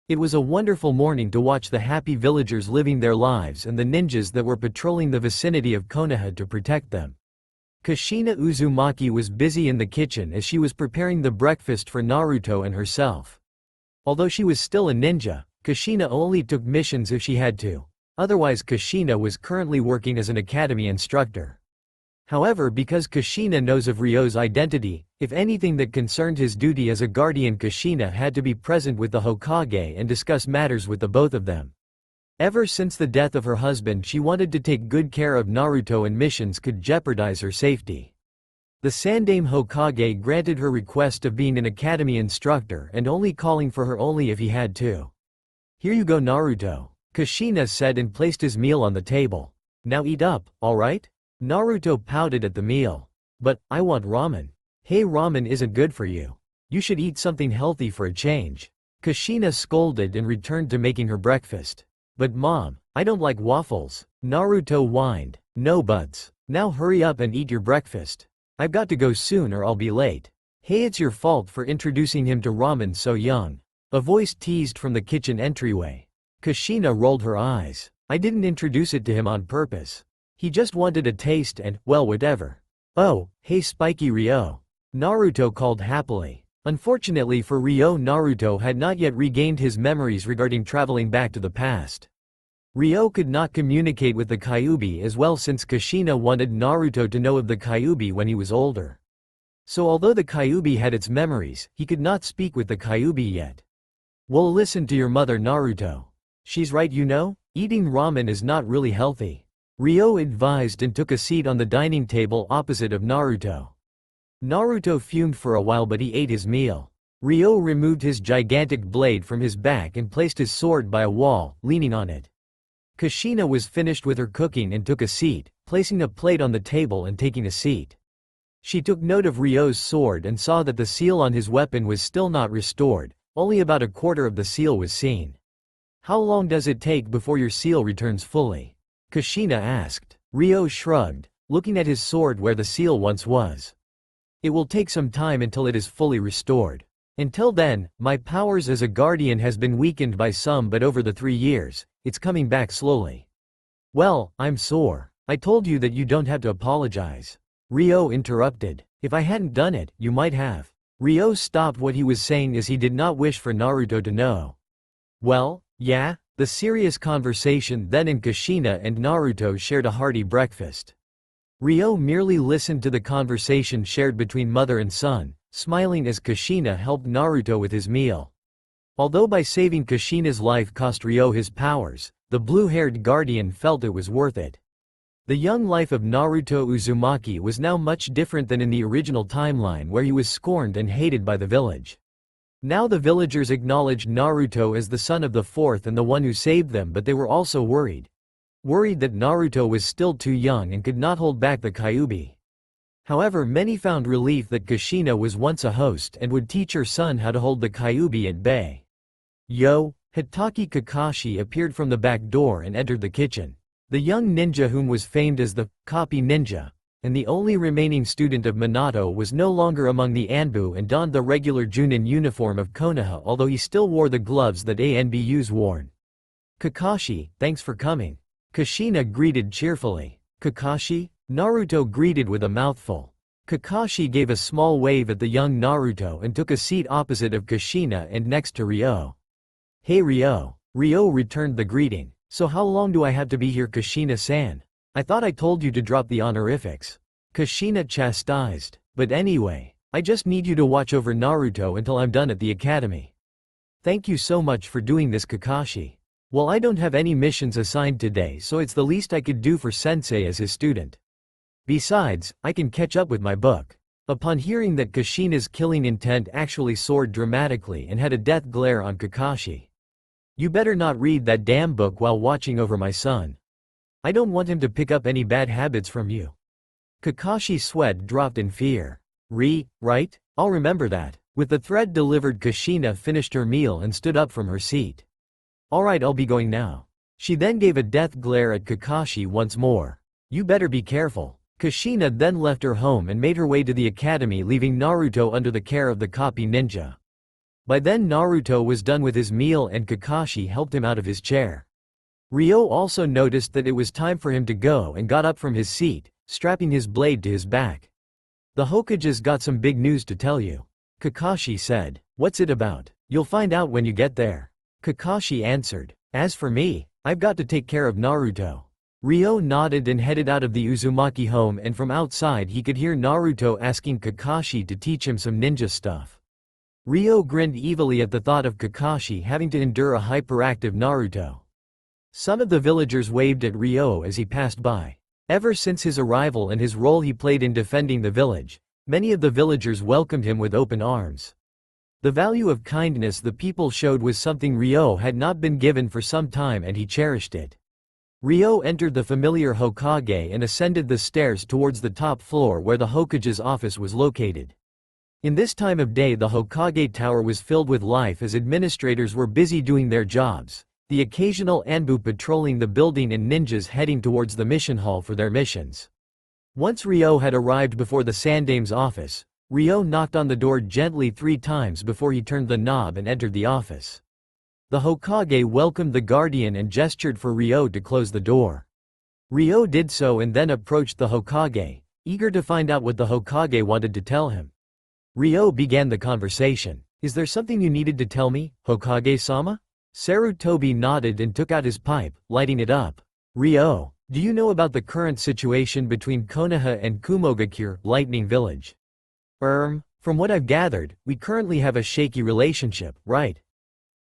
It was a wonderful morning to watch the happy villagers living their lives and the ninjas that were patrolling the vicinity of Konoha to protect them. Kushina Uzumaki was busy in the kitchen as she was preparing the breakfast for Naruto and herself. Although she was still a ninja, Kushina only took missions if she had to. Otherwise, Kushina was currently working as an academy instructor. However, because Kushina knows of Ryo's identity, if anything that concerned his duty as a guardian, Kushina had to be present with the Hokage and discuss matters with the both of them. Ever since the death of her husband, she wanted to take good care of Naruto, and missions could jeopardize her safety. The Sandaime Hokage granted her request of being an academy instructor and only calling for her only if he had to. Here you go, Naruto, Kushina said and placed his meal on the table. Now eat up, alright? Naruto pouted at the meal. But, I want ramen. Hey, ramen isn't good for you. You should eat something healthy for a change. Kushina scolded and returned to making her breakfast. But mom, I don't like waffles. Naruto whined. No buts. Now hurry up and eat your breakfast. I've got to go soon or I'll be late. Hey, it's your fault for introducing him to ramen so young. A voice teased from the kitchen entryway. Kushina rolled her eyes. I didn't introduce it to him on purpose. He just wanted a taste and, well, whatever. Oh, hey Spiky Ryo. Naruto called happily. Unfortunately for Ryo, Naruto had not yet regained his memories regarding traveling back to the past. Ryo could not communicate with the Kyuubi as well since Kushina wanted Naruto to know of the Kyuubi when he was older. So although the Kyuubi had its memories, he could not speak with the Kyuubi yet. Well, listen to your mother, Naruto. She's right, you know? Eating ramen is not really healthy. Ryo advised and took a seat on the dining table opposite of Naruto. Naruto fumed for a while, but he ate his meal. Ryo removed his gigantic blade from his back and placed his sword by a wall, leaning on it. Kushina was finished with her cooking and took a seat, placing a plate on the table and taking a seat. She took note of Ryo's sword and saw that the seal on his weapon was still not restored, only about a quarter of the seal was seen. How long does it take before your seal returns fully? Kushina asked. Ryo shrugged, looking at his sword where the seal once was. It will take some time until it is fully restored. Until then, my powers as a guardian has been weakened by some, but over the 3 years, it's coming back slowly. Well, I'm sore. I told you that you don't have to apologize. Ryo interrupted. If I hadn't done it, you might have. Ryo stopped what he was saying as he did not wish for Naruto to know. Well, yeah, the serious conversation then, and Kushina and Naruto shared a hearty breakfast. Ryo merely listened to the conversation shared between mother and son, smiling as Kushina helped Naruto with his meal. Although by saving Kushina's life cost Ryo his powers, the blue-haired guardian felt it was worth it. The young life of Naruto Uzumaki was now much different than in the original timeline where he was scorned and hated by the village. Now the villagers acknowledged Naruto as the son of the fourth and the one who saved them, but they were also worried. Worried that Naruto was still too young and could not hold back the Kyuubi. However, many found relief that Kushina was once a host and would teach her son how to hold the Kyuubi at bay. Yo! Hitaki Kakashi appeared from the back door and entered the kitchen. The young ninja whom was famed as the copy ninja, and the only remaining student of Minato, was no longer among the Anbu and donned the regular Junin uniform of Konoha, although he still wore the gloves that Anbus worn. Kakashi, thanks for coming. Kushina greeted cheerfully. Kakashi? Naruto greeted with a mouthful. Kakashi gave a small wave at the young Naruto and took a seat opposite of Kushina and next to Ryo. Hey Ryo. Ryo returned the greeting. So how long do I have to be here, Kushina-san? I thought I told you to drop the honorifics. Kushina chastised. But anyway, I just need you to watch over Naruto until I'm done at the academy. Thank you so much for doing this, Kakashi. Well, I don't have any missions assigned today, so it's the least I could do for Sensei as his student. Besides, I can catch up with my book. Upon hearing that, Kushina's killing intent actually soared dramatically and had a death glare on Kakashi. You better not read that damn book while watching over my son. I don't want him to pick up any bad habits from you. Kakashi's sweat dropped in fear. Right? I'll remember that. With the threat delivered, Kushina finished her meal and stood up from her seat. Alright, I'll be going now. She then gave a death glare at Kakashi once more. You better be careful. Kushina then left her home and made her way to the academy, leaving Naruto under the care of the copy ninja. By then Naruto was done with his meal and Kakashi helped him out of his chair. Ryo also noticed that it was time for him to go and got up from his seat, strapping his blade to his back. The Hokage's got some big news to tell you. Kakashi said. What's it about? You'll find out when you get there. Kakashi answered. As for me, I've got to take care of Naruto. Ryo nodded and headed out of the Uzumaki home, and from outside he could hear Naruto asking Kakashi to teach him some ninja stuff. Ryo grinned evilly at the thought of Kakashi having to endure a hyperactive Naruto. Some of the villagers waved at Ryo as he passed by. Ever since his arrival and his role he played in defending the village, many of the villagers welcomed him with open arms. The value of kindness the people showed was something Ryo had not been given for some time, and he cherished it. Ryo entered the familiar Hokage and ascended the stairs towards the top floor where the Hokage's office was located. In this time of day the Hokage Tower was filled with life as administrators were busy doing their jobs, the occasional Anbu patrolling the building and ninjas heading towards the mission hall for their missions. Once Ryo had arrived before the Sandame's office, Ryo knocked on the door gently 3 times before he turned the knob and entered the office. The Hokage welcomed the guardian and gestured for Ryo to close the door. Ryo did so and then approached the Hokage, eager to find out what the Hokage wanted to tell him. Ryo began the conversation. Is there something you needed to tell me, Hokage-sama? Sarutobi nodded and took out his pipe, lighting it up. Ryo, do you know about the current situation between Konoha and Kumogakure, Lightning Village? From what I've gathered, we currently have a shaky relationship, right?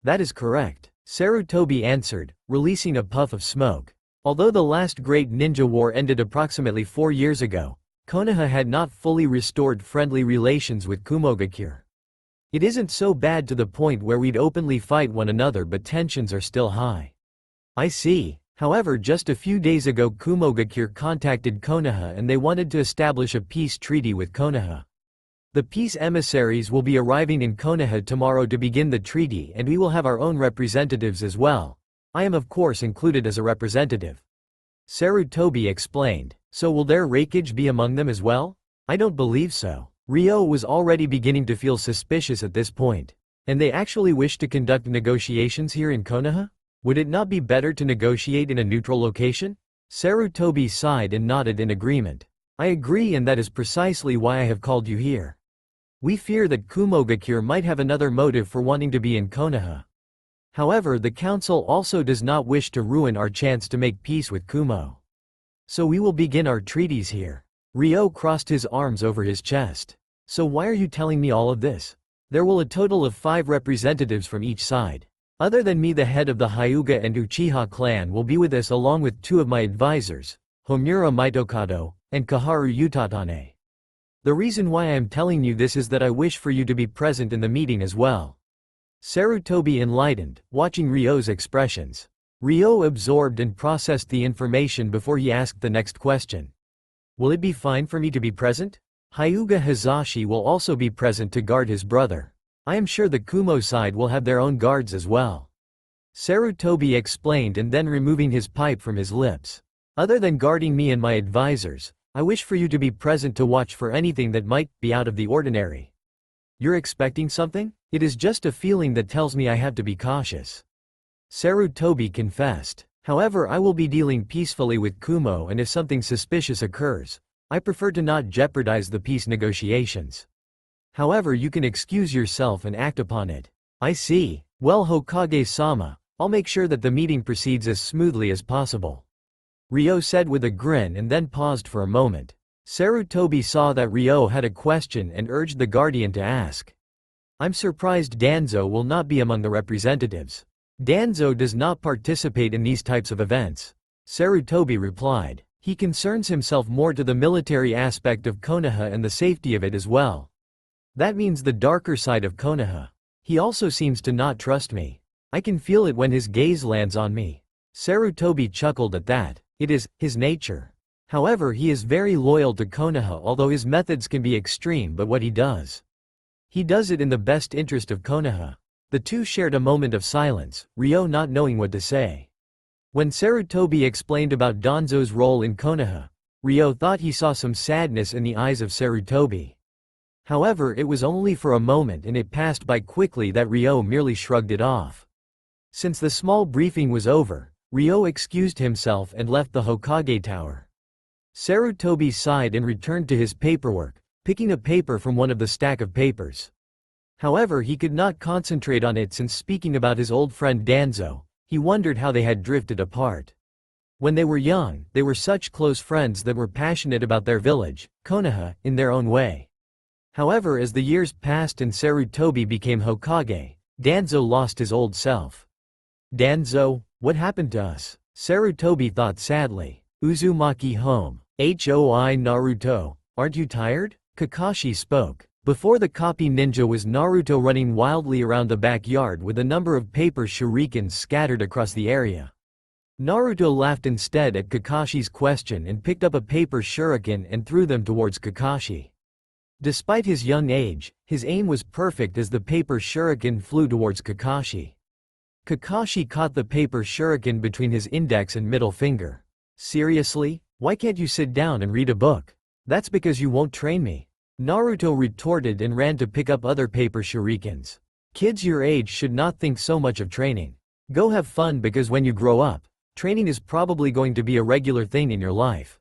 That is correct, Sarutobi answered, releasing a puff of smoke. Although the last great ninja war ended approximately 4 years ago, Konoha had not fully restored friendly relations with Kumogakure. It isn't so bad to the point where we'd openly fight one another, but tensions are still high. I see. However, just a few days ago Kumogakure contacted Konoha and they wanted to establish a peace treaty with Konoha. The peace emissaries will be arriving in Konoha tomorrow to begin the treaty, and we will have our own representatives as well. I am of course included as a representative. Sarutobi explained. So will their Raikage be among them as well? I don't believe so. Ryo was already beginning to feel suspicious at this point. And they actually wish to conduct negotiations here in Konoha? Would it not be better to negotiate in a neutral location? Sarutobi sighed and nodded in agreement. I agree, and that is precisely why I have called you here. We fear that Kumogakure might have another motive for wanting to be in Konoha. However, the council also does not wish to ruin our chance to make peace with Kumo. So we will begin our treaties here. Ryo crossed his arms over his chest. So why are you telling me all of this? There will a total of 5 representatives from each side. Other than me, the head of the Hyuga and Uchiha clan will be with us, along with 2 of my advisors, Homura Mitokado and Kaharu Utatane. The reason why I am telling you this is that I wish for you to be present in the meeting as well. Sarutobi enlightened, watching Ryo's expressions. Ryo absorbed and processed the information before he asked the next question. Will it be fine for me to be present? Hyuga Hizashi will also be present to guard his brother. I am sure the Kumo side will have their own guards as well. Sarutobi explained, and then removing his pipe from his lips. Other than guarding me and my advisors, I wish for you to be present to watch for anything that might be out of the ordinary. You're expecting something? It is just a feeling that tells me I have to be cautious. Sarutobi confessed. However, I will be dealing peacefully with Kumo, and if something suspicious occurs, I prefer to not jeopardize the peace negotiations. However, you can excuse yourself and act upon it. I see. Well, Hokage-sama, I'll make sure that the meeting proceeds as smoothly as possible. Ryo said with a grin and then paused for a moment. Sarutobi saw that Ryo had a question and urged the guardian to ask. I'm surprised Danzo will not be among the representatives. Danzo does not participate in these types of events. Sarutobi replied. He concerns himself more to the military aspect of Konoha and the safety of it as well. That means the darker side of Konoha. He also seems to not trust me. I can feel it when his gaze lands on me. Sarutobi chuckled at that. It is his nature. However, he is very loyal to Konoha, although his methods can be extreme, but what he does it in the best interest of Konoha. The two shared a moment of silence, Ryo not knowing what to say. When Sarutobi explained about Danzo's role in Konoha, Ryo thought he saw some sadness in the eyes of Sarutobi. However, it was only for a moment, and it passed by quickly that Ryo merely shrugged it off. Since the small briefing was over, Ryo excused himself and left the Hokage Tower. Sarutobi sighed and returned to his paperwork, picking a paper from one of the stack of papers. However, he could not concentrate on it since speaking about his old friend Danzo, he wondered how they had drifted apart. When they were young, they were such close friends that were passionate about their village, Konoha, in their own way. However, as the years passed and Sarutobi became Hokage, Danzo lost his old self. Danzo, what happened to us? Sarutobi thought sadly. Uzumaki home. Hoi Naruto, aren't you tired? Kakashi spoke. Before the copy ninja was Naruto running wildly around the backyard with a number of paper shurikens scattered across the area. Naruto laughed instead at Kakashi's question and picked up a paper shuriken and threw them towards Kakashi. Despite his young age, his aim was perfect as the paper shuriken flew towards Kakashi. Kakashi caught the paper shuriken between his index and middle finger. Seriously? Why can't you sit down and read a book? That's because you won't train me. Naruto retorted and ran to pick up other paper shurikens. Kids your age should not think so much of training. Go have fun, because when you grow up, training is probably going to be a regular thing in your life.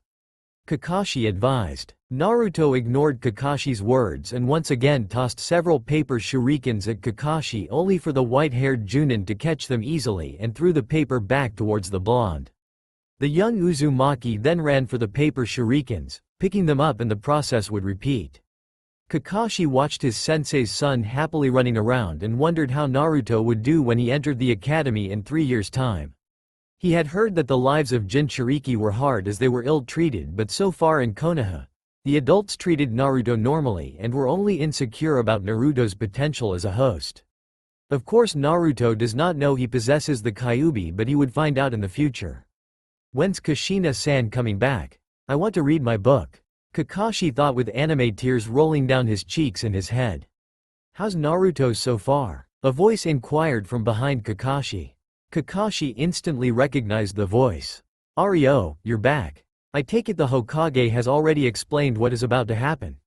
Kakashi advised. Naruto ignored Kakashi's words and once again tossed several paper shurikens at Kakashi only for the white-haired Junin to catch them easily and threw the paper back towards the blonde. The young Uzumaki then ran for the paper shurikens, picking them up and the process would repeat. Kakashi watched his sensei's son happily running around and wondered how Naruto would do when he entered the academy in 3 years' time. He had heard that the lives of Jinchuriki were hard as they were ill-treated, but so far in Konoha, the adults treated Naruto normally and were only insecure about Naruto's potential as a host. Of course Naruto does not know he possesses the Kyuubi, but he would find out in the future. When's Kushina-san coming back? I want to read my book. Kakashi thought with anime tears rolling down his cheeks and his head. How's Naruto so far? A voice inquired from behind Kakashi. Kakashi instantly recognized the voice. Ryo, you're back. I take it the Hokage has already explained what is about to happen.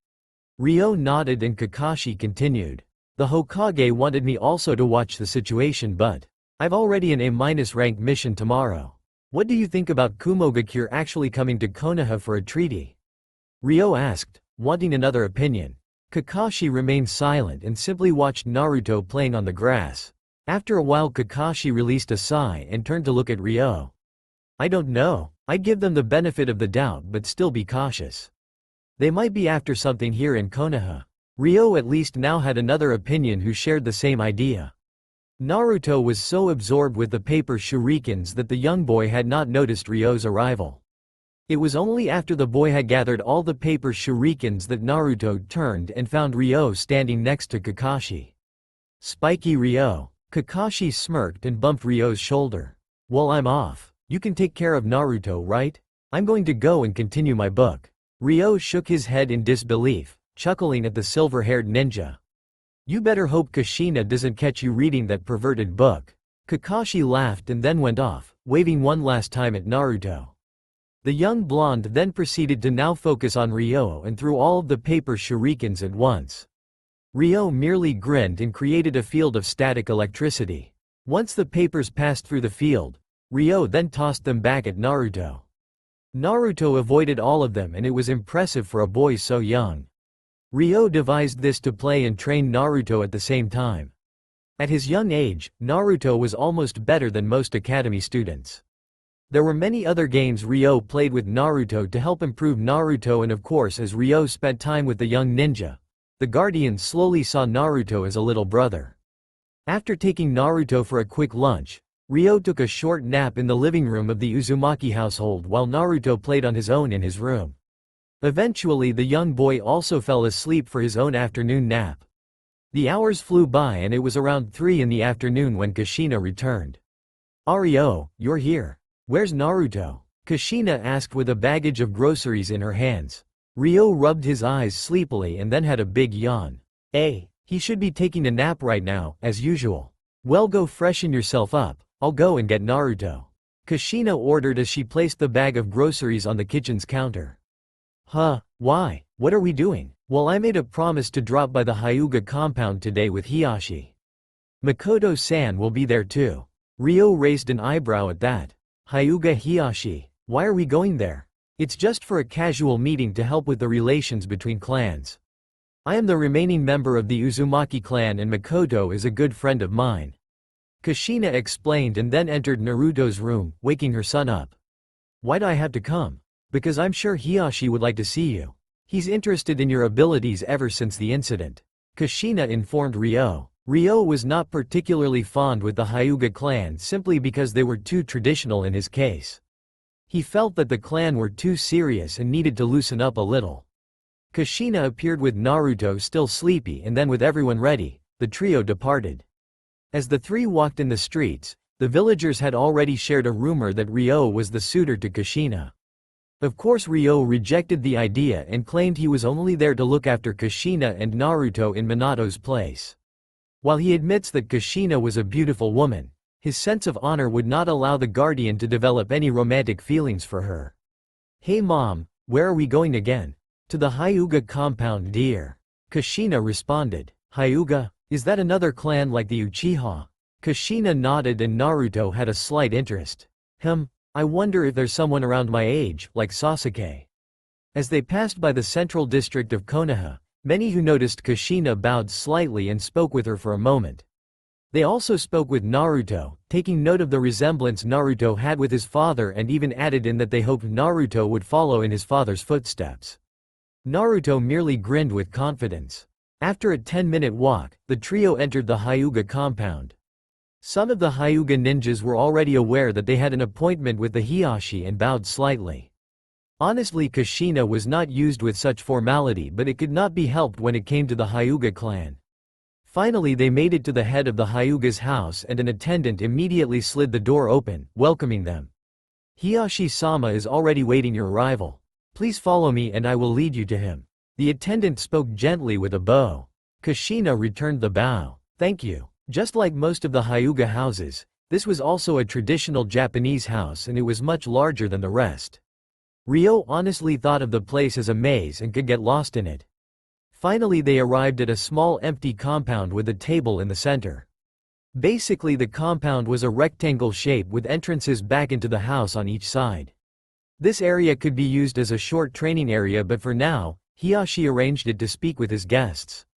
Ryo nodded and Kakashi continued. The Hokage wanted me also to watch the situation, but I've already an A- rank mission tomorrow. What do you think about Kumogakure actually coming to Konoha for a treaty? Ryo asked, wanting another opinion. Kakashi remained silent and simply watched Naruto playing on the grass. After a while Kakashi released a sigh and turned to look at Ryo. I don't know. I'd give them the benefit of the doubt but still be cautious. They might be after something here in Konoha. Ryo at least now had another opinion who shared the same idea. Naruto was so absorbed with the paper shurikens that the young boy had not noticed Ryo's arrival. It was only after the boy had gathered all the paper shurikens that Naruto turned and found Ryo standing next to Kakashi. Spiky Ryo. Kakashi smirked and bumped Ryo's shoulder. Well, I'm off. You can take care of Naruto, right? I'm going to go and continue my book. Ryo shook his head in disbelief, chuckling at the silver-haired ninja. You better hope Kushina doesn't catch you reading that perverted book. Kakashi laughed and then went off, waving one last time at Naruto. The young blonde then proceeded to now focus on Ryo and threw all of the paper shurikens at once. Ryo merely grinned and created a field of static electricity. Once the papers passed through the field, Ryo then tossed them back at Naruto. Naruto avoided all of them and it was impressive for a boy so young. Ryo devised this to play and train Naruto at the same time. At his young age, Naruto was almost better than most academy students. There were many other games Ryo played with Naruto to help improve Naruto, and of course as Ryo spent time with the young ninja, the Guardians slowly saw Naruto as a little brother. After taking Naruto for a quick lunch, Ryo took a short nap in the living room of the Uzumaki household while Naruto played on his own in his room. Eventually the young boy also fell asleep for his own afternoon nap. The hours flew by and it was around 3 in the afternoon when Kushina returned. Ryo, you're here. Where's Naruto? Kushina asked with a baggage of groceries in her hands. Ryo rubbed his eyes sleepily and then had a big yawn. He should be taking a nap right now, as usual. Well, go freshen yourself up, I'll go and get Naruto. Kushina ordered as she placed the bag of groceries on the kitchen's counter. Why? What are we doing? Well, I made a promise to drop by the Hyuga compound today with Hiashi. Makoto-san will be there too. Ryo raised an eyebrow at that. Hyuga Hiashi, why are we going there? It's just for a casual meeting to help with the relations between clans. I am the remaining member of the Uzumaki clan and Makoto is a good friend of mine. Kushina explained and then entered Naruto's room, waking her son up. Why'd I have to come? Because I'm sure Hiashi would like to see you. He's interested in your abilities ever since the incident. Kushina informed Ryo. Ryo was not particularly fond with the Hyuga clan simply because they were too traditional in his case. He felt that the clan were too serious and needed to loosen up a little. Kushina appeared with Naruto still sleepy and then with everyone ready, the trio departed. As the three walked in the streets, the villagers had already shared a rumor that Ryo was the suitor to Kushina. Of course Ryo rejected the idea and claimed he was only there to look after Kushina and Naruto in Minato's place. While he admits that Kushina was a beautiful woman, his sense of honor would not allow the guardian to develop any romantic feelings for her. Hey mom, where are we going again? To the Hyuga compound, dear. Kushina responded. Hyuga? Is that another clan like the Uchiha? Kushina nodded and Naruto had a slight interest. I wonder if there's someone around my age, like Sasuke. As they passed by the central district of Konoha, many who noticed Kushina bowed slightly and spoke with her for a moment. They also spoke with Naruto, taking note of the resemblance Naruto had with his father and even added in that they hoped Naruto would follow in his father's footsteps. Naruto merely grinned with confidence. After a 10-minute walk, the trio entered the Hyuga compound. Some of the Hyuga ninjas were already aware that they had an appointment with the Hiyashi and bowed slightly. Honestly, Kushina was not used with such formality, but it could not be helped when it came to the Hyuga clan. Finally they made it to the head of the Hyuga's house and an attendant immediately slid the door open, welcoming them. "Hiyashi-sama is already waiting your arrival. Please follow me and I will lead you to him." The attendant spoke gently with a bow. Kushina returned the bow. "Thank you." Just like most of the Hyuga houses, this was also a traditional Japanese house and it was much larger than the rest. Ryo honestly thought of the place as a maze and could get lost in it. Finally they arrived at a small empty compound with a table in the center. Basically the compound was a rectangle shape with entrances back into the house on each side. This area could be used as a short training area, but for now, Hiyashi arranged it to speak with his guests.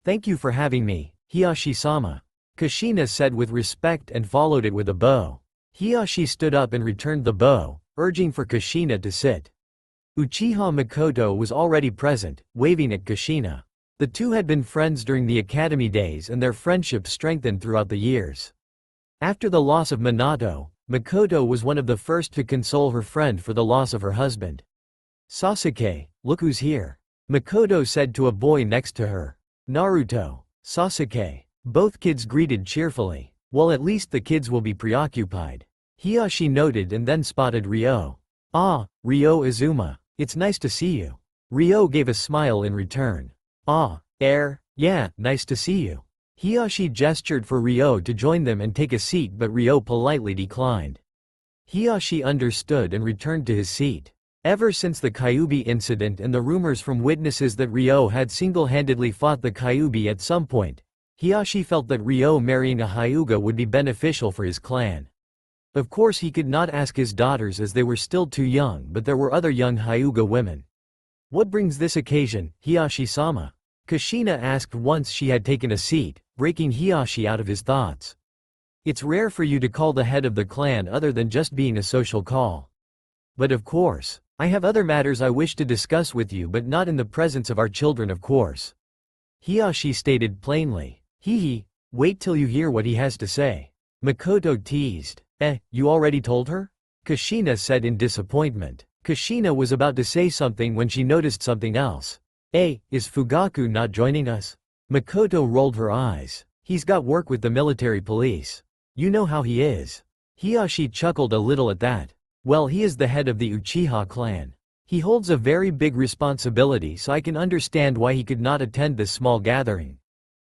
"Thank you for having me, Hiyashi-sama," Kushina said with respect and followed it with a bow. Hiyashi stood up and returned the bow, urging for Kushina to sit. Uchiha Mikoto was already present, waving at Kushina. The two had been friends during the academy days and their friendship strengthened throughout the years. After the loss of Minato, Mikoto was one of the first to console her friend for the loss of her husband. "Sasuke, look who's here," Mikoto said to a boy next to her. "Naruto, Sasuke." Both kids greeted cheerfully. "Well, at least the kids will be preoccupied," Hiyashi noted and then spotted Ryo. "Ah, Ryo Izuma. It's nice to see you." Ryo gave a smile in return. "Ah, yeah, nice to see you." Hiyashi gestured for Ryo to join them and take a seat, but Ryo politely declined. Hiyashi understood and returned to his seat. Ever since the Kyuubi incident and the rumors from witnesses that Ryo had single-handedly fought the Kyuubi at some point, Hiyashi felt that Ryo marrying a Hyuga would be beneficial for his clan. Of course he could not ask his daughters as they were still too young, but there were other young Hyuga women. "What brings this occasion, Hiyashi-sama?" Kushina asked once she had taken a seat, breaking Hiyashi out of his thoughts. "It's rare for you to call the head of the clan other than just being a social call. But of course, I have other matters I wish to discuss with you, but not in the presence of our children, of course," Hiyashi stated plainly. Wait till you hear what he has to say," Mikoto teased. You already told her?" Kushina said in disappointment. Kushina was about to say something when she noticed something else. Is Fugaku not joining us?" Mikoto rolled her eyes. "He's got work with the military police. You know how he is." Hiyashi chuckled a little at that. "Well, he is the head of the Uchiha clan. He holds a very big responsibility, so I can understand why he could not attend this small gathering."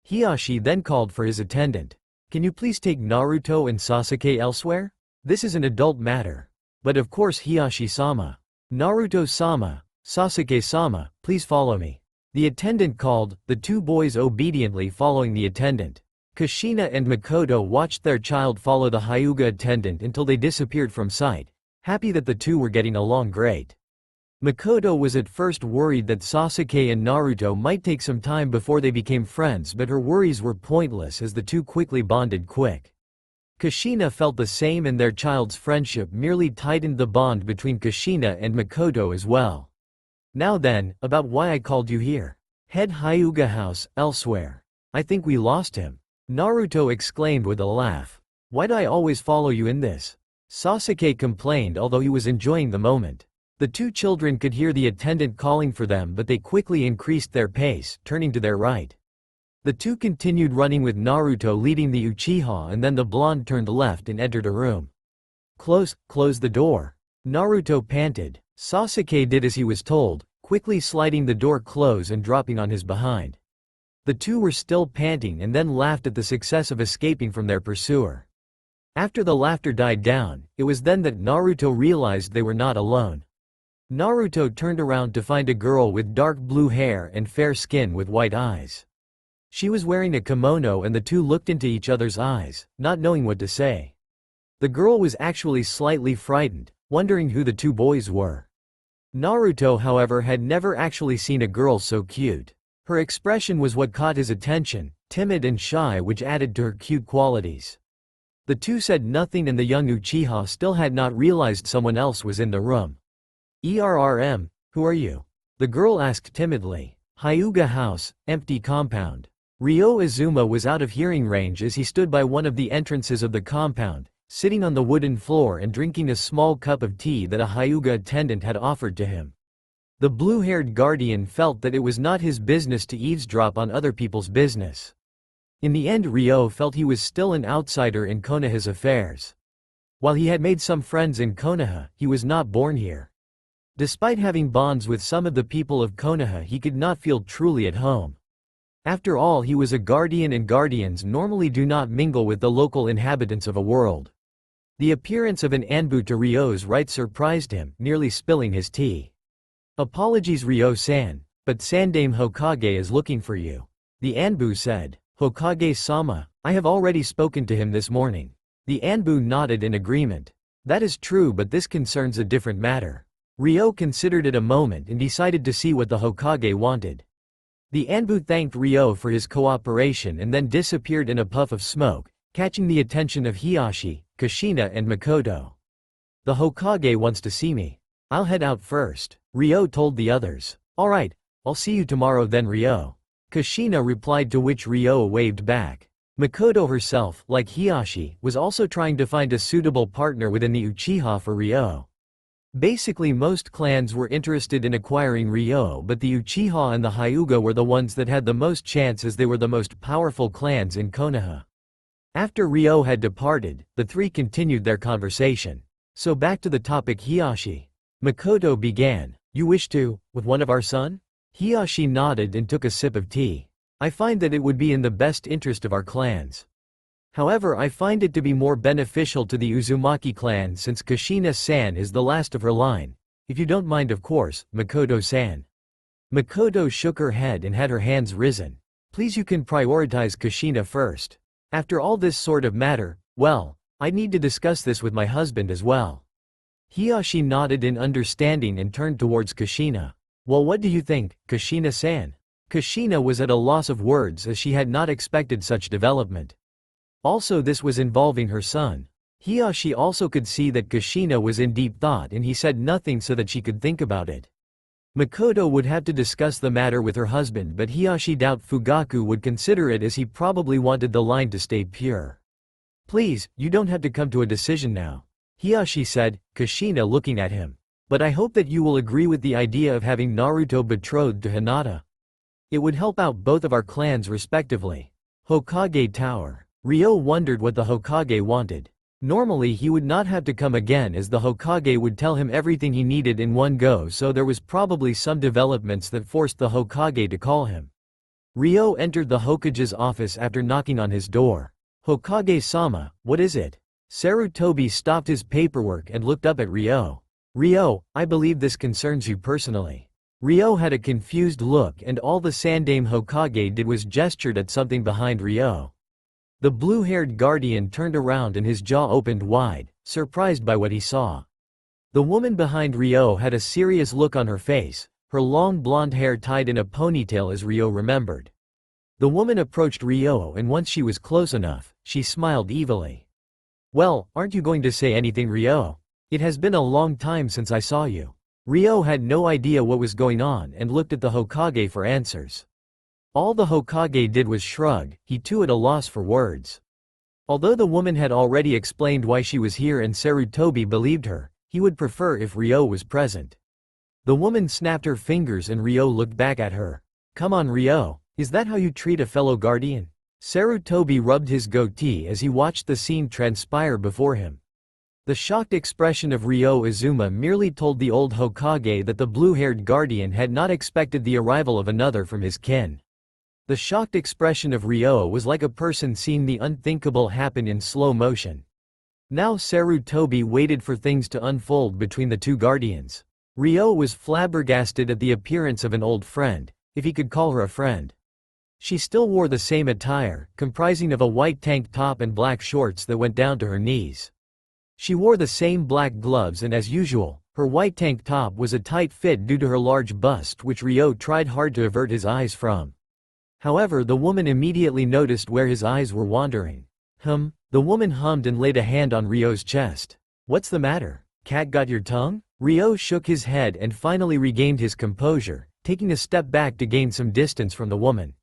Hiyashi then called for his attendant. "Can you please take Naruto and Sasuke elsewhere? This is an adult matter." "But of course, Hiyashi-sama." "Naruto-sama, Sasuke-sama, please follow me," the attendant called, the two boys obediently following the attendant. Kushina and Mikoto watched their child follow the Hyuga attendant until they disappeared from sight, happy that the two were getting along great. Mikoto was at first worried that Sasuke and Naruto might take some time before they became friends, but her worries were pointless as the two quickly bonded quick. Kushina felt the same, and their child's friendship merely tightened the bond between Kushina and Mikoto as well. "Now then, about why I called you here. Head Hyuga house, elsewhere. I think we lost him," Naruto exclaimed with a laugh. "Why'd I always follow you in this?" Sasuke complained, although he was enjoying the moment. The two children could hear the attendant calling for them, but they quickly increased their pace, turning to their right. The two continued running with Naruto leading the Uchiha, and then the blonde turned left and entered a room. Close the door," Naruto panted. Sasuke did as he was told, quickly sliding the door close and dropping on his behind. The two were still panting and then laughed at the success of escaping from their pursuer. After the laughter died down, it was then that Naruto realized they were not alone. Naruto turned around to find a girl with dark blue hair and fair skin with white eyes. She was wearing a kimono, and the two looked into each other's eyes, not knowing what to say. The girl was actually slightly frightened, wondering who the two boys were. Naruto, however, had never actually seen a girl so cute. Her expression was what caught his attention, timid and shy, which added to her cute qualities. The two said nothing, and the young Uchiha still had not realized someone else was in the room. Who are you? The girl asked timidly. Hyuga house, empty compound. Ryo Izuma was out of hearing range as he stood by one of the entrances of the compound, sitting on the wooden floor and drinking a small cup of tea that a Hyuga attendant had offered to him. The blue-haired guardian felt that it was not his business to eavesdrop on other people's business. In the end, Ryo felt he was still an outsider in Konoha's affairs. While he had made some friends in Konoha, he was not born here. Despite having bonds with some of the people of Konoha, he could not feel truly at home. After all, he was a guardian, and guardians normally do not mingle with the local inhabitants of a world. The appearance of an Anbu to Ryo's right surprised him, nearly spilling his tea. Apologies, Ryo-san, but Sandame Hokage is looking for you. The Anbu said. Hokage-sama, I have already spoken to him this morning. The Anbu nodded in agreement. That is true, but this concerns a different matter. Ryo considered it a moment and decided to see what the Hokage wanted. The Anbu thanked Ryo for his cooperation and then disappeared in a puff of smoke, catching the attention of Hiashi, Kushina and Makoto. The Hokage wants to see me. I'll head out first, Ryo told the others. Alright, I'll see you tomorrow then, Ryo. Kushina replied, to which Ryo waved back. Makoto herself, like Hiashi, was also trying to find a suitable partner within the Uchiha for Ryo. Basically, most clans were interested in acquiring Ryo, but the Uchiha and the Hyuga were the ones that had the most chance as they were the most powerful clans in Konoha. After Ryo had departed, the three continued their conversation. So back to the topic, Hiashi. Makoto began. You wish to, with one of our son? Hiashi nodded and took a sip of tea. I find that it would be in the best interest of our clans. However, I find it to be more beneficial to the Uzumaki clan since Kushina-san is the last of her line. If you don't mind, of course, Makoto-san. Makoto shook her head and had her hands risen. Please, you can prioritize Kushina first. After all this sort of matter, well, I need to discuss this with my husband as well. Hiashi nodded in understanding and turned towards Kushina. Well, what do you think, Kushina-san? Kushina was at a loss of words as she had not expected such development. Also, this was involving her son. Hiashi also could see that Kushina was in deep thought, and he said nothing so that she could think about it. Makoto would have to discuss the matter with her husband, but Hiashi doubted Fugaku would consider it as he probably wanted the line to stay pure. Please, you don't have to come to a decision now, Hiashi said, Kushina looking at him. But I hope that you will agree with the idea of having Naruto betrothed to Hinata. It would help out both of our clans respectively. Hokage Tower. Ryo wondered what the Hokage wanted. Normally he would not have to come again as the Hokage would tell him everything he needed in one go, so there was probably some developments that forced the Hokage to call him. Ryo entered the Hokage's office after knocking on his door. Hokage-sama, what is it? Sarutobi stopped his paperwork and looked up at Ryo. Ryo, I believe this concerns you personally. Ryo had a confused look, and all the Sandame Hokage did was gestured at something behind Ryo. The blue-haired guardian turned around and his jaw opened wide, surprised by what he saw. The woman behind Ryo had a serious look on her face, her long blonde hair tied in a ponytail as Ryo remembered. The woman approached Ryo, and once she was close enough, she smiled evilly. Well, aren't you going to say anything, Ryo? It has been a long time since I saw you. Ryo had no idea what was going on and looked at the Hokage for answers. All the Hokage did was shrug, he too at a loss for words. Although the woman had already explained why she was here and Sarutobi believed her, he would prefer if Ryo was present. The woman snapped her fingers and Ryo looked back at her. Come on, Ryo, is that how you treat a fellow guardian? Sarutobi rubbed his goatee as he watched the scene transpire before him. The shocked expression of Ryo Izuma merely told the old Hokage that the blue-haired guardian had not expected the arrival of another from his kin. The shocked expression of Ryo was like a person seeing the unthinkable happen in slow motion. Now Sarutobi waited for things to unfold between the two guardians. Ryo was flabbergasted at the appearance of an old friend, if he could call her a friend. She still wore the same attire, comprising of a white tank top and black shorts that went down to her knees. She wore the same black gloves and as usual, Her white tank top was a tight fit due to her large bust, which Ryo tried hard to avert his eyes from. However, the woman immediately noticed where his eyes were wandering. The woman hummed and laid a hand on Ryo's chest. "What's the matter? Cat got your tongue?" Ryo shook his head and finally regained his composure, taking a step back to gain some distance from the woman.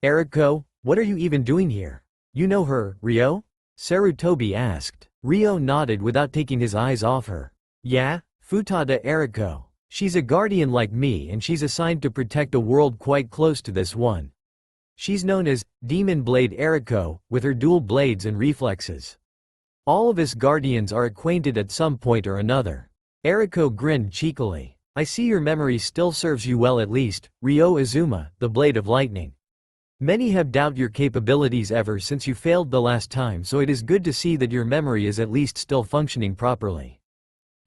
"Eriko, what are you even doing here? You know her, Ryo?" Sarutobi asked. Ryo nodded without taking his eyes off her. "Yeah, Futada Eriko. She's a guardian like me and she's assigned to protect a world quite close to this one. She's known as Demon Blade Eriko, with her dual blades and reflexes. All of us guardians are acquainted at some point or another." Eriko grinned cheekily. "I see your memory still serves you well, at least, Ryo Izuma, the Blade of Lightning. Many have doubted your capabilities ever since you failed the last time, so it is good to see that your memory is at least still functioning properly."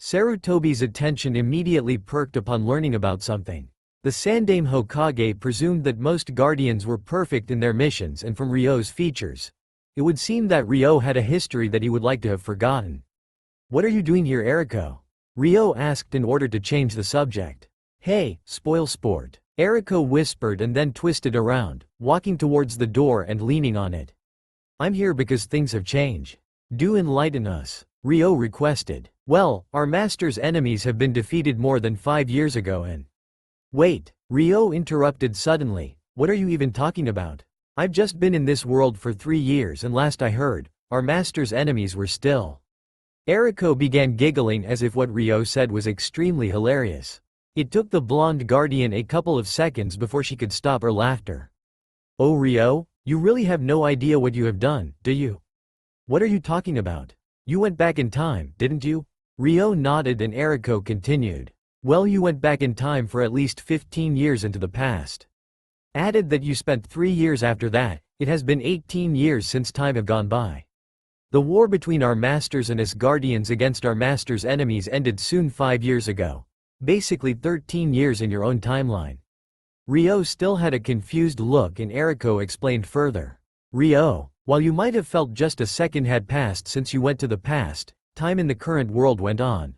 Sarutobi's attention immediately perked upon learning about something. The Sandaime Hokage presumed that most guardians were perfect in their missions, and from Ryo's features, it would seem that Ryo had a history that he would like to have forgotten. "What are you doing here, Eriko?" Ryo asked in order to change the subject. "Hey, spoil sport," Eriko whispered and then twisted around, walking towards the door and leaning on it. "I'm here because things have changed. Do enlighten us," Ryo requested. "Well, our master's enemies have been defeated more than 5 years ago and—" "Wait," Ryo interrupted suddenly, "what are you even talking about? I've just been in this world for 3 years and last I heard, our master's enemies were still—" Eriko began giggling as if what Ryo said was extremely hilarious. It took the blonde guardian a couple of seconds before she could stop her laughter. "Oh Ryo, you really have no idea what you have done, do you? What are you talking about? You went back in time, didn't you?" Ryo nodded and Eriko continued. "Well, you went back in time for at least 15 years into the past. Added that you spent 3 years after that, it has been 18 years since time have gone by. The war between our masters and us guardians against our master's enemies ended soon 5 years ago. Basically 13 years in your own timeline." Ryo still had a confused look and Eriko explained further. "Ryo, while you might have felt just a second had passed since you went to the past, time in the current world went on.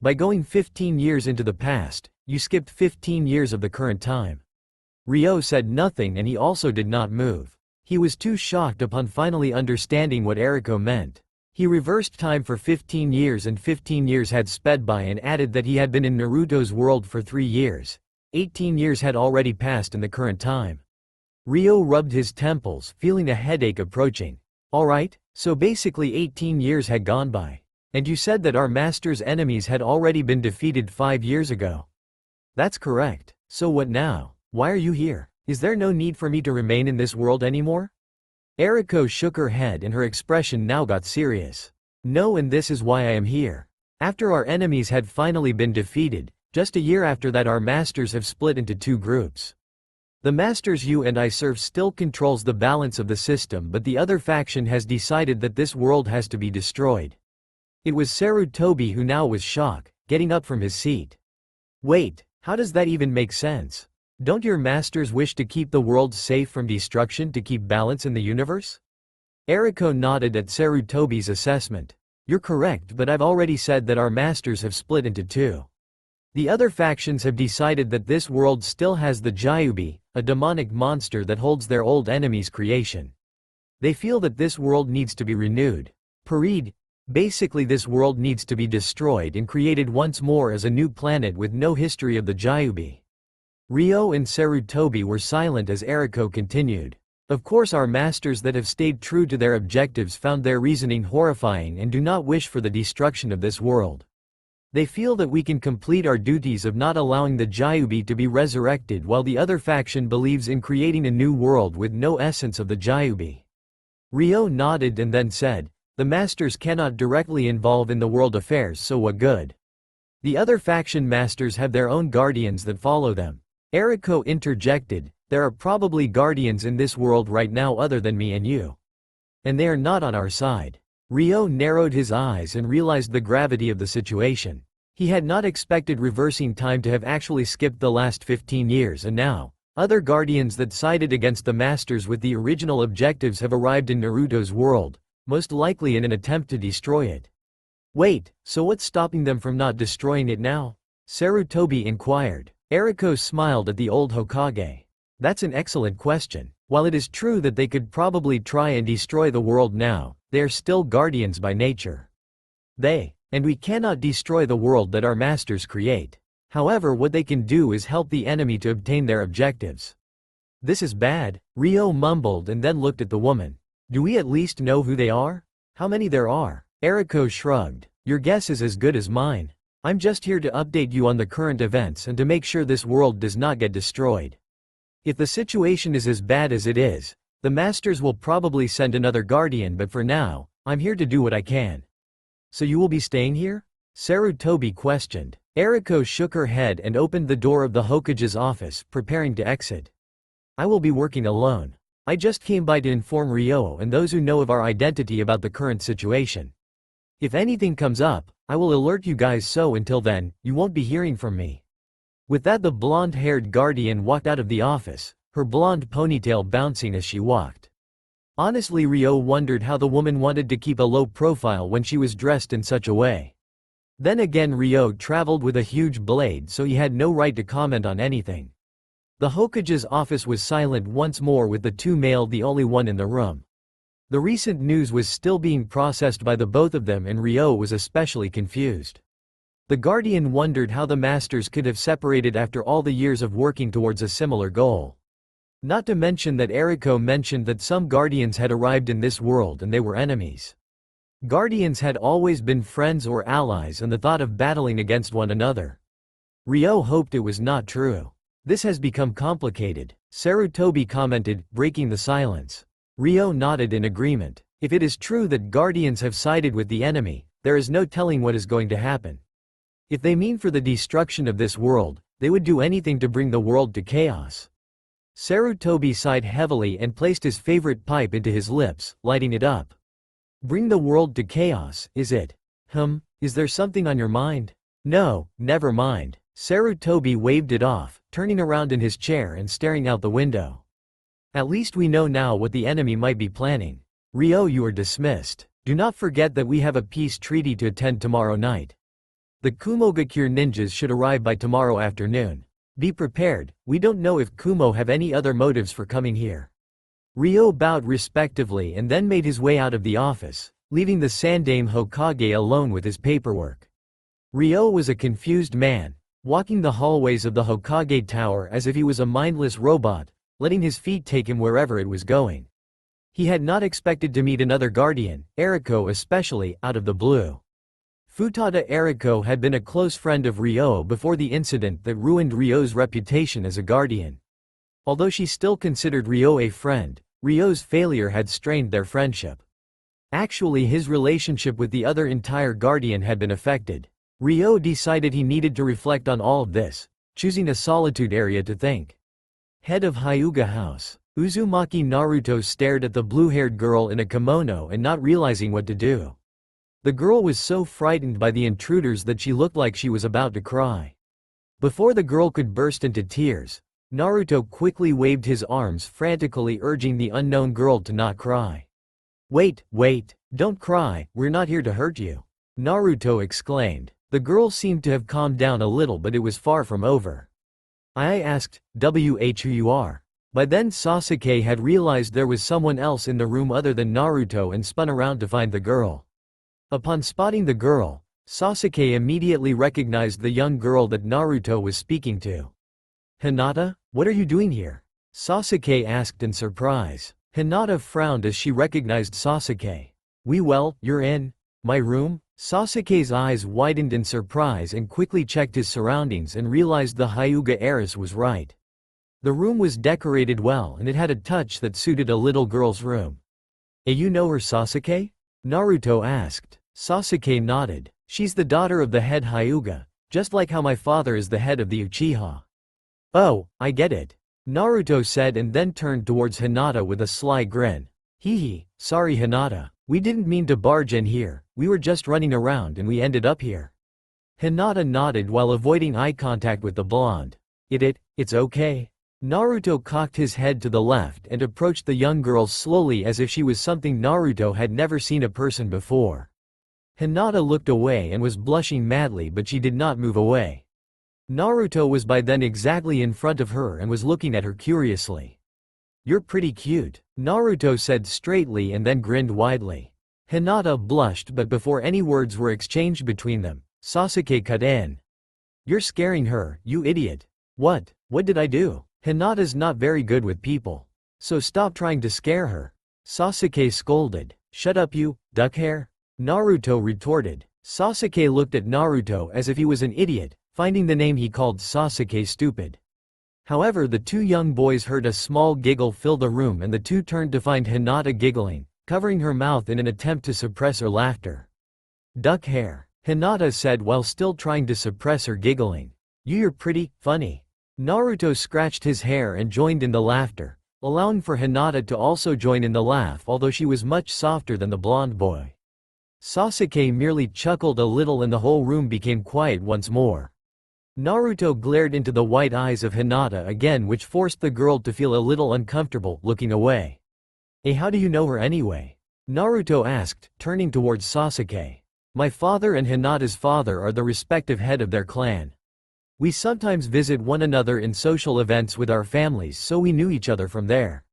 By going 15 years into the past, you skipped 15 years of the current time." Ryo said nothing and he also did not move. He was too shocked upon finally understanding what Eriko meant. He reversed time for 15 years and 15 years had sped by and added that he had been in Naruto's world for 3 years. 18 years had already passed in the current time. Ryo rubbed his temples, feeling a headache approaching. "Alright, so basically 18 years had gone by. And you said that our master's enemies had already been defeated 5 years ago." "That's correct. So what now? Why are you here? Is there no need for me to remain in this world anymore?" Eriko shook her head and her expression now got serious. "No, and this is why I am here. After our enemies had finally been defeated, just a year after that our masters have split into 2 groups. The masters you and I serve still controls the balance of the system, but the other faction has decided that this world has to be destroyed." It was Sarutobi who now was shocked, getting up from his seat. "Wait, how does that even make sense? Don't your masters wish to keep the world safe from destruction to keep balance in the universe?" Eriko nodded at Sarutobi's assessment. "You're correct, but I've already said that our masters have split into 2. The other factions have decided that this world still has the Gyubi, a demonic monster that holds their old enemy's creation. They feel that this world needs to be renewed. Basically this world needs to be destroyed and created once more as a new planet with no history of the Gyubi." Ryo and Sarutobi were silent as Eriko continued. "Of course our masters that have stayed true to their objectives found their reasoning horrifying and do not wish for the destruction of this world. They feel that we can complete our duties of not allowing the Gyubi to be resurrected, while the other faction believes in creating a new world with no essence of the Gyubi." Ryo nodded and then said, "The masters cannot directly involve in the world affairs, so what good? The other faction masters have their own guardians that follow them." Eriko interjected, "There are probably guardians in this world right now other than me and you. And they are not on our side." Ryo narrowed his eyes and realized the gravity of the situation. He had not expected reversing time to have actually skipped the last 15 years, and now, other guardians that sided against the masters with the original objectives have arrived in Naruto's world, most likely in an attempt to destroy it. Wait, so what's stopping them from not destroying it now? Sarutobi inquired. Eriko smiled at the old Hokage. That's an excellent question. While it is true that they could probably try and destroy the world now, they are still guardians by nature. And we cannot destroy the world that our masters create. However, what they can do is help the enemy to obtain their objectives. This is bad, Ryo mumbled and then looked at the woman. Do we at least know who they are? How many there are? Eriko shrugged. Your guess is as good as mine. I'm just here to update you on the current events and to make sure this world does not get destroyed. If the situation is as bad as it is, the masters will probably send another guardian, but for now, I'm here to do what I can. So you will be staying here? Sarutobi questioned. Eriko shook her head and opened the door of the Hokage's office, preparing to exit. I will be working alone. I just came by to inform Ryo and those who know of our identity about the current situation. If anything comes up, I will alert you guys, so until then, you won't be hearing from me. With that, the blonde-haired guardian walked out of the office, her blonde ponytail bouncing as she walked. Honestly, Ryo wondered how the woman wanted to keep a low profile when she was dressed in such a way. Then again, Ryo traveled with a huge blade, so he had no right to comment on anything. The Hokage's office was silent once more, with the two male the only one in the room. The recent news was still being processed by the both of them, and Ryo was especially confused. The guardian wondered how the masters could have separated after all the years of working towards a similar goal. Not to mention that Eriko mentioned that some guardians had arrived in this world and they were enemies. Guardians had always been friends or allies, and the thought of battling against one another. Ryo hoped it was not true. This has become complicated, Sarutobi commented, breaking the silence. Ryo nodded in agreement. If it is true that guardians have sided with the enemy, there is no telling what is going to happen. If they mean for the destruction of this world, they would do anything to bring the world to chaos. Sarutobi sighed heavily and placed his favorite pipe into his lips, lighting it up. Bring the world to chaos, is it? Is there something on your mind? No, never mind. Sarutobi waved it off, turning around in his chair and staring out the window. At least we know now what the enemy might be planning. Ryo, you are dismissed. Do not forget that we have a peace treaty to attend tomorrow night. The Kumogakure ninjas should arrive by tomorrow afternoon. Be prepared, we don't know if Kumo have any other motives for coming here. Ryo bowed respectively and then made his way out of the office, leaving the Sandaime Hokage alone with his paperwork. Ryo was a confused man, walking the hallways of the Hokage Tower as if he was a mindless robot, letting his feet take him wherever it was going. He had not expected to meet another guardian, Eriko especially, out of the blue. Futada Eriko had been a close friend of Ryo before the incident that ruined Ryo's reputation as a guardian. Although she still considered Ryo a friend, Ryo's failure had strained their friendship. Actually, his relationship with the other entire guardian had been affected. Ryo decided he needed to reflect on all of this, choosing a solitude area to think. Head of Hyuga House. Uzumaki Naruto stared at the blue-haired girl in a kimono and not realizing what to do. The girl was so frightened by the intruders that she looked like she was about to cry. Before the girl could burst into tears, Naruto quickly waved his arms frantically, urging the unknown girl to not cry. Wait, don't cry, we're not here to hurt you," Naruto exclaimed. The girl seemed to have calmed down a little, but it was far from over. I asked, who you are? By then Sasuke had realized there was someone else in the room other than Naruto and spun around to find the girl. Upon spotting the girl, Sasuke immediately recognized the young girl that Naruto was speaking to. Hinata, what are you doing here? Sasuke asked in surprise. Hinata frowned as she recognized Sasuke. You're in my room? Sasuke's eyes widened in surprise and quickly checked his surroundings and realized the Hyuga heiress was right. The room was decorated well and it had a touch that suited a little girl's room. You know her, Sasuke? Naruto asked. Sasuke nodded. She's the daughter of the head Hyuga, just like how my father is the head of the Uchiha. Oh, I get it, Naruto said and then turned towards Hinata with a sly grin. Sorry Hinata, we didn't mean to barge in here, we were just running around and we ended up here. Hinata nodded while avoiding eye contact with the blonde. It's okay. Naruto cocked his head to the left and approached the young girl slowly as if she was something Naruto had never seen a person before. Hinata looked away and was blushing madly, but she did not move away. Naruto was by then exactly in front of her and was looking at her curiously. "You're pretty cute," Naruto said straightly and then grinned widely. Hinata blushed, but before any words were exchanged between them, Sasuke cut in. "You're scaring her, you idiot." What did I do? Hinata's not very good with people. So stop trying to scare her," Sasuke scolded. "Shut up you, duckhair," Naruto retorted. Sasuke looked at Naruto as if he was an idiot, finding the name he called Sasuke stupid. However, the two young boys heard a small giggle fill the room and the two turned to find Hinata giggling, covering her mouth in an attempt to suppress her laughter. "Duck hair," Hinata said while still trying to suppress her giggling. "You're pretty funny." Naruto scratched his hair and joined in the laughter, allowing for Hinata to also join in the laugh, although she was much softer than the blonde boy. Sasuke merely chuckled a little and the whole room became quiet once more. Naruto glared into the white eyes of Hinata again, which forced the girl to feel a little uncomfortable, looking away. "Hey, how do you know her anyway?" Naruto asked, turning towards Sasuke. "My father and Hinata's father are the respective head of their clan. We sometimes visit one another in social events with our families, so we knew each other from there,"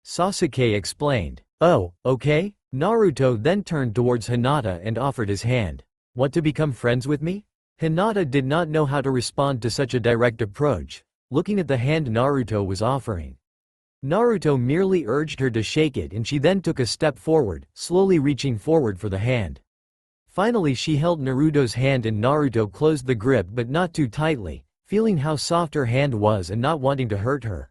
Sasuke explained. "Oh, okay?" Naruto then turned towards Hinata and offered his hand. "Want to become friends with me?" Hinata did not know how to respond to such a direct approach, looking at the hand Naruto was offering. Naruto merely urged her to shake it and she then took a step forward, slowly reaching forward for the hand. Finally she held Naruto's hand and Naruto closed the grip but not too tightly, feeling how soft her hand was and not wanting to hurt her.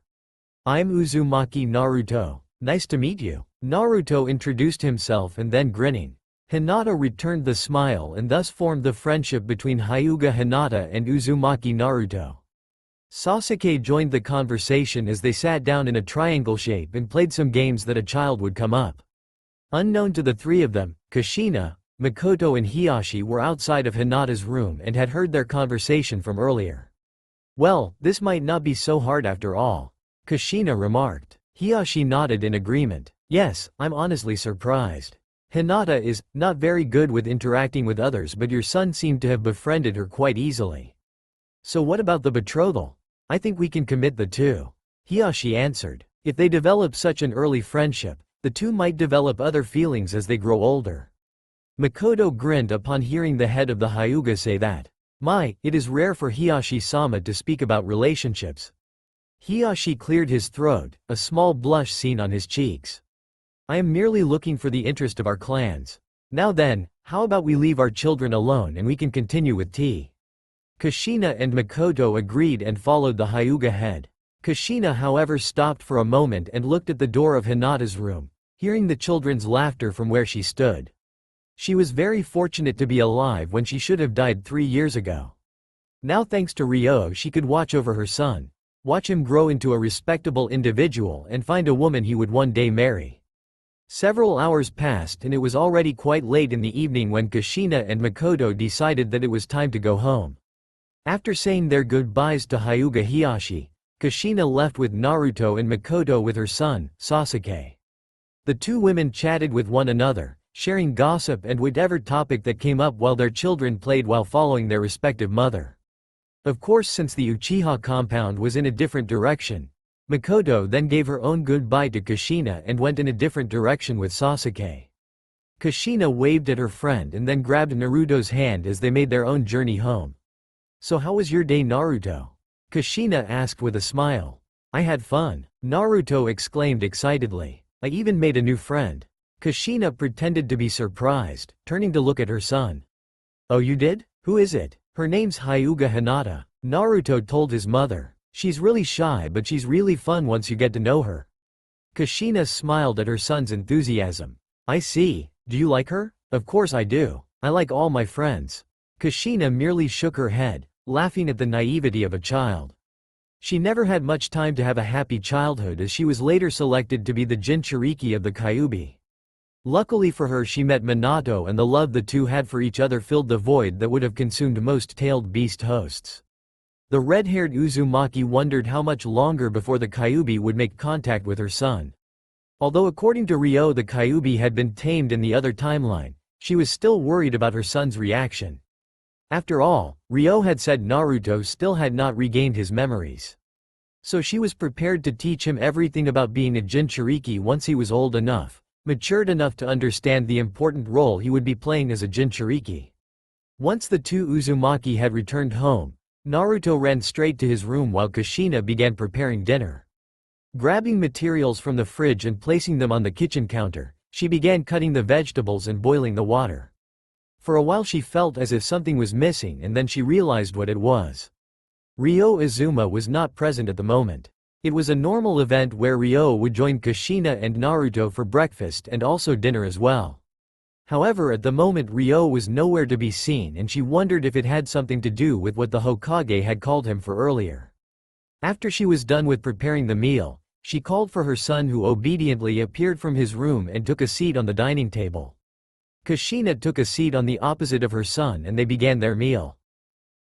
"I'm Uzumaki Naruto. Nice to meet you," Naruto introduced himself and then grinning. Hinata returned the smile and thus formed the friendship between Hyuga Hinata and Uzumaki Naruto. Sasuke joined the conversation as they sat down in a triangle shape and played some games that a child would come up. Unknown to the three of them, Kushina, Mikoto and Hiyashi were outside of Hinata's room and had heard their conversation from earlier. "Well, this might not be so hard after all," Kushina remarked. Hiyashi nodded in agreement. "Yes, I'm honestly surprised. Hinata is not very good with interacting with others, but your son seemed to have befriended her quite easily. So what about the betrothal? I think we can commit the two," Hiyashi answered. "If they develop such an early friendship, the two might develop other feelings as they grow older." Mikoto grinned upon hearing the head of the Hyuga say that. It is rare for Hiyashi-sama to speak about relationships." Hiyashi cleared his throat, a small blush seen on his cheeks. "I am merely looking for the interest of our clans. Now then, how about we leave our children alone and we can continue with tea?" Kushina and Mikoto agreed and followed the Hyuga head. Kushina however stopped for a moment and looked at the door of Hinata's room, hearing the children's laughter from where she stood. She was very fortunate to be alive when she should have died 3 years ago. Now thanks to Ryo she could watch over her son, watch him grow into a respectable individual and find a woman he would one day marry. Several hours passed and it was already quite late in the evening when Kushina and Mikoto decided that it was time to go home. After saying their goodbyes to Hyuga Hiyashi, Kushina left with Naruto and Mikoto with her son, Sasuke. The two women chatted with one another, sharing gossip and whatever topic that came up while their children played while following their respective mother. Of course, since the Uchiha compound was in a different direction, Mikoto then gave her own goodbye to Kushina and went in a different direction with Sasuke. Kushina waved at her friend and then grabbed Naruto's hand as they made their own journey home. "So how was your day, Naruto?" Kushina asked with a smile. "I had fun," Naruto exclaimed excitedly. "I even made a new friend." Kushina pretended to be surprised, turning to look at her son. "Oh, you did? Who is it?" "Her name's Hyuga Hinata," Naruto told his mother. "She's really shy but she's really fun once you get to know her." Kushina smiled at her son's enthusiasm. "I see. Do you like her?" "Of course I do. I like all my friends." Kushina merely shook her head, laughing at the naivety of a child. She never had much time to have a happy childhood as she was later selected to be the Jinchuriki of the Kyuubi. Luckily for her she met Minato and the love the two had for each other filled the void that would have consumed most tailed beast hosts. The red-haired Uzumaki wondered how much longer before the Kyuubi would make contact with her son. Although according to Ryo the Kyuubi had been tamed in the other timeline, She was still worried about her son's reaction. After all, Ryo had said Naruto still had not regained his memories. So she was prepared to teach him everything about being a Jinchuriki once he was old enough, matured enough to understand the important role he would be playing as a Jinchuriki. Once the two Uzumaki had returned home, Naruto ran straight to his room while Kushina began preparing dinner. Grabbing materials from the fridge and placing them on the kitchen counter, she began cutting the vegetables and boiling the water. For a while she felt as if something was missing, and then she realized what it was. Ryo Izuma was not present at the moment. It was a normal event where Ryo would join Kushina and Naruto for breakfast and also dinner as well. However, at the moment Ryo was nowhere to be seen, and she wondered if it had something to do with what the Hokage had called him for earlier. After she was done with preparing the meal, she called for her son, who obediently appeared from his room and took a seat on the dining table. Kushina took a seat on the opposite of her son and they began their meal.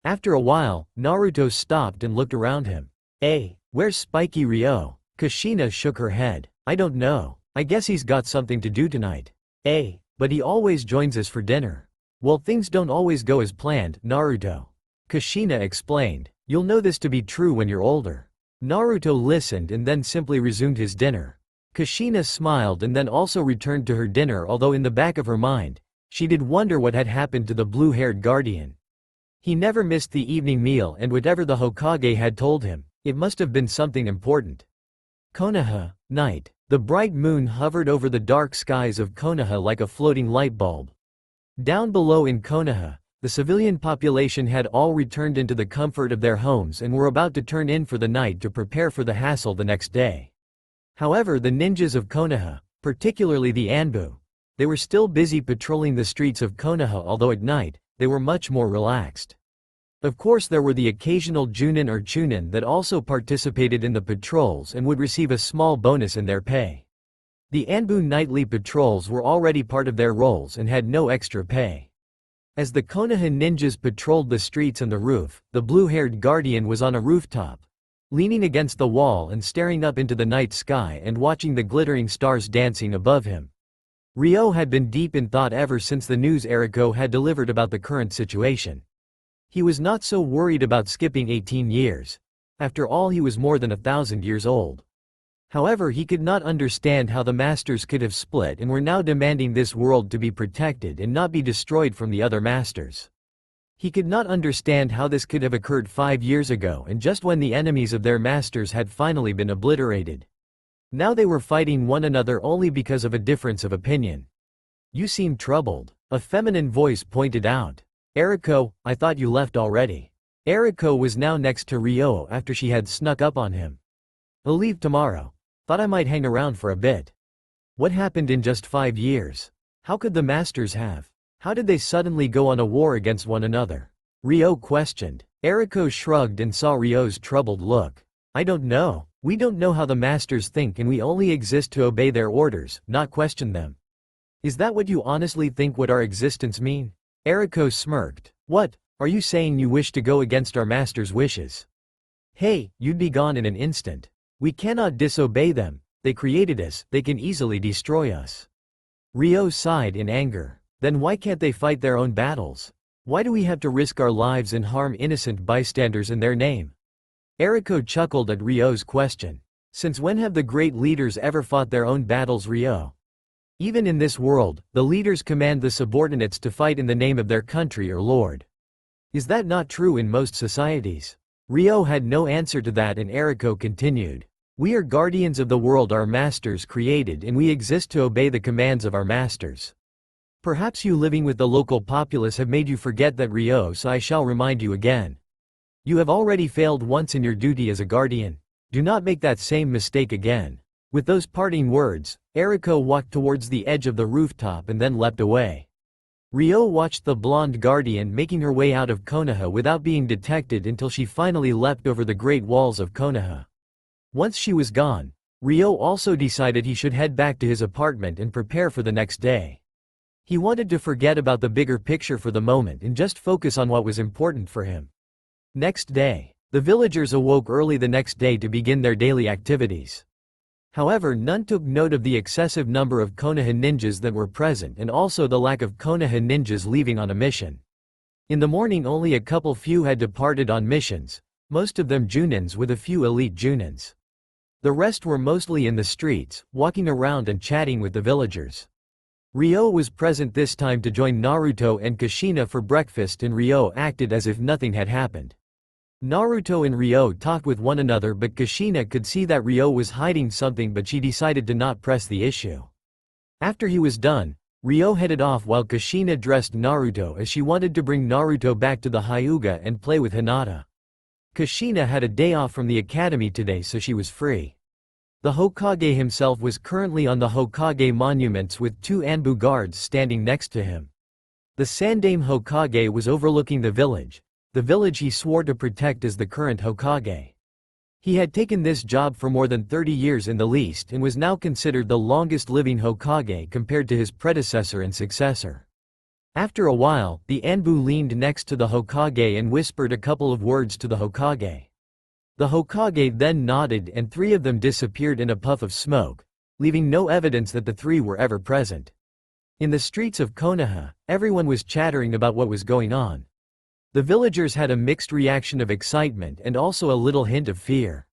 After a while, Naruto stopped and looked around him. "Hey, where's Spiky Ryo?" Kushina shook her head. "I don't know. I guess he's got something to do tonight." "Hey, but he always joins us for dinner." "Well, things don't always go as planned, Naruto," Kushina explained. "You'll know this to be true when you're older." Naruto listened and then simply resumed his dinner. Kushina smiled and then also returned to her dinner, although in the back of her mind, she did wonder what had happened to the blue-haired guardian. He never missed the evening meal, and whatever the Hokage had told him, it must have been something important. Konoha, night. The bright moon hovered over the dark skies of Konoha like a floating light bulb. Down below in Konoha, the civilian population had all returned into the comfort of their homes and were about to turn in for the night to prepare for the hassle the next day. However, the ninjas of Konoha, particularly the Anbu, they were still busy patrolling the streets of Konoha, although at night, they were much more relaxed. Of course, there were the occasional Junin or Chunin that also participated in the patrols and would receive a small bonus in their pay. The Anbu nightly patrols were already part of their roles and had no extra pay. As the Konoha ninjas patrolled the streets and the roof, the blue-haired guardian was on a rooftop, leaning against the wall and staring up into the night sky and watching the glittering stars dancing above him. Ryo had been deep in thought ever since the news Eriko had delivered about the current situation. He was not so worried about skipping 18 years. After all, he was more than 1,000 years old. However, he could not understand how the masters could have split and were now demanding this world to be protected and not be destroyed from the other masters. He could not understand how this could have occurred 5 years ago, and just when the enemies of their masters had finally been obliterated. Now they were fighting one another only because of a difference of opinion. "You seem troubled," a feminine voice pointed out. "Eriko, I thought you left already." Eriko was now next to Ryo after she had snuck up on him. "I'll leave tomorrow. Thought I might hang around for a bit." What happened in just 5 years? How could the masters have? How did they suddenly go on a war against one another? Ryo questioned. Eriko shrugged and saw Ryo's troubled look. "I don't know. We don't know how the masters think, and we only exist to obey their orders, not question them." "Is that what you honestly think what our existence mean?" Eriko smirked. "What, are you saying you wish to go against our master's wishes? Hey, you'd be gone in an instant. We cannot disobey them. They created us, they can easily destroy us." Ryo sighed in anger. "Then why can't they fight their own battles? Why do we have to risk our lives and harm innocent bystanders in their name?" Eriko chuckled at Ryo's question. "Since when have the great leaders ever fought their own battles, Ryo? Even in this world, the leaders command the subordinates to fight in the name of their country or lord. Is that not true in most societies?" Ryo had no answer to that, and Eriko continued. "We are guardians of the world our masters created, and we exist to obey the commands of our masters. Perhaps you living with the local populace have made you forget that, Ryo, so I shall remind you again. You have already failed once in your duty as a guardian. Do not make that same mistake again." With those parting words, Eriko walked towards the edge of the rooftop and then leapt away. Ryo watched the blonde guardian making her way out of Konoha without being detected until she finally leapt over the great walls of Konoha. Once she was gone, Ryo also decided he should head back to his apartment and prepare for the next day. He wanted to forget about the bigger picture for the moment and just focus on what was important for him. Next day, the villagers awoke early the next day to begin their daily activities. However, none took note of the excessive number of Konoha ninjas that were present and also the lack of Konoha ninjas leaving on a mission. In the morning only a couple few had departed on missions, most of them Junins with a few elite Junins. The rest were mostly in the streets, walking around and chatting with the villagers. Ryo was present this time to join Naruto and Kushina for breakfast, and Ryo acted as if nothing had happened. Naruto and Ryo talked with one another, but Kushina could see that Ryo was hiding something, but she decided to not press the issue. After he was done, Ryo headed off while Kushina dressed Naruto as she wanted to bring Naruto back to the Hyuga and play with Hinata. Kushina had a day off from the academy today, so she was free. The Hokage himself was currently on the Hokage monuments with two Anbu guards standing next to him. The Sandaime Hokage was overlooking the village he swore to protect as the current Hokage. He had taken this job for more than 30 years in the least and was now considered the longest living Hokage compared to his predecessor and successor. After a while, the Anbu leaned next to the Hokage and whispered a couple of words to the Hokage. The Hokage then nodded and three of them disappeared in a puff of smoke, leaving no evidence that the three were ever present. In the streets of Konoha, everyone was chattering about what was going on. The villagers had a mixed reaction of excitement and also a little hint of fear.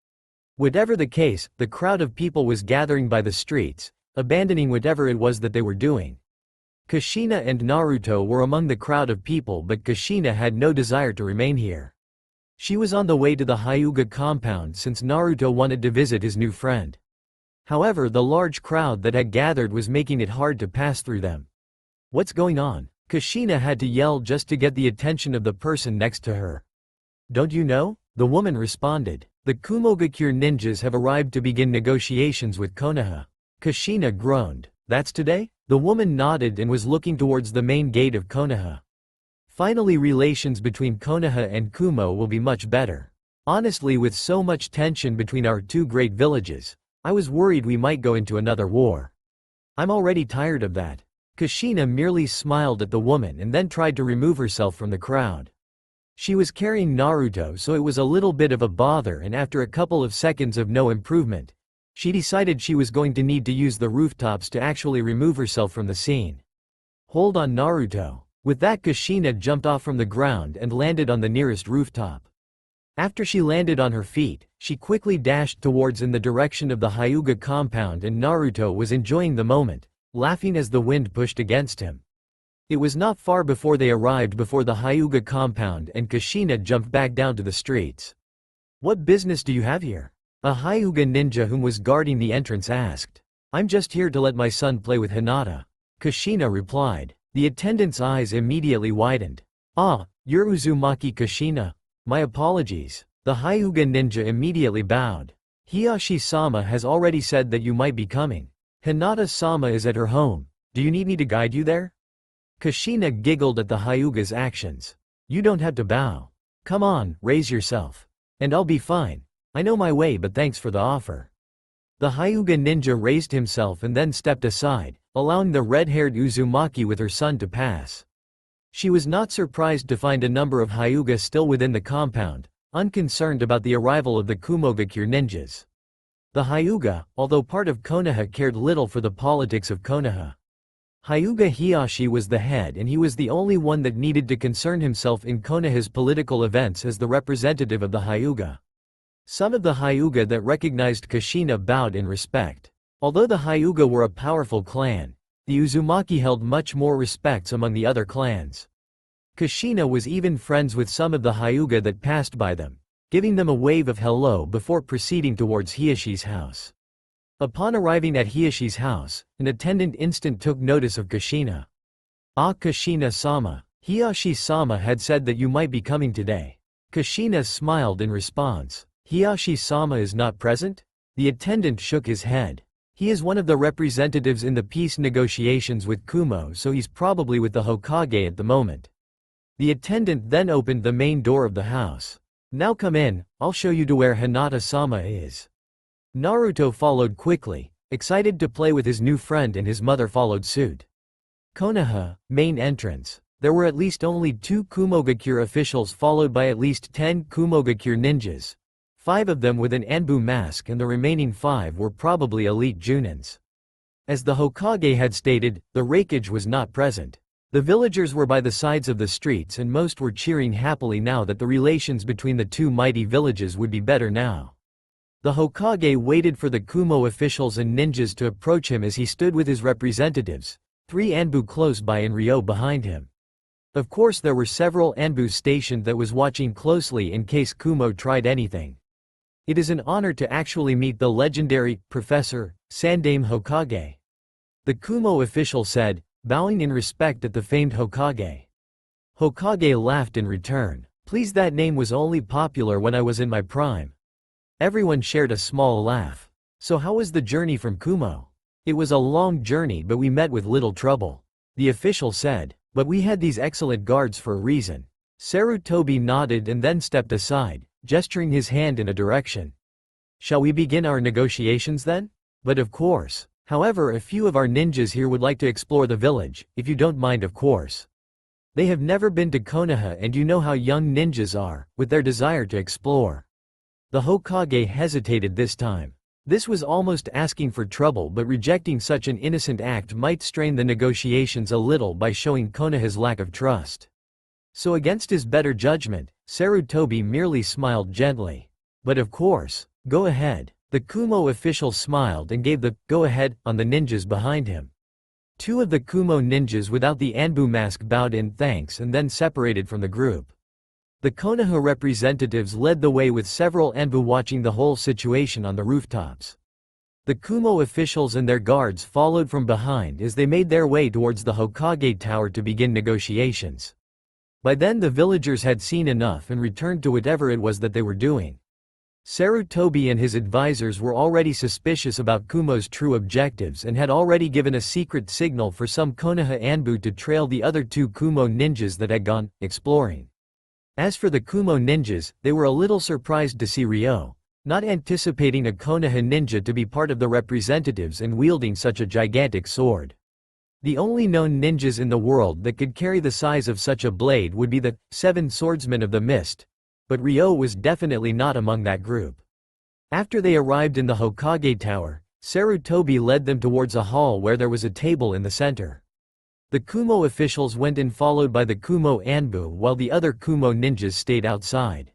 Whatever the case, the crowd of people was gathering by the streets, abandoning whatever it was that they were doing. Kushina and Naruto were among the crowd of people, but Kushina had no desire to remain here. She was on the way to the Hyuga compound since Naruto wanted to visit his new friend. However, the large crowd that had gathered was making it hard to pass through them. "What's going on?" Kushina had to yell just to get the attention of the person next to her. "Don't you know?" the woman responded. "The Kumogakure ninjas have arrived to begin negotiations with Konoha." Kushina groaned. "That's today?" The woman nodded and was looking towards the main gate of Konoha. "Finally, relations between Konoha and Kumo will be much better. Honestly, with so much tension between our two great villages, I was worried we might go into another war. I'm already tired of that." Kushina merely smiled at the woman and then tried to remove herself from the crowd. She was carrying Naruto, so it was a little bit of a bother, and after a couple of seconds of no improvement, she decided she was going to need to use the rooftops to actually remove herself from the scene. "Hold on, Naruto." With that, Kushina jumped off from the ground and landed on the nearest rooftop. After she landed on her feet, she quickly dashed towards in the direction of the Hyuga compound, and Naruto was enjoying the moment, laughing as the wind pushed against him. It was not far before they arrived before the Hyuga compound, and Kushina jumped back down to the streets. "What business do you have here?" a Hyuga ninja whom was guarding the entrance asked. "I'm just here to let my son play with Hinata," Kushina replied. The attendant's eyes immediately widened. "Ah, you're Uzumaki Kushina? My apologies." The Hyuga ninja immediately bowed. "Hiyashi-sama has already said that you might be coming. Hinata-sama is at her home. Do you need me to guide you there?" Kushina giggled at the Hyuga's actions. "You don't have to bow. Come on, raise yourself. And I'll be fine. I know my way, but thanks for the offer." The Hyuga ninja raised himself and then stepped aside, allowing the red-haired Uzumaki with her son to pass. She was not surprised to find a number of Hyuga still within the compound, unconcerned about the arrival of the Kumogakure ninjas. The Hyuga, although part of Konoha, cared little for the politics of Konoha. Hyuga Hiyashi was the head, and he was the only one that needed to concern himself in Konoha's political events as the representative of the Hyuga. Some of the Hyuga that recognized Kushina bowed in respect. Although the Hyuga were a powerful clan, the Uzumaki held much more respects among the other clans. Kushina was even friends with some of the Hyuga that passed by them, giving them a wave of hello before proceeding towards Hiyashi's house. Upon arriving at Hiyashi's house, an attendant instant took notice of Kushina. "Ah, Kushina-sama, Hiyashi-sama had said that you might be coming today." Kushina smiled in response. "Hiyashi-sama is not present?" The attendant shook his head. "He is one of the representatives in the peace negotiations with Kumo, so he's probably with the Hokage at the moment." The attendant then opened the main door of the house. "Now come in, I'll show you to where Hinata-sama is." Naruto followed quickly, excited to play with his new friend, and his mother followed suit. Konoha, main entrance. There were at least only 2 Kumogakure officials followed by at least 10 Kumogakure ninjas, 5 of them with an Anbu mask and the remaining 5 were probably elite Junins. As the Hokage had stated, the Raikage was not present. The villagers were by the sides of the streets and most were cheering happily now that the relations between the two mighty villages would be better now. The Hokage waited for the Kumo officials and ninjas to approach him as he stood with his representatives, 3 Anbu close by and Ryo behind him. Of course there were several Anbu stationed that was watching closely in case Kumo tried anything. It is an honor to actually meet the legendary Professor Sandaime Hokage. The Kumo official said, bowing in respect at the famed Hokage. Hokage laughed in return. Please, that name was only popular when I was in my prime. Everyone shared a small laugh. So how was the journey from Kumo? It was a long journey but we met with little trouble. The official said. But we had these excellent guards for a reason. Sarutobi nodded and then stepped aside, gesturing his hand in a direction. Shall we begin our negotiations then? But of course. However, a few of our ninjas here would like to explore the village, if you don't mind of course. They have never been to Konoha and you know how young ninjas are, with their desire to explore. The Hokage hesitated this time. This was almost asking for trouble, but rejecting such an innocent act might strain the negotiations a little by showing Konoha's lack of trust. So against his better judgment, Sarutobi merely smiled gently. But of course, go ahead. The Kumo official smiled and gave the go-ahead on the ninjas behind him. 2 of the Kumo ninjas without the Anbu mask bowed in thanks and then separated from the group. The Konoha representatives led the way with several Anbu watching the whole situation on the rooftops. The Kumo officials and their guards followed from behind as they made their way towards the Hokage Tower to begin negotiations. By then the villagers had seen enough and returned to whatever it was that they were doing. Sarutobi and his advisors were already suspicious about Kumo's true objectives and had already given a secret signal for some Konoha Anbu to trail the other 2 Kumo ninjas that had gone exploring. As for the Kumo ninjas, they were a little surprised to see Ryo, not anticipating a Konoha ninja to be part of the representatives and wielding such a gigantic sword. The only known ninjas in the world that could carry the size of such a blade would be the 7 swordsmen of the mist. But Ryo was definitely not among that group. After they arrived in the Hokage Tower, Sarutobi led them towards a hall where there was a table in the center. The Kumo officials went in followed by the Kumo Anbu while the other Kumo ninjas stayed outside.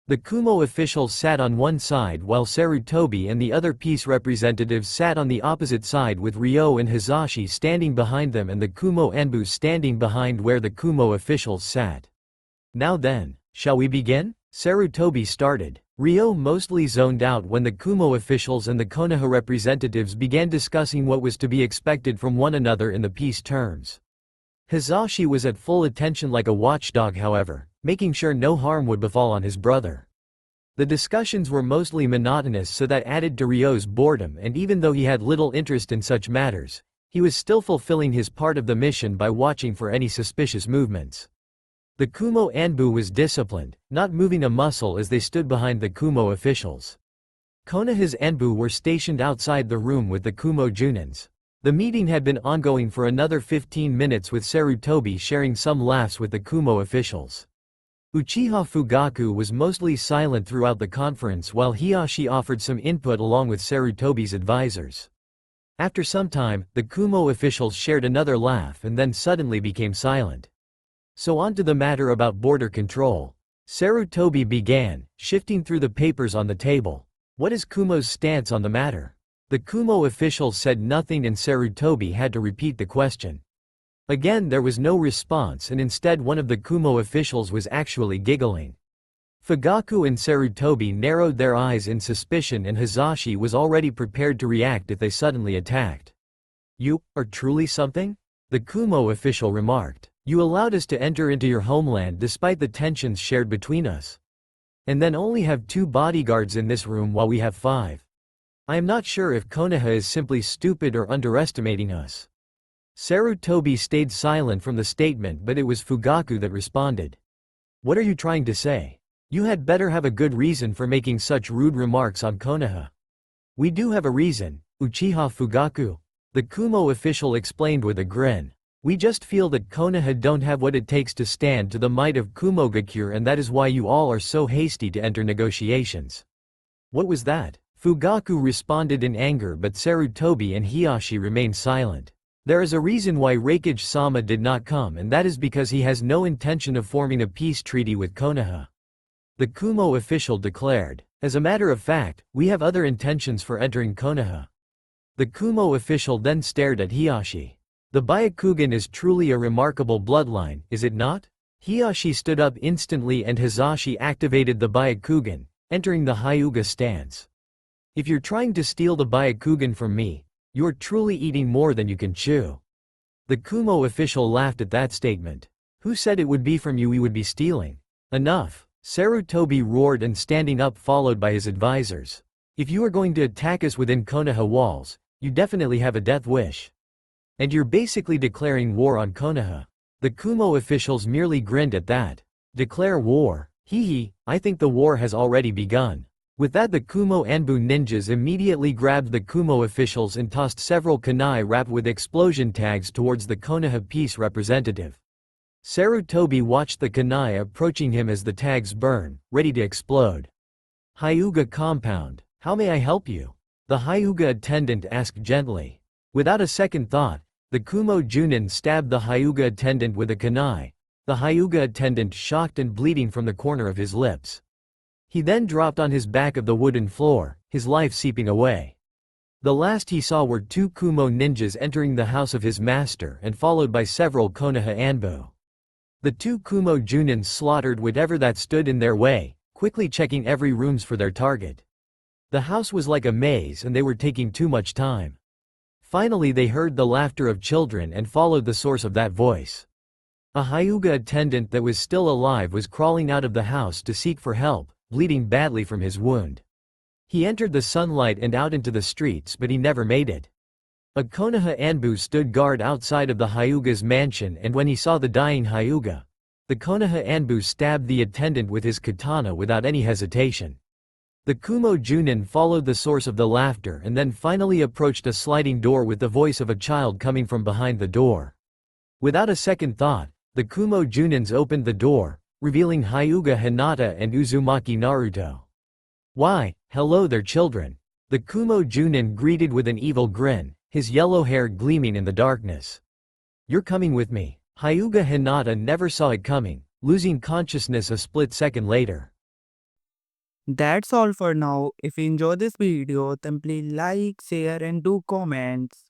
The Kumo officials sat on one side while Sarutobi and the other peace representatives sat on the opposite side with Ryo and Hizashi standing behind them and the Kumo Anbu standing behind where the Kumo officials sat. Now then. Shall we begin? Sarutobi started. Ryo mostly zoned out when the Kumo officials and the Konoha representatives began discussing what was to be expected from one another in the peace terms. Hizashi was at full attention like a watchdog however, making sure no harm would befall on his brother. The discussions were mostly monotonous so that added to Ryo's boredom and even though he had little interest in such matters, he was still fulfilling his part of the mission by watching for any suspicious movements. The Kumo Anbu was disciplined, not moving a muscle as they stood behind the Kumo officials. Konoha's Anbu were stationed outside the room with the Kumo Junins. The meeting had been ongoing for another 15 minutes with Sarutobi sharing some laughs with the Kumo officials. Uchiha Fugaku was mostly silent throughout the conference while Hiyashi offered some input along with Sarutobi's advisors. After some time, the Kumo officials shared another laugh and then suddenly became silent. So on to the matter about border control. Sarutobi began, shifting through the papers on the table. What is Kumo's stance on the matter? The Kumo officials said nothing and Sarutobi had to repeat the question. Again there was no response and instead one of the Kumo officials was actually giggling. Fugaku and Sarutobi narrowed their eyes in suspicion and Hizashi was already prepared to react if they suddenly attacked. You are truly something? The Kumo official remarked. You allowed us to enter into your homeland despite the tensions shared between us. And then only have 2 bodyguards in this room while we have 5. I am not sure if Konoha is simply stupid or underestimating us. Sarutobi stayed silent from the statement but it was Fugaku that responded. What are you trying to say? You had better have a good reason for making such rude remarks on Konoha. We do have a reason, Uchiha Fugaku. The Kumo official explained with a grin. We just feel that Konoha don't have what it takes to stand to the might of Kumogakure and that is why you all are so hasty to enter negotiations. What was that? Fugaku responded in anger, but Sarutobi and Hiyashi remained silent. There is a reason why Reikage-sama did not come, and that is because he has no intention of forming a peace treaty with Konoha. The Kumo official declared. As a matter of fact, we have other intentions for entering Konoha. The Kumo official then stared at Hiyashi. The Byakugan is truly a remarkable bloodline, is it not? Hiyashi stood up instantly and Hizashi activated the Byakugan, entering the Hyuga stance. If you're trying to steal the Byakugan from me, you're truly eating more than you can chew. The Kumo official laughed at that statement. Who said it would be from you we would be stealing? Enough. Sarutobi roared and standing up followed by his advisors. If you are going to attack us within Konoha walls, you definitely have a death wish. And you're basically declaring war on Konoha. The Kumo officials merely grinned at that. Declare war? Hee, I think the war has already begun. With that, the Kumo Anbu ninjas immediately grabbed the Kumo officials and tossed several kunai wrapped with explosion tags towards the Konoha peace representative. Sarutobi watched the kunai approaching him as the tags burn, ready to explode. Hyuga compound, how may I help you? The Hyuga attendant asked gently. Without a second thought, the Kumo Junin stabbed the Hyuga attendant with a kunai, the Hyuga attendant shocked and bleeding from the corner of his lips. He then dropped on his back of the wooden floor, his life seeping away. The last he saw were two Kumo ninjas entering the house of his master and followed by several Konoha Anbu. The two Kumo Junin slaughtered whatever that stood in their way, quickly checking every rooms for their target. The house was like a maze and they were taking too much time. Finally they heard the laughter of children and followed the source of that voice. A Hyuga attendant that was still alive was crawling out of the house to seek for help, bleeding badly from his wound. He entered the sunlight and out into the streets, but he never made it. A Konoha Anbu stood guard outside of the Hyuga's mansion, and when he saw the dying Hyuga, the Konoha Anbu stabbed the attendant with his katana without any hesitation. The Kumo Junin followed the source of the laughter and then finally approached a sliding door with the voice of a child coming from behind the door. Without a second thought, the Kumo Junins opened the door, revealing Hyuga Hinata and Uzumaki Naruto. Why, hello there children. The Kumo Junin greeted with an evil grin, his yellow hair gleaming in the darkness. You're coming with me. Hyuga Hinata never saw it coming, losing consciousness a split second later. That's all for now. If you enjoy this video, then please like, share and do comments.